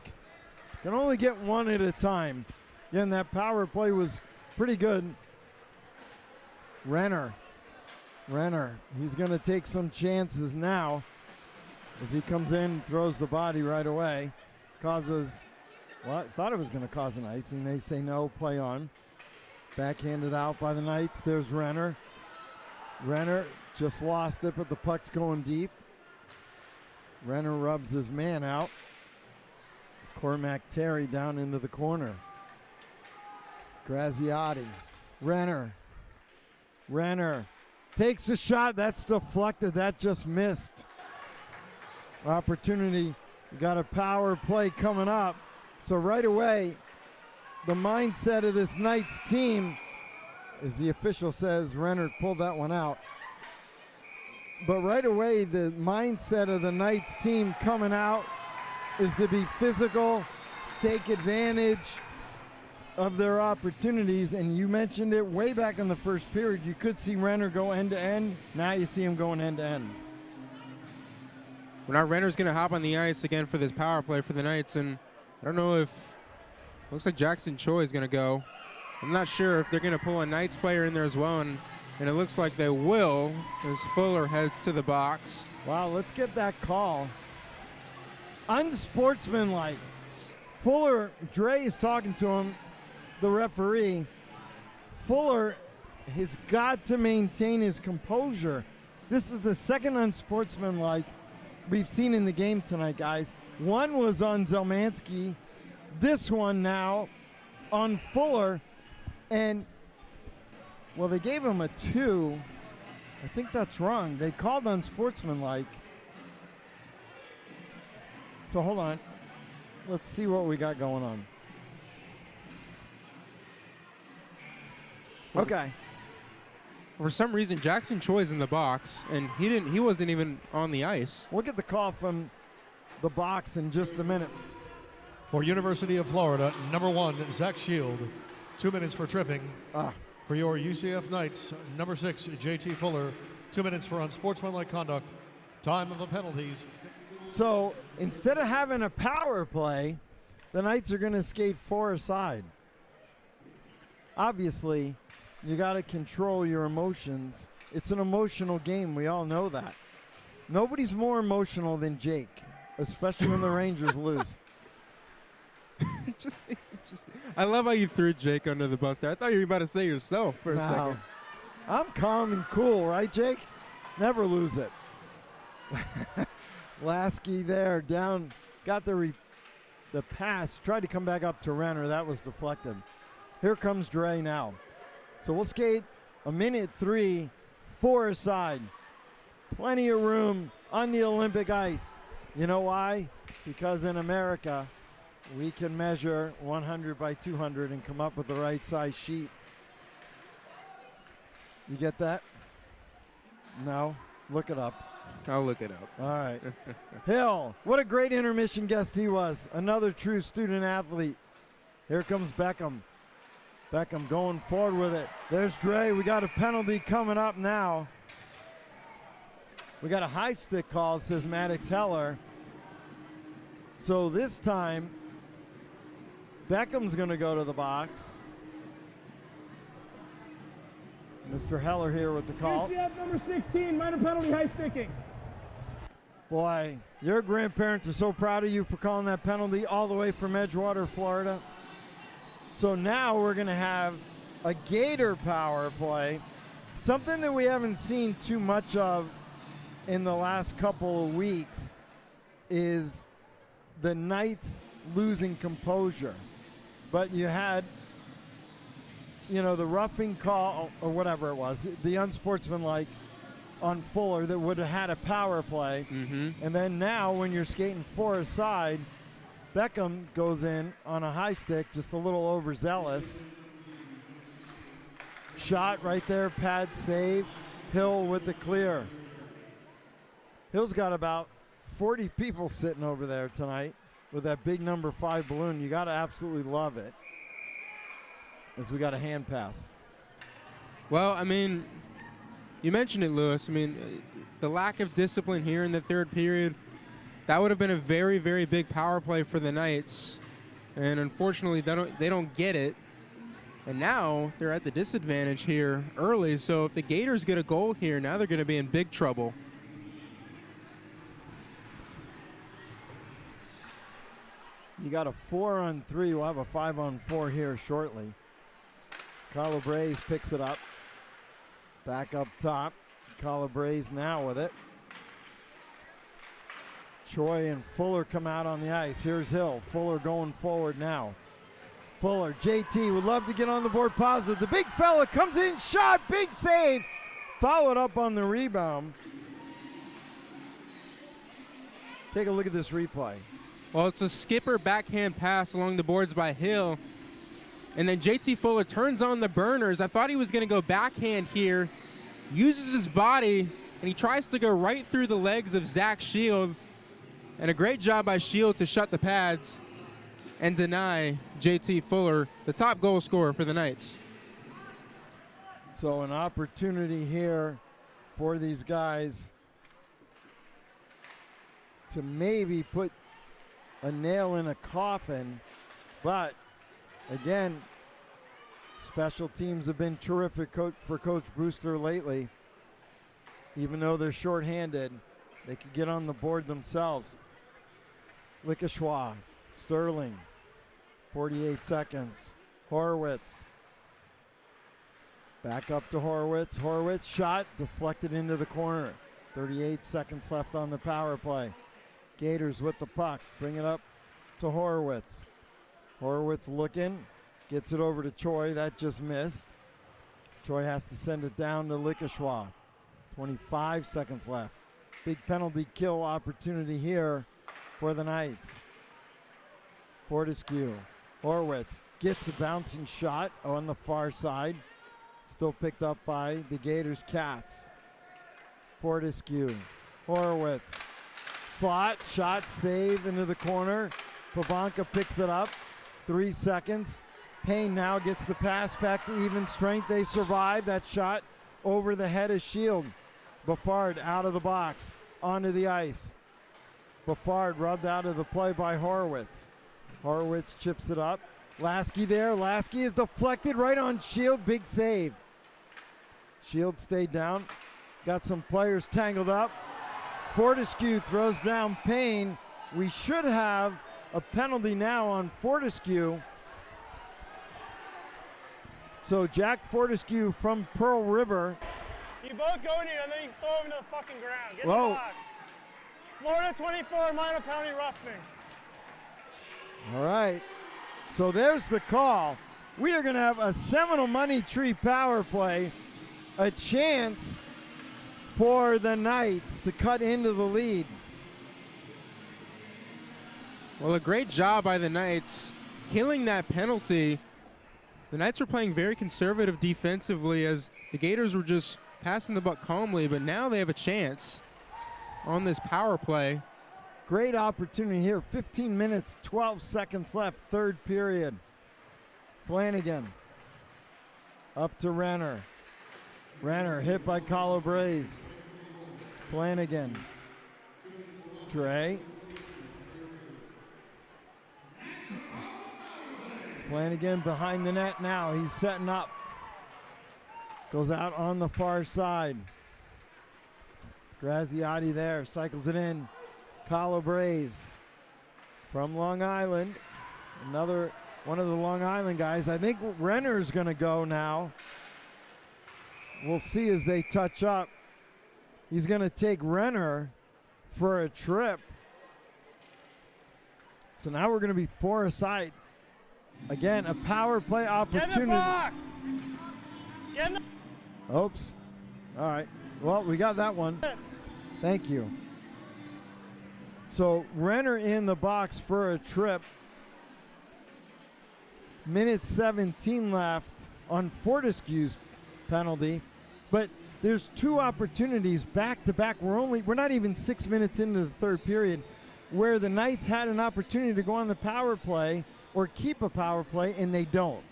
Can only get one at a time. Again, that power play was pretty good. Renner, he's going to take some chances now as he comes in, throws the body right away. Causes, well, I thought it was going to cause an icing. They say no, play on. Backhanded out by the Knights. There's Renner. Renner just lost it, but the puck's going deep. Renner rubs his man out. Cormac Terry down into the corner. Graziotti. Renner takes a shot. That's deflected. That just missed. Opportunity. You got a power play coming up. So right away, the mindset of this Knights team, as the official says, Renner pulled that one out. But right away, the mindset of the Knights team coming out is to be physical, take advantage of their opportunities. And you mentioned it way back in the first period. You could see Renner go end to end. Now you see him going end to end. Well, now Renner's going to hop on the ice again for this power play for the Knights. And I don't know if, looks like Jackson Choi is going to go. I'm not sure if they're going to pull a Knights player in there as well. And it looks like they will as Fuller heads to the box. Wow, let's get that call. Unsportsmanlike. Fuller, Dre is talking to him, the referee. Fuller has got to maintain his composure. This is the second unsportsmanlike we've seen in the game tonight, guys. One was on Zelmansky. This one now on Fuller. And, well, they gave him a 2. I think that's wrong. They called unsportsmanlike. So hold on. Let's see what we got going on. Okay. For some reason, Jackson Choi's in the box, and he wasn't even on the ice. We'll get the call from the box in just a minute. For University of Florida, number 1, Zach Shield. 2 minutes for tripping. For your UCF Knights, number 6, JT Fuller. 2 minutes for unsportsmanlike conduct. Time of the penalties. So instead of having a power play, the Knights are going to skate 4 aside. Obviously, you got to control your emotions. It's an emotional game. We all know that. Nobody's more emotional than Jake, especially when the Rangers lose. I love how you threw Jake under the bus there. I thought you were about to say yourself for a second. I'm calm and cool, right, Jake? Never lose it. Lasky there, down, got the pass, tried to come back up to Renner. That was deflected. Here comes Dre now. So we'll skate a minute 3, 4 aside. Plenty of room on the Olympic ice. You know why? Because in America, we can measure 100 by 200 and come up with the right size sheet. You get that? No? Look it up. I'll look it up. All right. Hill, what a great intermission guest he was. Another true student athlete. Here comes Beckham. Beckham going forward with it. There's Dre. We got a penalty coming up now. We got a high stick call, says Maddox Heller. So this time, Beckham's going to go to the box. Mr. Heller here with the call. UCF number 16, minor penalty, high sticking. Boy, your grandparents are so proud of you for calling that penalty all the way from Edgewater, Florida. So now we're going to have a Gator power play, something that we haven't seen too much of in the last couple of weeks is the Knights losing composure. But you had, you know, the roughing call or whatever it was, the unsportsmanlike on Fuller that would have had a power play. And then now when you're skating 4 aside, Beckham goes in on a high stick, just a little overzealous. Shot right there, pad save. Hill with the clear. Hill's got about 40 people sitting over there tonight with that big number 5 balloon. You got to absolutely love it. As we got a hand pass. Well, I mean, you mentioned it, Lewis. I mean, the lack of discipline here in the third period That would have been a very, very big power play for the Knights. And unfortunately, they don't get it. And now they're at the disadvantage here early. So if the Gators get a goal here, now they're going to be in big trouble. You got a 4-on-3. We'll have a 5-on-4 here shortly. Calabrese picks it up. Back up top. Calabrese now with it. Troy and Fuller come out on the ice. Here's Hill. Fuller going forward now. Fuller, JT would love to get on the board positive. The big fella comes in, shot, big save. Followed up on the rebound. Take a look at this replay. Well, it's a skipper backhand pass along the boards by Hill. And then JT Fuller turns on the burners. I thought he was going to go backhand here. Uses his body, and he tries to go right through the legs of Zach Shield. And a great job by Shield to shut the pads and deny JT Fuller the top goal scorer for the Knights. So an opportunity here for these guys to maybe put a nail in a coffin. But again, special teams have been terrific for Coach Brewster lately. Even though they're shorthanded, they could get on the board themselves. Lickeschois, Sterling, 48 seconds. Horowitz. Back up to Horowitz. Horowitz shot, deflected into the corner. 38 seconds left on the power play. Gators with the puck. Bring it up to Horowitz. Horowitz looking. Gets it over to Troy. That just missed. Troy has to send it down to Lickeschois. 25 seconds left. Big penalty kill opportunity here for the Knights. Fortescue. Horowitz gets a bouncing shot on the far side. Still picked up by the Gators Cats. Fortescue. Horowitz. Slot, shot, save into the corner. Pavanka picks it up. 3 seconds. Payne now gets the pass back to even strength. They survive. That shot over the head of Shield. Buffard out of the box, onto the ice. Buffard rubbed out of the play by Horowitz. Horowitz chips it up. Lasky there. Lasky is deflected right on Shield. Big save. Shield stayed down. Got some players tangled up. Fortescue throws down Payne. We should have a penalty now on Fortescue. So Jack Fortescue from Pearl River. You both go in here and then you throw him into the fucking ground. Get Whoa. the box. Florida 24, minor penalty roughing. All right. So there's the call. We are going to have a Seminole Money Tree power play. A chance for the Knights to cut into the lead. Well, a great job by the Knights killing that penalty. The Knights were playing very conservative defensively as the Gators were just passing the buck calmly, but now they have a chance on this power play. Great opportunity here. 15 minutes, 12 seconds left, third period. Flanagan up to Renner. Renner hit by Calabrese. Flanagan. Dre. Flanagan behind the net now. He's setting up. Goes out on the far side. Graziati there. Cycles it in. Calabrese from Long Island. Another one of the Long Island guys. I think Renner's going to go now. We'll see as they touch up. He's going to take Renner for a trip. So now we're going to be 4 aside. Again, a power play opportunity. Oops. All right. Well, we got that one. Thank you. So Renner in the box for a trip. Minute 17 left on Fortescue's penalty. But there's 2 opportunities back to back. We're not even 6 minutes into the third period where the Knights had an opportunity to go on the power play or keep a power play, and they don't.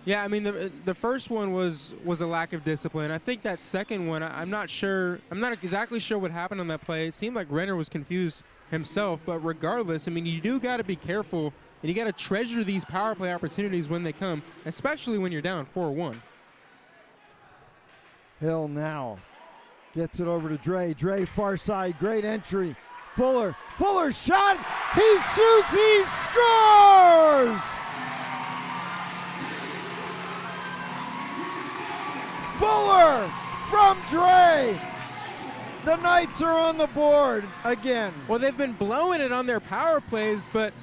Yeah, I mean, the first one was a lack of discipline. I think that second one, I'm not exactly sure what happened on that play. It seemed like Renner was confused himself. But regardless, I mean, you do got to be careful, and you got to treasure these power play opportunities when they come, especially when you're down 4-1. Hill now gets it over to Dre. Dre far side, great entry. Fuller shot, he shoots, he scores! Fuller from Dre. The Knights are on the board again. Well, they've been blowing it on their power plays, but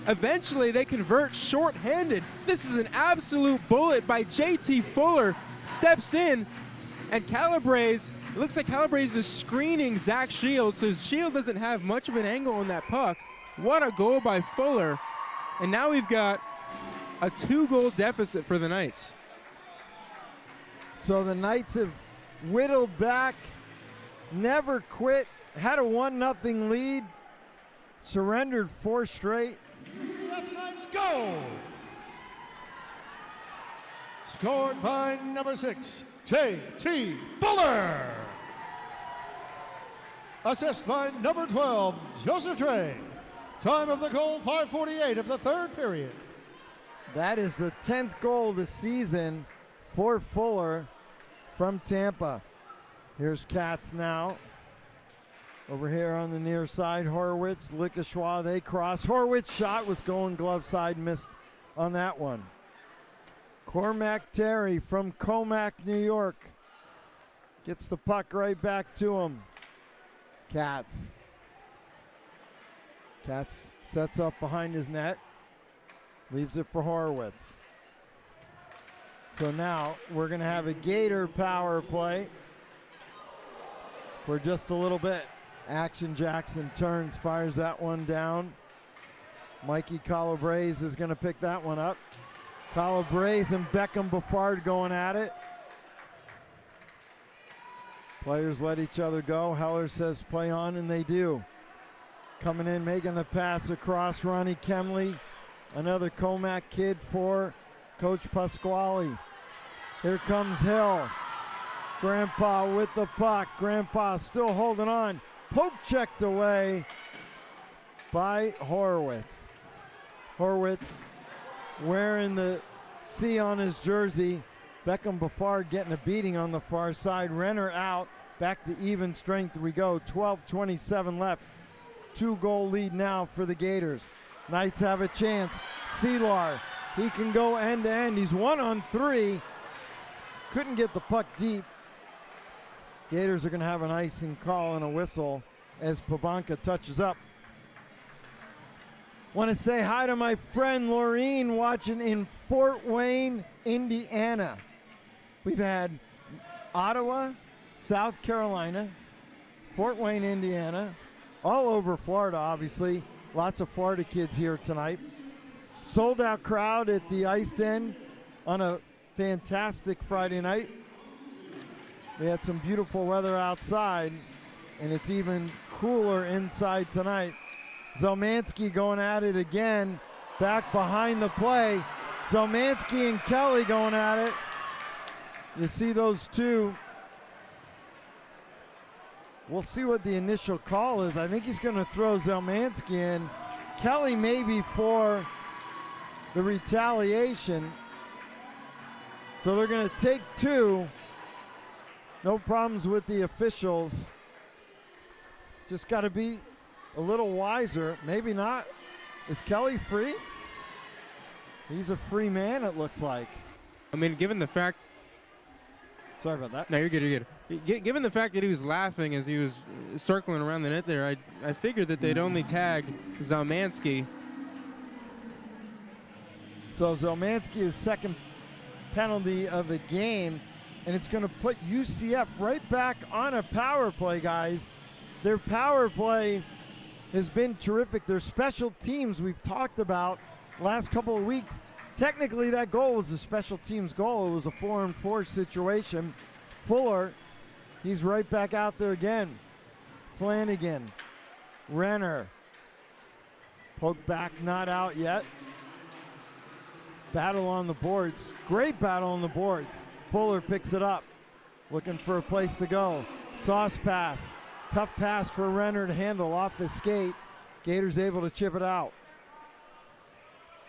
eventually they convert shorthanded. This is an absolute bullet by JT Fuller. Steps in, and Calabrese, it looks like Calabrese is screening Zach Shield, so Shield doesn't have much of an angle on that puck. What a goal by Fuller. And now we've got a 2-goal deficit for the Knights. So the Knights have whittled back, never quit, had a 1-0 lead, surrendered 4 straight. UCF Knights go! Scored by number 6, J.T. Fuller. Assist by number 12, Joseph Dre. Time of the goal, 5:48 of the third period. That is the 10th goal of the season for Fuller from Tampa. Here's Katz now. Over here on the near side, Horowitz, Lickeshaw, they cross. Horowitz shot was going glove side, missed on that one. Cormac Terry from Comac, New York. Gets the puck right back to him. Katz. Katz sets up behind his net. Leaves it for Horowitz. So now we're going to have a Gator power play for just a little bit. Action Jackson turns, fires that one down. Mikey Calabrese is going to pick that one up. Calabrese and Beckham Buffard going at it. Players let each other go. Heller says play on, and they do. Coming in, making the pass across, Ronnie Kemley. Another Comac kid for Coach Pasquale. Here comes Hill. Grandpa with the puck. Grandpa still holding on. Poke checked away by Horowitz. Horowitz wearing the C on his jersey. Beckham Buffard getting a beating on the far side. Renner out. Back to even strength we go. 12:27 left. 2-goal lead now for the Gators. Knights have a chance. Seelar, he can go end to end. He's 1-on-3. Couldn't get the puck deep. Gators are going to have an icing call and a whistle as Pavanka touches up. Want to say hi to my friend Laureen watching in Fort Wayne, Indiana. We've had Ottawa, South Carolina, Fort Wayne, Indiana, all over Florida, obviously. Lots of Florida kids here tonight. Sold out crowd at the Ice Den on a fantastic Friday night. We had some beautiful weather outside, and it's even cooler inside tonight. Zelmansky going at it again, back behind the play. Zelmansky and Kelly going at it. You see those two. We'll see what the initial call is. I think he's going to throw Zelmansky in. Kelly maybe for the retaliation. So they're going to take 2. No problems with the officials. Just got to be a little wiser. Maybe not. Is Kelly free? He's a free man, it looks like. I mean, given the fact... Sorry about that. No, you're good, you're good. Given the fact that he was laughing as he was circling around the net there, I figured that they'd only tag Zelmansky. So Zelmansky's second penalty of the game, and it's going to put UCF right back on a power play, guys. Their power play has been terrific. Their special teams we've talked about last couple of weeks. Technically, that goal was a special teams goal. It was a 4-on-4 situation. Fuller, he's right back out there again. Flanagan, Renner. Poke back, not out yet. Battle on the boards. Great battle on the boards. Fuller picks it up. Looking for a place to go. Sauce pass. Tough pass for Renner to handle off his skate. Gators able to chip it out.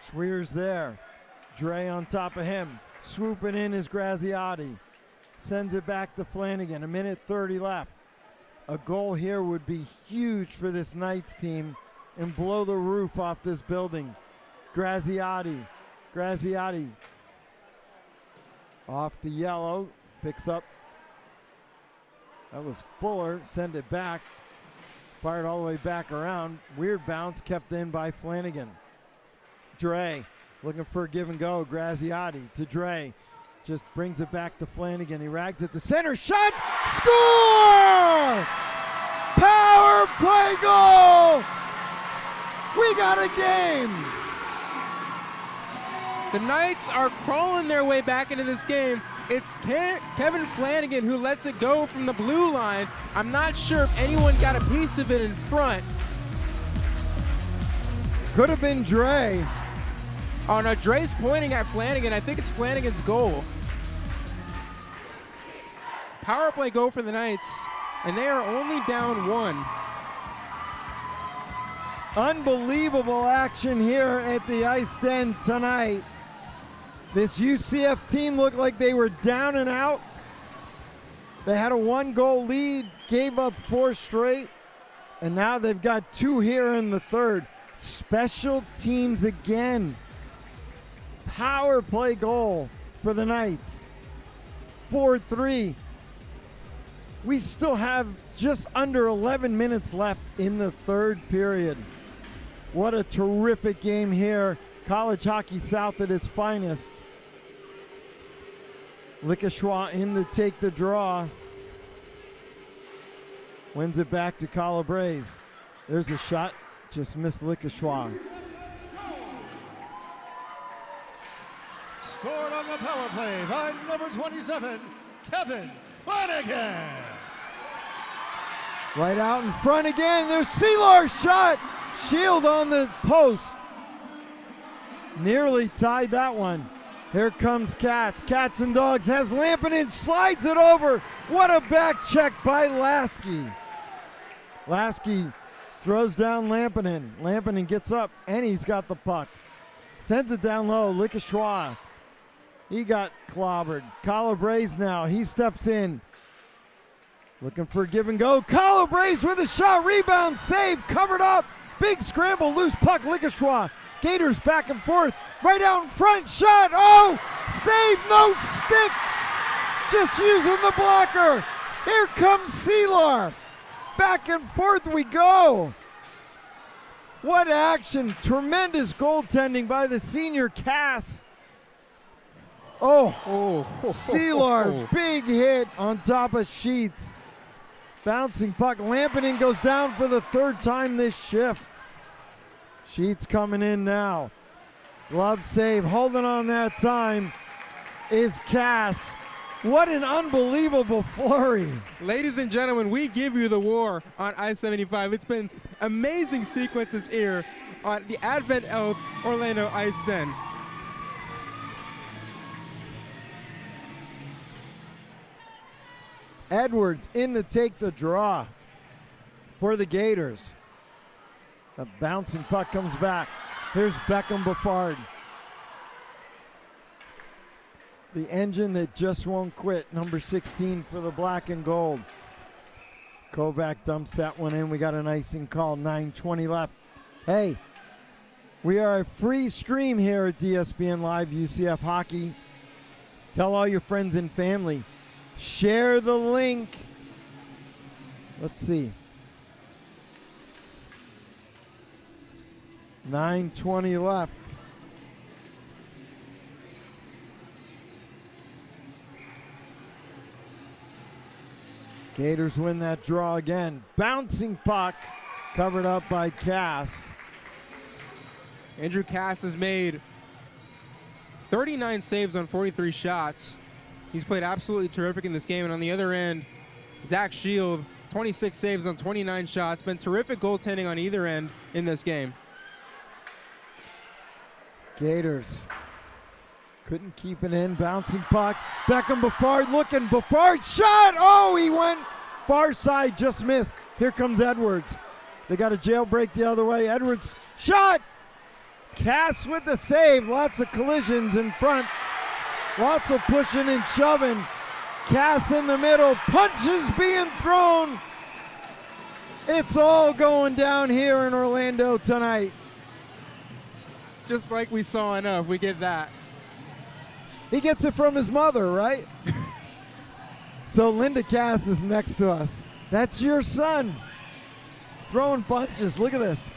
Schweer's there. Dre on top of him. Swooping in is Graziotti. Sends it back to Flanagan. 1:30 left. A goal here would be huge for this Knights team and blow the roof off this building. Graziotti. Graziotti. Off the yellow. Picks up. That was Fuller. Send it back. Fired all the way back around. Weird bounce kept in by Flanagan. Dre looking for a give and go. Graziotti to Dre. Just brings it back to Flanagan. He rags at the center. Shot! Score! Power play goal! We got a game! The Knights are crawling their way back into this game. It's Kevin Flanagan who lets it go from the blue line. I'm not sure if anyone got a piece of it in front. Could have been Dre. Oh no, Dre's pointing at Flanagan. I think it's Flanagan's goal. Power play goal for the Knights, and they are only down 1. Unbelievable action here at the Ice Den tonight. This UCF team looked like they were down and out. They had a 1-goal lead, gave up 4 straight, and now they've got 2 here in the third. Special teams again. Power play goal for the Knights. 4-3. We still have just under 11 minutes left in the third period. What a terrific game here. College Hockey South at its finest. Lickeshaw in to take the draw. Wins it back to Calabrese. There's a shot. Just missed Lickeshaw. Scored on the power play by number 27, Kevin Flanagan. Right out in front again. There's Seelar's shot. Shield on the post. Nearly tied that one. Here comes Cats. Cats and Dogs has Lampinen, slides it over. What a back check by Lasky. Lasky throws down Lampinen. Lampinen gets up and he's got the puck. Sends it down low. Lickeshaw. He got clobbered. Calabrese now. He steps in. Looking for a give and go. Calabrese with a shot. Rebound. Save. Covered up. Big scramble. Loose puck. Lickeshaw. Gators back and forth. Right out in front. Shot. Oh! Save. No stick. Just using the blocker. Here comes Seelar. Back and forth we go. What action. Tremendous goaltending by the senior Cass. Oh, Seelar, big hit on top of Sheets. Bouncing puck. Lampinen goes down for the 3rd time this shift. Sheets coming in now. Glove save, holding on that time is Cass. What an unbelievable flurry. Ladies and gentlemen, we give you the war on I-75. It's been amazing sequences here on the Advent Health Orlando Ice Den. Edwards in to take the draw for the Gators. The bouncing puck comes back. Here's Beckham Buffard. The engine that just won't quit, number 16 for the black and gold. Kovac dumps that one in. We got an icing call, 9:20 left. Hey, we are a free stream here at DSBN Live UCF Hockey. Tell all your friends and family. Share the link. Let's see. 9:20 left. Gators win that draw again. Bouncing puck covered up by Cass. Andrew Cass has made 39 saves on 43 shots. He's played absolutely terrific in this game. And on the other end, Zach Shield, 26 saves on 29 shots. Been terrific goaltending on either end in this game. Gators couldn't keep it in. Bouncing puck. Beckham Buffard looking. Buffard shot. Oh, he went far side, just missed. Here comes Edwards. They got a jailbreak the other way. Edwards, shot! Cass with the save. Lots of collisions in front. Lots of pushing and shoving. Cass in the middle. Punches being thrown. It's all going down here in Orlando tonight. Just like we saw enough, we get that. He gets it from his mother, right? So Linda Cass is next to us. That's your son. Throwing punches. Look at this.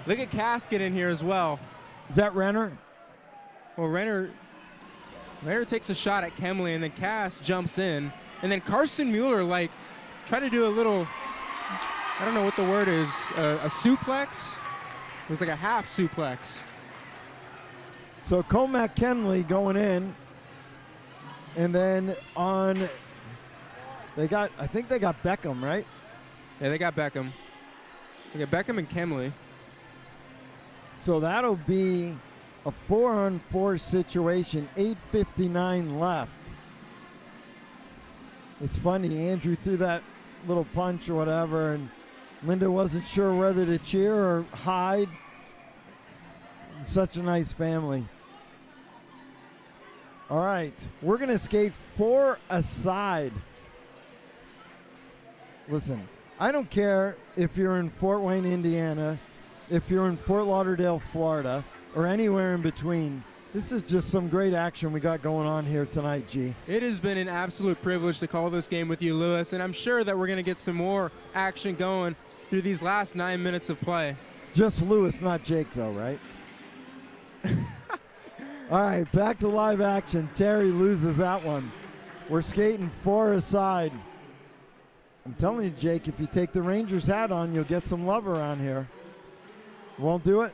Look at Cass get in here as well. Is that Renner? Well, Renner takes a shot at Kemley, and then Cass jumps in. And then Carson Mueller, like, tried to do a little, I don't know what the word is, a suplex? It was like a half suplex. So Comac Kemley going in. And then I think they got Beckham, right? Yeah, they got Beckham. They got Beckham and Kemley. So that'll be a 4-on-4 situation, 8:59 left. It's funny, Andrew threw that little punch or whatever, and Linda wasn't sure whether to cheer or hide. Such a nice family. All right, we're going to skate 4-a-side. Listen, I don't care if you're in Fort Wayne, Indiana, if you're in Fort Lauderdale, Florida, or anywhere in between. This is just some great action we got going on here tonight, G. It has been an absolute privilege to call this game with you, Lewis, and I'm sure that we're going to get some more action going through these last 9 minutes of play. Just Lewis, not Jake, though, right? All right, back to live action. Terry loses that one. We're skating 4-a-side. I'm telling you, Jake, if you take the Rangers hat on, you'll get some love around here. Won't do it?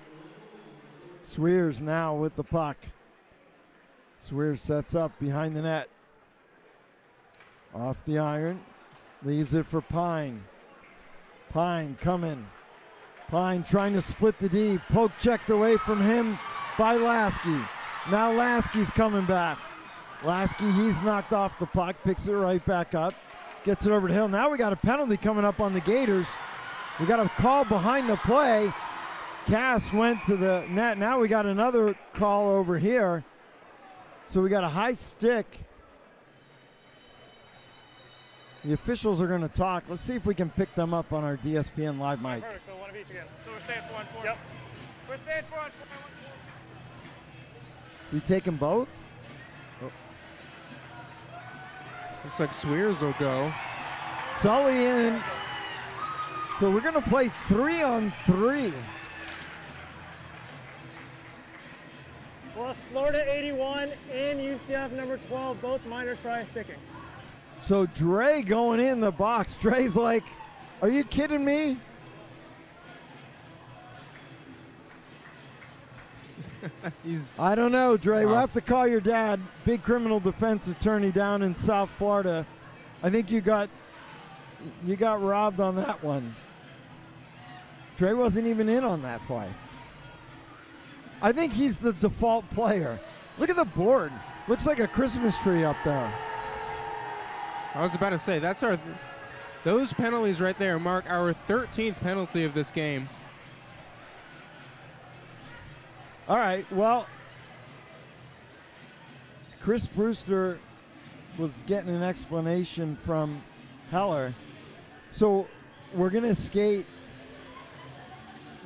Swears now with the puck. Swears sets up behind the net. Off the iron. Leaves it for Pine. Pine coming. Pine trying to split the D. Poke checked away from him by Lasky. Now Lasky's coming back. Lasky, he's knocked off the puck. Picks it right back up. Gets it over to Hill. Now we got a penalty coming up on the Gators. We got a call behind the play. Cass went to the net. Now we got another call over here. So we got a high stick. The officials are going to talk. Let's see if we can pick them up on our DSPN live mic. Perfect, so one of each again. So we're staying 4-on-4? Yep. We're staying 4-on-4. Is he taking both? Oh. Looks like Swears will go. Sully in. So we're going to play 3-on-3. Well, Florida 81 and UCF number 12, both minors for high sticking. So Dre going in the box. Dre's like, are you kidding me? I don't know, Dre. We'll have to call your dad, big criminal defense attorney down in South Florida. I think you got robbed on that one. Dre wasn't even in on that play. I think he's the default player. Look at the board. Looks like a Christmas tree up there. I was about to say, that's those penalties right there mark our 13th penalty of this game. All right, well, Chris Brewster was getting an explanation from Heller. So we're going to skate,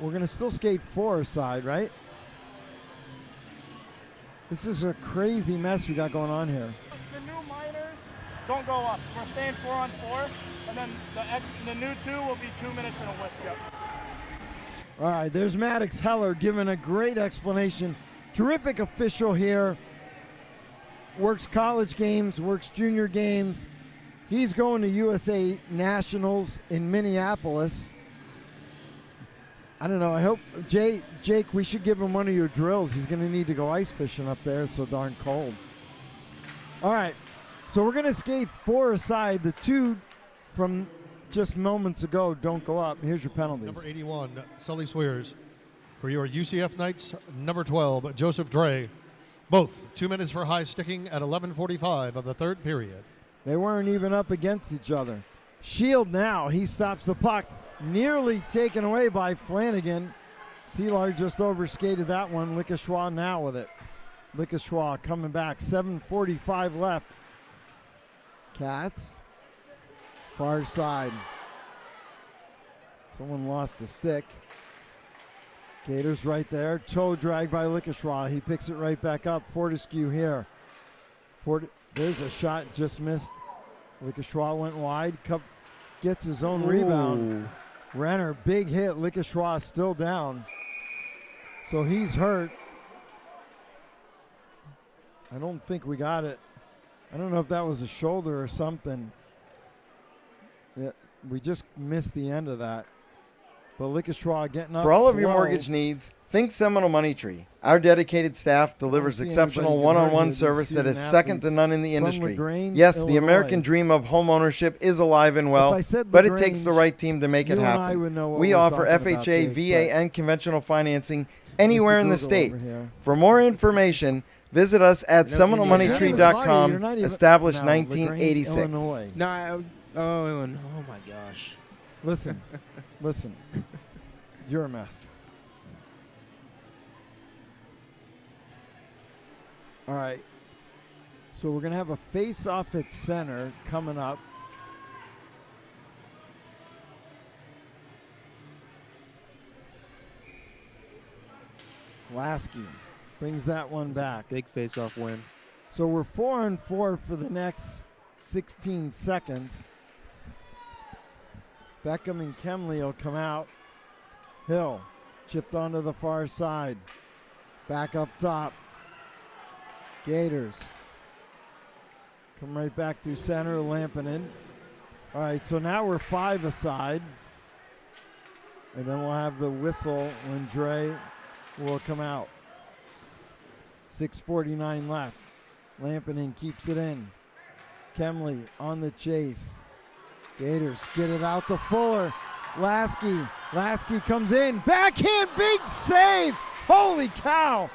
we're going to still skate 4-a-side, right? This is a crazy mess we got going on here. The new minors don't go up. We're staying 4-on-4, and then the new 2 will be 2 minutes and a whisk up. All right, there's Maddox Heller giving a great explanation. Terrific official here. Works college games, works junior games. He's going to USA Nationals in Minneapolis. I don't know. I hope, Jake, we should give him one of your drills. He's going to need to go ice fishing up there. It's so darn cold. All right, so we're going to skate 4-a-side. The 2 from just moments ago don't go up. Here's your penalties. Number 81, Sully Swears. For your UCF Knights, number 12, Joseph Dre. Both 2 minutes for high sticking at 11:45 of the third period. They weren't even up against each other. Shield now. He stops the puck. nearly taken away by Flanagan. Seelar just overskated that one. Lickischwa now with it. Lickischwa coming back. 7:45 left. Cats. Far side. Someone lost the stick. Gators right there. Toe drag by Lickischwa. He picks it right back up. Fortescue here. There's a shot, just missed. Lickischwa went wide. Cup gets his own rebound. Renner, big hit. Lickischwa still down. So he's hurt. I don't think we got it. I don't know if that was a shoulder or something. Yeah, we just missed the end of that. But Lickischwa getting up For all of your slow. mortgage needs, think Seminole Money Tree. Our dedicated staff delivers exceptional one-on-one service that is second to none in the industry. LaGrange, Yes, the Illinois. American dream of home ownership is alive and If well, I said but it LaGrange, takes the right team to make it you and I would happen. know what We we're offer talking about, FHA, Dave, VA, but- and conventional financing anywhere in the Google state. over here. For more information, visit us at SeminoleMoneyTree.com, You're not even- established no, LaGrange, 1986. Illinois. Illinois. Oh my gosh. Listen, listen. You're a mess. All right. So we're going to have a face-off at center coming up. Lasky brings that one back. Big face-off win. So we're 4-4 for the next 16 seconds. Beckham and Kemley will come out. Hill chipped onto the far side. Back up top. Gators come right back through center. Lampinen. All right, so now we're 5 aside. And then we'll have the whistle when Dre will come out. 6:49 left. Lampinen keeps it in. Kemley on the chase. Gators get it out to Fuller. Lasky comes in. Backhand, big save. Holy cow.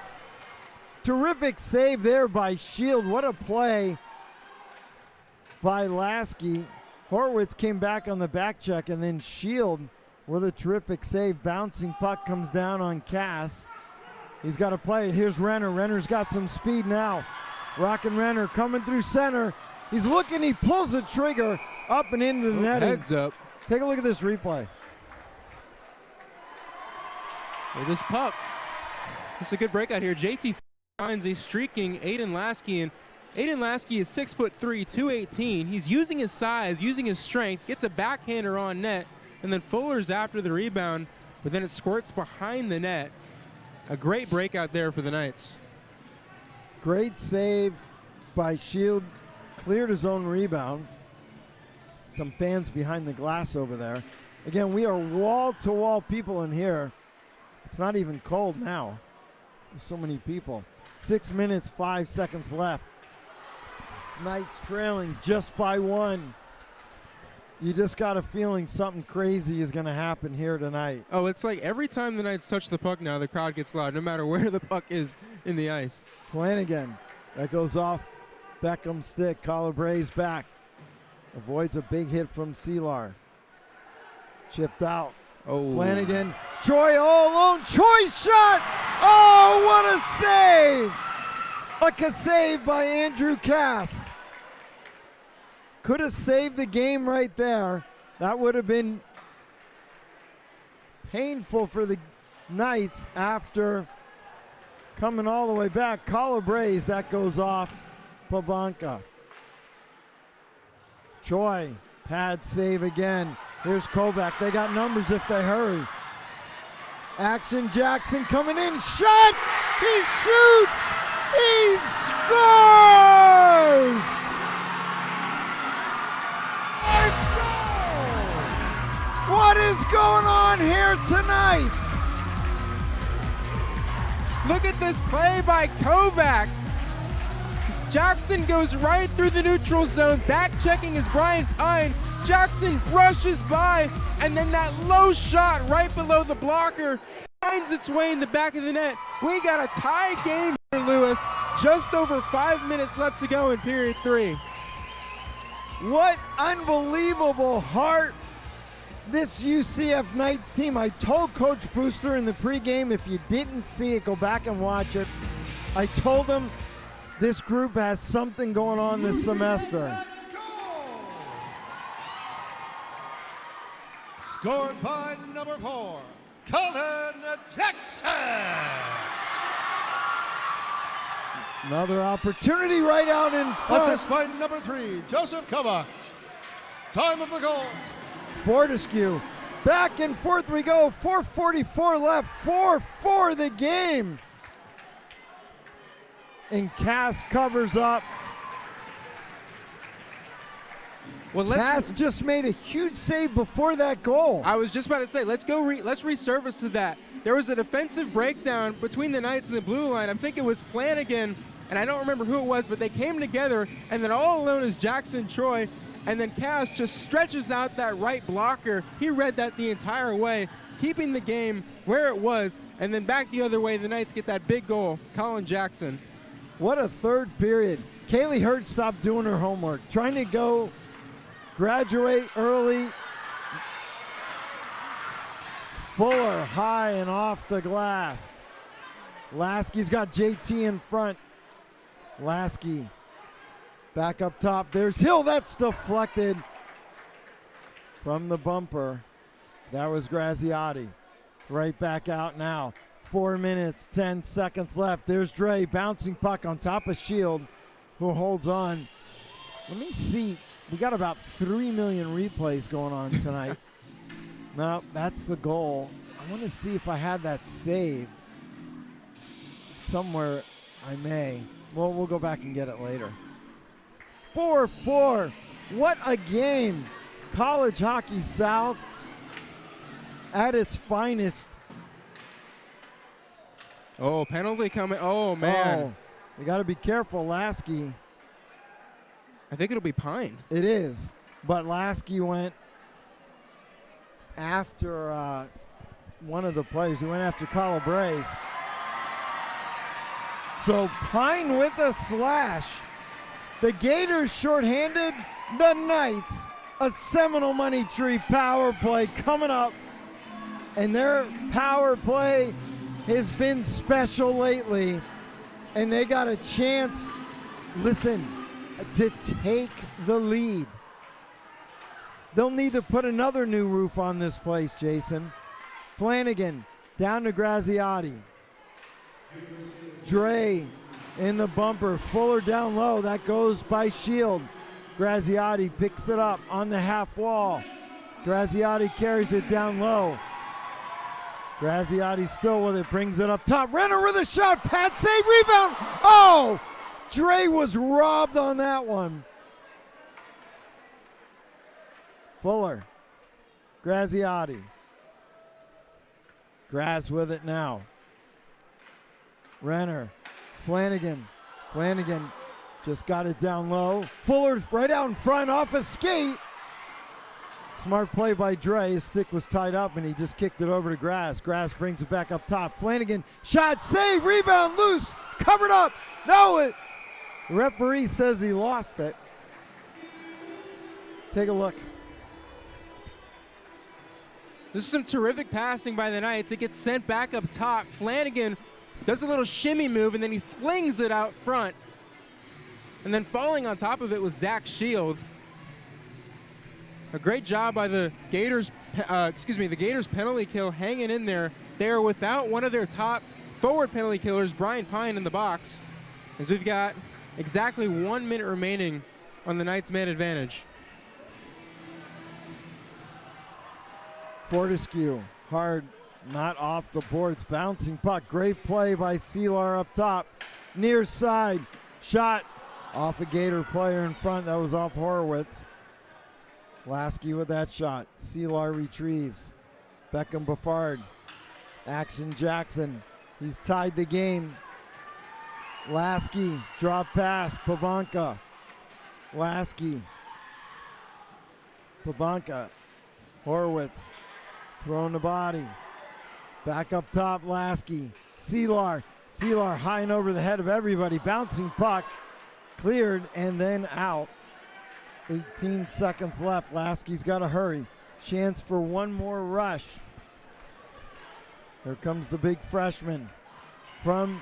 Terrific save there by Shield. What a play by Lasky. Horwitz came back on the back check, and then Shield with a terrific save. Bouncing puck comes down on Cass. He's got to play it. Here's Renner. Renner's got some speed now. Rockin' Renner coming through center. He's looking. He pulls the trigger up and into the netting. Heads up. Take a look at this replay. With this puck. It's a good breakout here. JT finds a streaking Aiden Lasky, and Aiden Lasky is 6'3", 218. He's using his size, using his strength, gets a backhander on net, and then Fuller's after the rebound, but then it squirts behind the net. A great breakout there for the Knights. Great save by Shield. Cleared his own rebound. Some fans behind the glass over there. Again, we are wall-to-wall people in here. It's not even cold now. There's so many people. 6 minutes, 5 seconds left. Knights trailing just by 1. You just got a feeling something crazy is going to happen here tonight. Oh, it's like every time the Knights touch the puck now, the crowd gets loud, no matter where the puck is in the ice. Flanagan, that goes off Beckham's stick. Calabrese back. Avoids a big hit from Seelar. Chipped out. Oh. Flanagan. Troy all alone. Troy's shot. Oh, what a save. Like a save by Andrew Cass. Could have saved the game right there. That would have been painful for the Knights after coming all the way back. Calabrese, that goes off Pavanka. Troy, pad save again. Here's Kovac. They got numbers if they hurry. Action Jackson coming in. Shot! He shoots! He scores! Let's go! What is going on here tonight? Look at this play by Kovac. Jackson goes right through the neutral zone. Back checking is Brian Pine. Jackson brushes by, and then that low shot right below the blocker finds its way in the back of the net. We got a tie game here, Lewis. Just over 5 minutes left to go in period 3. What unbelievable heart This UCF Knights team, I told Coach Brewster in the pregame, if you didn't see it, go back and watch it. I told him this group has something going on this semester. Scored by number 4, Colin Jackson. Another opportunity right out in front. Assist by number 3, Joseph Kovac. Time of the goal. Fortescue. Back and forth we go. 4:44 left. 4-4 the game. And Cass covers up. Well, Cass just made a huge save before that goal. I was just about to say, let's resurface to that. There was a defensive breakdown between the Knights and the blue line. I think it was Flanagan, and I don't remember who it was, but they came together, and then all alone is Jackson Troy, and then Cass just stretches out that right blocker. He read that the entire way, keeping the game where it was, and then back the other way, the Knights get that big goal, Colin Jackson. What a third period. Kaylee Hurd stopped doing her homework, trying to go graduate early. Fuller high and off the glass. Lasky's got JT in front. Lasky back up top. There's Hill. That's deflected from the bumper. That was Graziati. Right back out now. 4 minutes, 10 seconds left. There's Dre, bouncing puck on top of Shield, who holds on. Let me see. We got about 3 million replays going on tonight. No, that's the goal. I want to see if I had that save. Somewhere I may. Well, we'll go back and get it later. 4-4. What a game. College Hockey South at its finest. Oh, penalty coming. Oh, man. Oh, you got to be careful, Lasky. I think it'll be Pine. It is, but Lasky went after one of the players. He went after Calabrese. So Pine with a slash. The Gators shorthanded. The Knights, a Seminole Money Tree power play coming up. And their power play has been special lately. And they got a chance, listen, to take the lead. They'll need to put another new roof on this place, Jason. Flanagan down to Graziati. Dre in the bumper. Fuller down low. That goes by Shield. Graziati picks it up on the half wall. Graziati carries it down low. Graziati still with it. Brings it up top. Renner with a shot. Pat save. Rebound. Oh! Dre was robbed on that one. Fuller. Graziati. Graz with it now. Renner. Flanagan. Flanagan just got it down low. Fuller right out in front off a skate. Smart play by Dre. His stick was tied up and he just kicked it over to Graz. Graz brings it back up top. Flanagan. Shot. Save. Rebound. Loose. Covered up. No, it. Referee says he lost it. Take a look. This is some terrific passing by the Knights. It gets sent back up top. Flanagan does a little shimmy move, and then he flings it out front. And then falling on top of it was Zach Shield. A great job by the Gators, the Gators penalty kill hanging in there. They are without one of their top forward penalty killers, Brian Pine, in the box, as we've got exactly 1 minute remaining on the Knights' man advantage. Fortescue, hard, not off the boards, bouncing puck. Great play by Seelar up top. Near side, shot off a Gator player in front. That was off Horowitz. Lasky with that shot. Seelar retrieves. Beckham Buffard. Action Jackson. He's tied the game. Lasky, drop pass, Pavanka. Lasky. Pavanka. Horowitz. Throwing the body. Back up top, Lasky. Seelar. Seelar high and over the head of everybody. Bouncing puck. Cleared and then out. 18 seconds left. Lasky's got to hurry. chance for one more rush. Here comes the big freshman from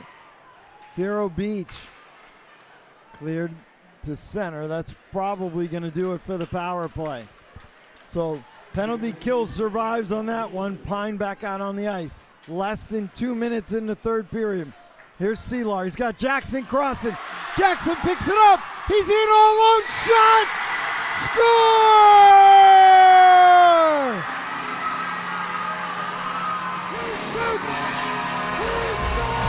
Vero Beach. Cleared to center. That's probably going to do it for the power play. So penalty kill survives on that one. Pine back out on the ice. Less than 2 minutes in the third period. Here's Seelar. He's got Jackson crossing. Jackson picks it up. He's in all alone. Shot! Score! He shoots! He scores!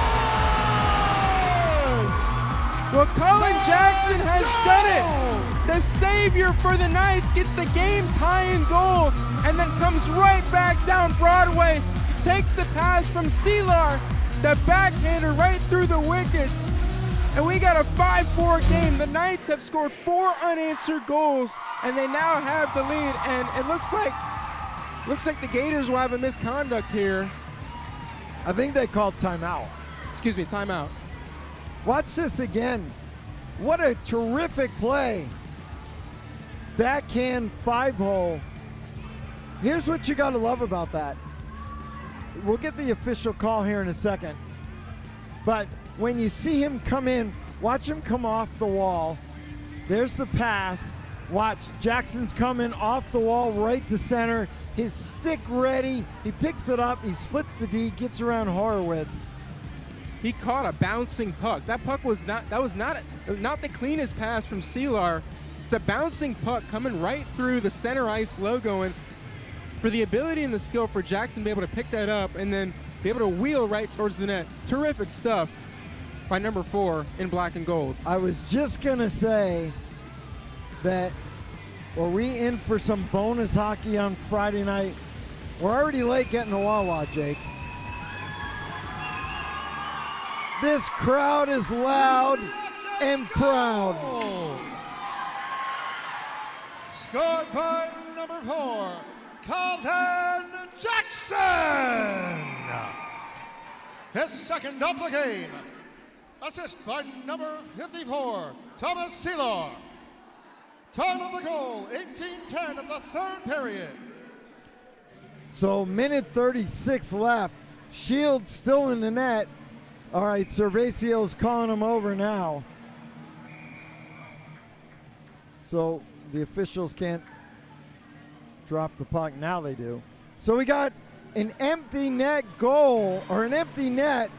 Well, Colin Jackson has done it. The savior for the Knights gets the game-tying goal and then comes right back down Broadway. Takes the pass from Seelar, the backhander right through the wickets. And we got a 5-4 game. The Knights have scored 4 unanswered goals, and they now have the lead. And it looks like the Gators will have a misconduct here. I think they called timeout. Excuse me, timeout. Watch this again. What a terrific play. Backhand 5-hole. Here's what you got to love about that. We'll get the official call here in a second. But when you see him come in, watch him come off the wall. There's the pass. Watch, Jackson's coming off the wall right to center. His stick ready. He picks it up. He splits the D, gets around Horowitz. He caught a bouncing puck. That puck was not the cleanest pass from Seelar. It's a bouncing puck coming right through the center ice logo, and for the ability and the skill for Jackson to be able to pick that up and then be able to wheel right towards the net. Terrific stuff by number 4 in black and gold. I was just going to say that, are we in for some bonus hockey on Friday night? We're already late getting to Wawa, Jake. This crowd is loud and proud. Scored by number 4, Colin Jackson. His second of the game. Assist by number 54, Thomas Seelar. Time of the goal, 18:10 of the third period. So minute 36 left. Shields still in the net. All right, Cervacio's calling him over now. So the officials can't drop the puck. Now they do. So we got an empty net goal, or an empty net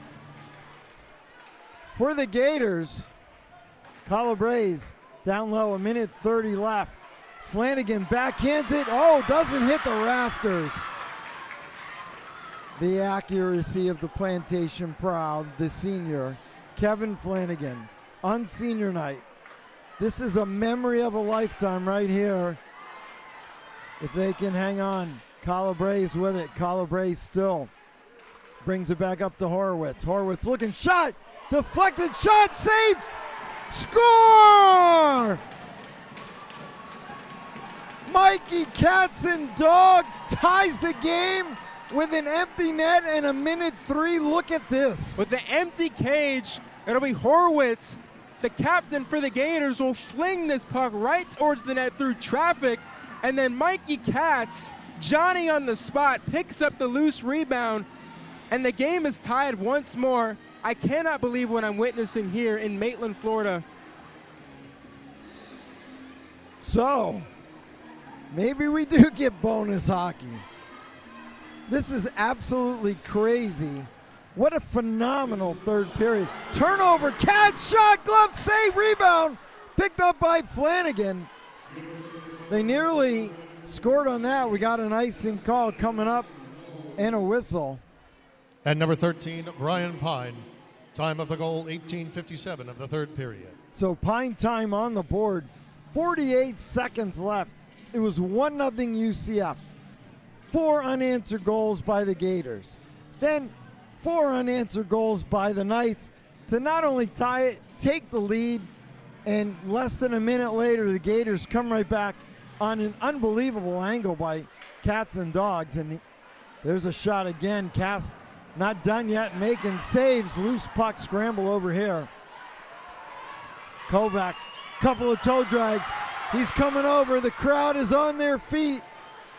for the Gators. Calabrese down low, a minute 30 left. Flanagan backhands it. Oh, doesn't hit the rafters. The accuracy of the Plantation proud, the senior, Kevin Flanagan, on senior night. This is a memory of a lifetime right here. If they can hang on. Calabrese with it. Calabrese still brings it back up to Horowitz. Horowitz looking, shot, deflected shot, saved, score! Mikey Cats and Dogs ties the game with an empty net and a minute 3. Look at this. With the empty cage, it'll be Horowitz, the captain for the Gators, will fling this puck right towards the net through traffic, and then Mikey Katz, Johnny on the spot, picks up the loose rebound, and the game is tied once more. I cannot believe what I'm witnessing here in Maitland, Florida. So, maybe we do get bonus hockey. This is absolutely crazy. What a phenomenal third period. Turnover, Katz shot, glove save, rebound, picked up by Flanagan. They nearly scored on that. We got an icing call coming up and a whistle. And number 13, Brian Pine. Time of the goal, 18:57 of the third period. So Pine time on the board. 48 seconds left. It was 1-0 UCF. 4 unanswered goals by the Gators. Then 4 unanswered goals by the Knights to not only tie it, take the lead, and less than a minute later, the Gators come right back on an unbelievable angle by Cats and Dogs. And there's a shot again. Cass not done yet, making saves. Loose puck scramble over here. Kovac, couple of toe drags. He's coming over. The crowd is on their feet.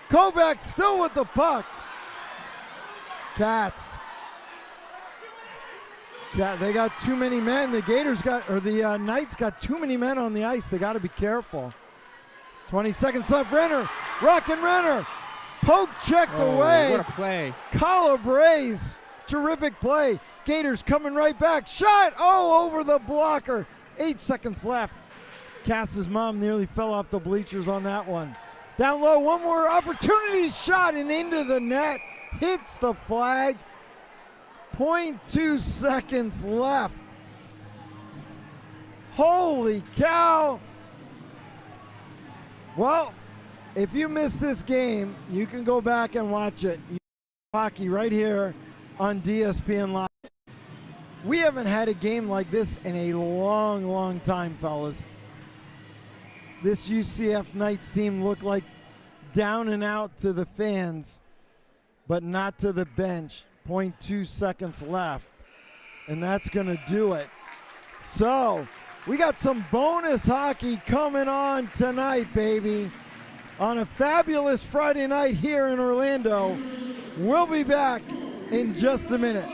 Kovac still with the puck. Cats. Yeah, they got too many men. The Knights got too many men on the ice. They got to be careful. 20 seconds left. Renner, Rockin' Renner. Poke checked away. What a play. Calabrese, terrific play. Gators coming right back. Shot, over the blocker. 8 seconds left. Cass's mom nearly fell off the bleachers on that one. Down low, one more opportunity. Shot and into the net. Hits the flag. 0.2 seconds left. Holy cow. Well, if you missed this game, you can go back and watch it. Hockey right here on DSPN Live. We haven't had a game like this in a long, long time, fellas. This UCF Knights team looked like down and out to the fans, but not to the bench. 0.2 seconds left, and that's going to do it. So we got some bonus hockey coming on tonight, baby, on a fabulous Friday night here in Orlando. We'll be back in just a minute.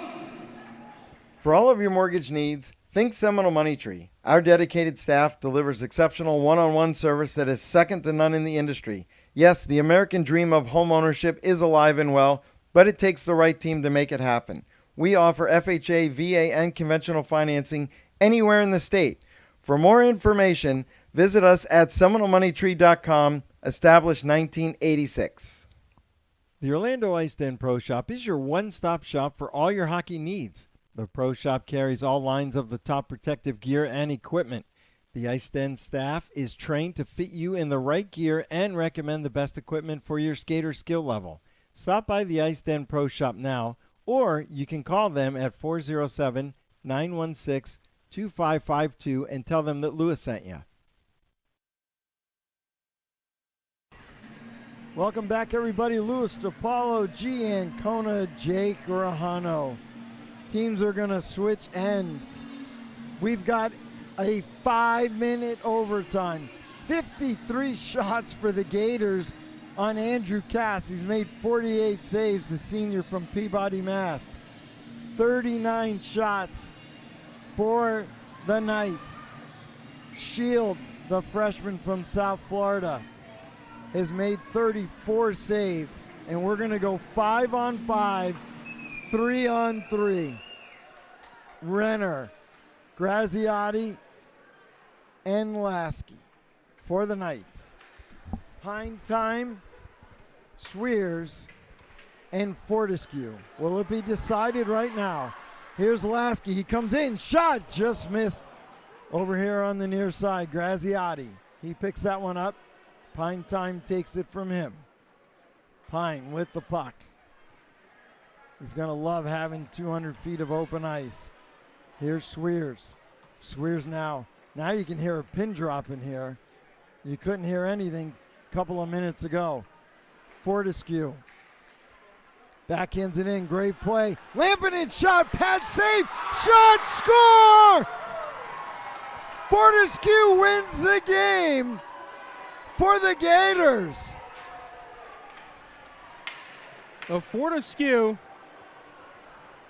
For all of your mortgage needs, think Seminole Money Tree. Our dedicated staff delivers exceptional one-on-one service that is second to none in the industry. Yes, the American dream of home ownership is alive and well, but it takes the right team to make it happen. We offer FHA, VA, and conventional financing anywhere in the state. For more information, visit us at SeminoleMoneyTree.com, established 1986. The Orlando Ice Den Pro Shop is your one-stop shop for all your hockey needs. The Pro Shop carries all lines of the top protective gear and equipment. The Ice Den staff is trained to fit you in the right gear and recommend the best equipment for your skater skill level. Stop by the Ice Den Pro Shop now, or you can call them at 407-916-2552 and tell them that Lewis sent you. Welcome back, everybody. Louis DiPaolo, G. Ancona, Jake Grajano. Teams are going to switch ends. We've got a 5-minute overtime. 53 shots for the Gators on Andrew Cass. He's made 48 saves, the senior from Peabody, Mass. 39 shots for the Knights. Shield, the freshman from South Florida, has made 34 saves, and we're going to go 5-on-5, 3-on-3. Renner, Graziati, and Lasky for the Knights. Pine Time, Swears, and Fortescue. Will it be decided right now? Here's Lasky. He comes in. Shot just missed over here on the near side. Graziati. He picks that one up. Pine Time takes it from him. Pine with the puck. He's going to love having 200 feet of open ice. Here's Swears. Swears now. Now you can hear a pin drop in here. You couldn't hear anything a couple of minutes ago. Fortescue. Backhands it in. Great play. Lampinen shot. Pad save. Shot. Score! Fortescue wins the game for the Gators. So Fortescue,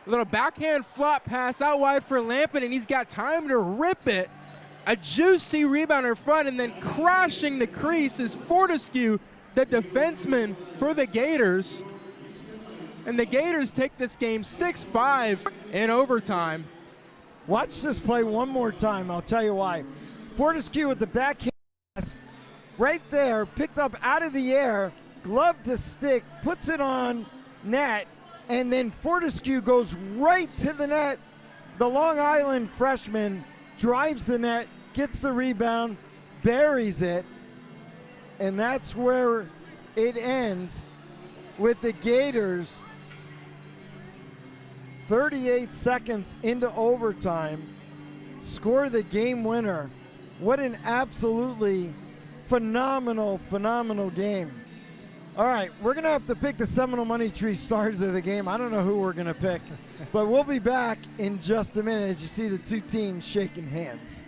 a little backhand flop pass out wide for Lampin, and he's got time to rip it. A juicy rebound in front, and then crashing the crease is Fortescue, the defenseman for the Gators. And the Gators take this game 6-5 in overtime. Watch this play one more time. I'll tell you why. Fortescue with the backhand pass right there, picked up out of the air, glove to stick, puts it on net, and then Fortescue goes right to the net. The Long Island freshman drives the net, gets the rebound, buries it, and that's where it ends with the Gators 38 seconds into overtime, score the game winner. What an absolutely phenomenal game. All right, we're going to have to pick the Seminole Money Tree stars of the game. I don't know who we're going to pick, but we'll be back in just a minute as you see the two teams shaking hands.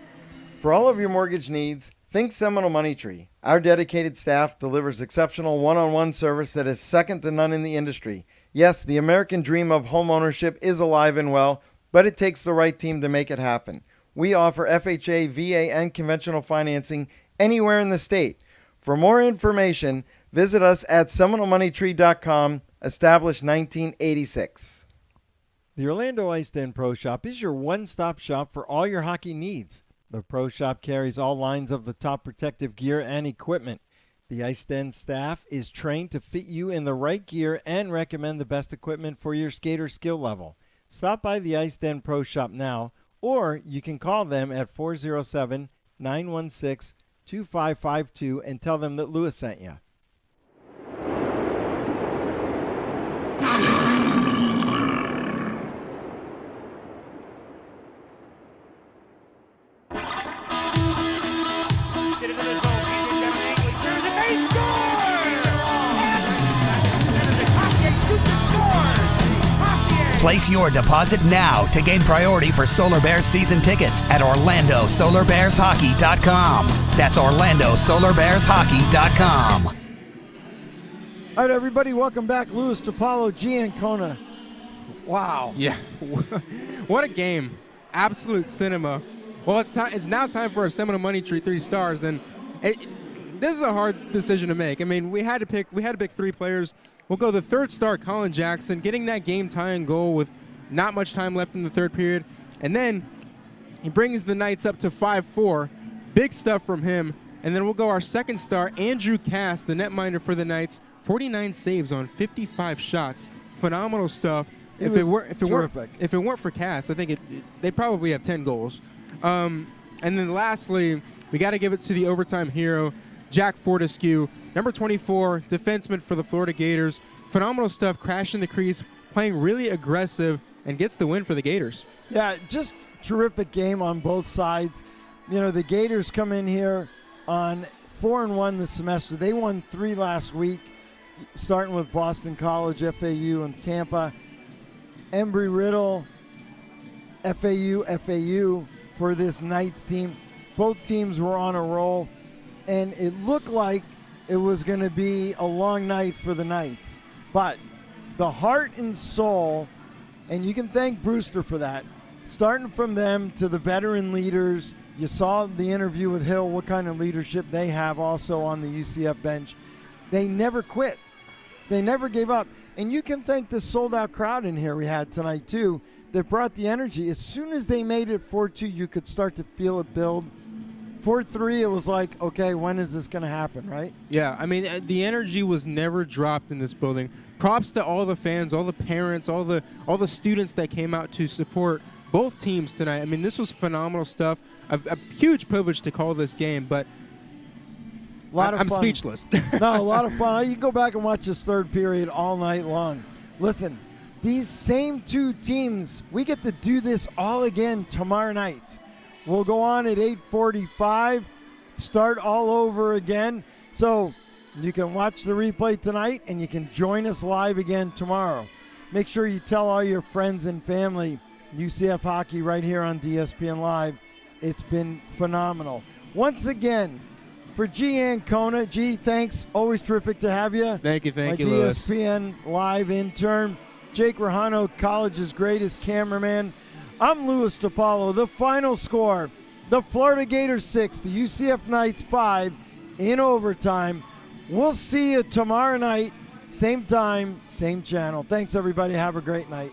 For all of your mortgage needs, Think Seminole Money Tree. Our dedicated staff delivers exceptional one-on-one service that is second to none in the industry. Yes, the American dream of homeownership is alive and well, but it takes the right team to make it happen. We offer FHA, VA, and conventional financing anywhere in the state. For more information, visit us at SeminoleMoneyTree.com, established 1986. The Orlando Ice Den Pro Shop is your one-stop shop for all your hockey needs. The Pro Shop carries all lines of the top protective gear and equipment. The Ice Den staff is trained to fit you in the right gear and recommend the best equipment for your skater skill level. Stop by the Ice Den Pro Shop now, or you can call them at 407-916-2552 and tell them that Lewis sent you. Place your deposit now to gain priority for Solar Bears season tickets at OrlandoSolarBearsHockey.com. That's OrlandoSolarBearsHockey.com. All right, everybody, welcome back. Louis DiPaolo, G. Ancona. Wow. Yeah. What a game. Absolute cinema. Well, it's now time for our Seminole Money Tree 3 stars, and this is a hard decision to make. I mean, we had to pick 3 players. We'll go the third star, Colin Jackson, getting that game-tying goal with not much time left in the third period. And then he brings the Knights up to 5-4. Big stuff from him. And then we'll go our second star, Andrew Cass, the netminder for the Knights. 49 saves on 55 shots. Phenomenal stuff. If it weren't for Cass, I think they'd probably have 10 goals. And then lastly, we got to give it to the overtime hero, Jack Fortescue, number 24, defenseman for the Florida Gators. Phenomenal stuff, crashing the crease, playing really aggressive, and gets the win for the Gators. Yeah, just terrific game on both sides. You know, the Gators come in here on 4-1 this semester. They won 3 last week, starting with Boston College, FAU, and Tampa. Embry-Riddle, FAU for this Knights team. Both teams were on a roll, and it looked like it was going to be a long night for the Knights. But the heart and soul, and you can thank Brewster for that, starting from them to the veteran leaders. You saw the interview with Hill, what kind of leadership they have also on the UCF bench. They never quit. They never gave up. And you can thank the sold-out crowd in here we had tonight, too, that brought the energy. As soon as they made it 4-2, you could start to feel it build. 4-3, it was like, okay, when is this going to happen, right? Yeah, I mean, the energy was never dropped in this building. Props to all the fans, all the parents, all the students that came out to support both teams tonight. I mean, this was phenomenal stuff. A huge privilege to call this game, but I'm speechless. No, a lot of fun. You can go back and watch this third period all night long. Listen, these same 2 teams, we get to do this all again tomorrow night. We'll go on at 8:45, start all over again. So you can watch the replay tonight, and you can join us live again tomorrow. Make sure you tell all your friends and family UCF Hockey right here on DSPN Live. It's been phenomenal. Once again, for G. Ancona, G, thanks. Always terrific to have you. Thank you, My Lewis. DSPN Live intern. Jake Rahano, college's greatest cameraman. I'm Louis DiPaolo. The final score, the Florida Gators 6, the UCF Knights 5 in overtime. We'll see you tomorrow night, same time, same channel. Thanks, everybody. Have a great night.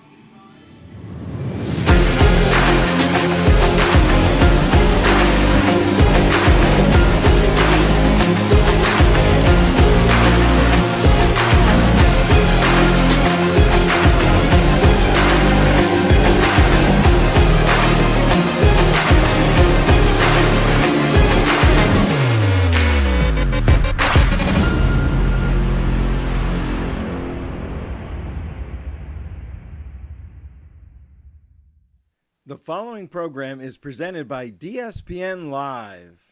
The following program is presented by DSPN Live.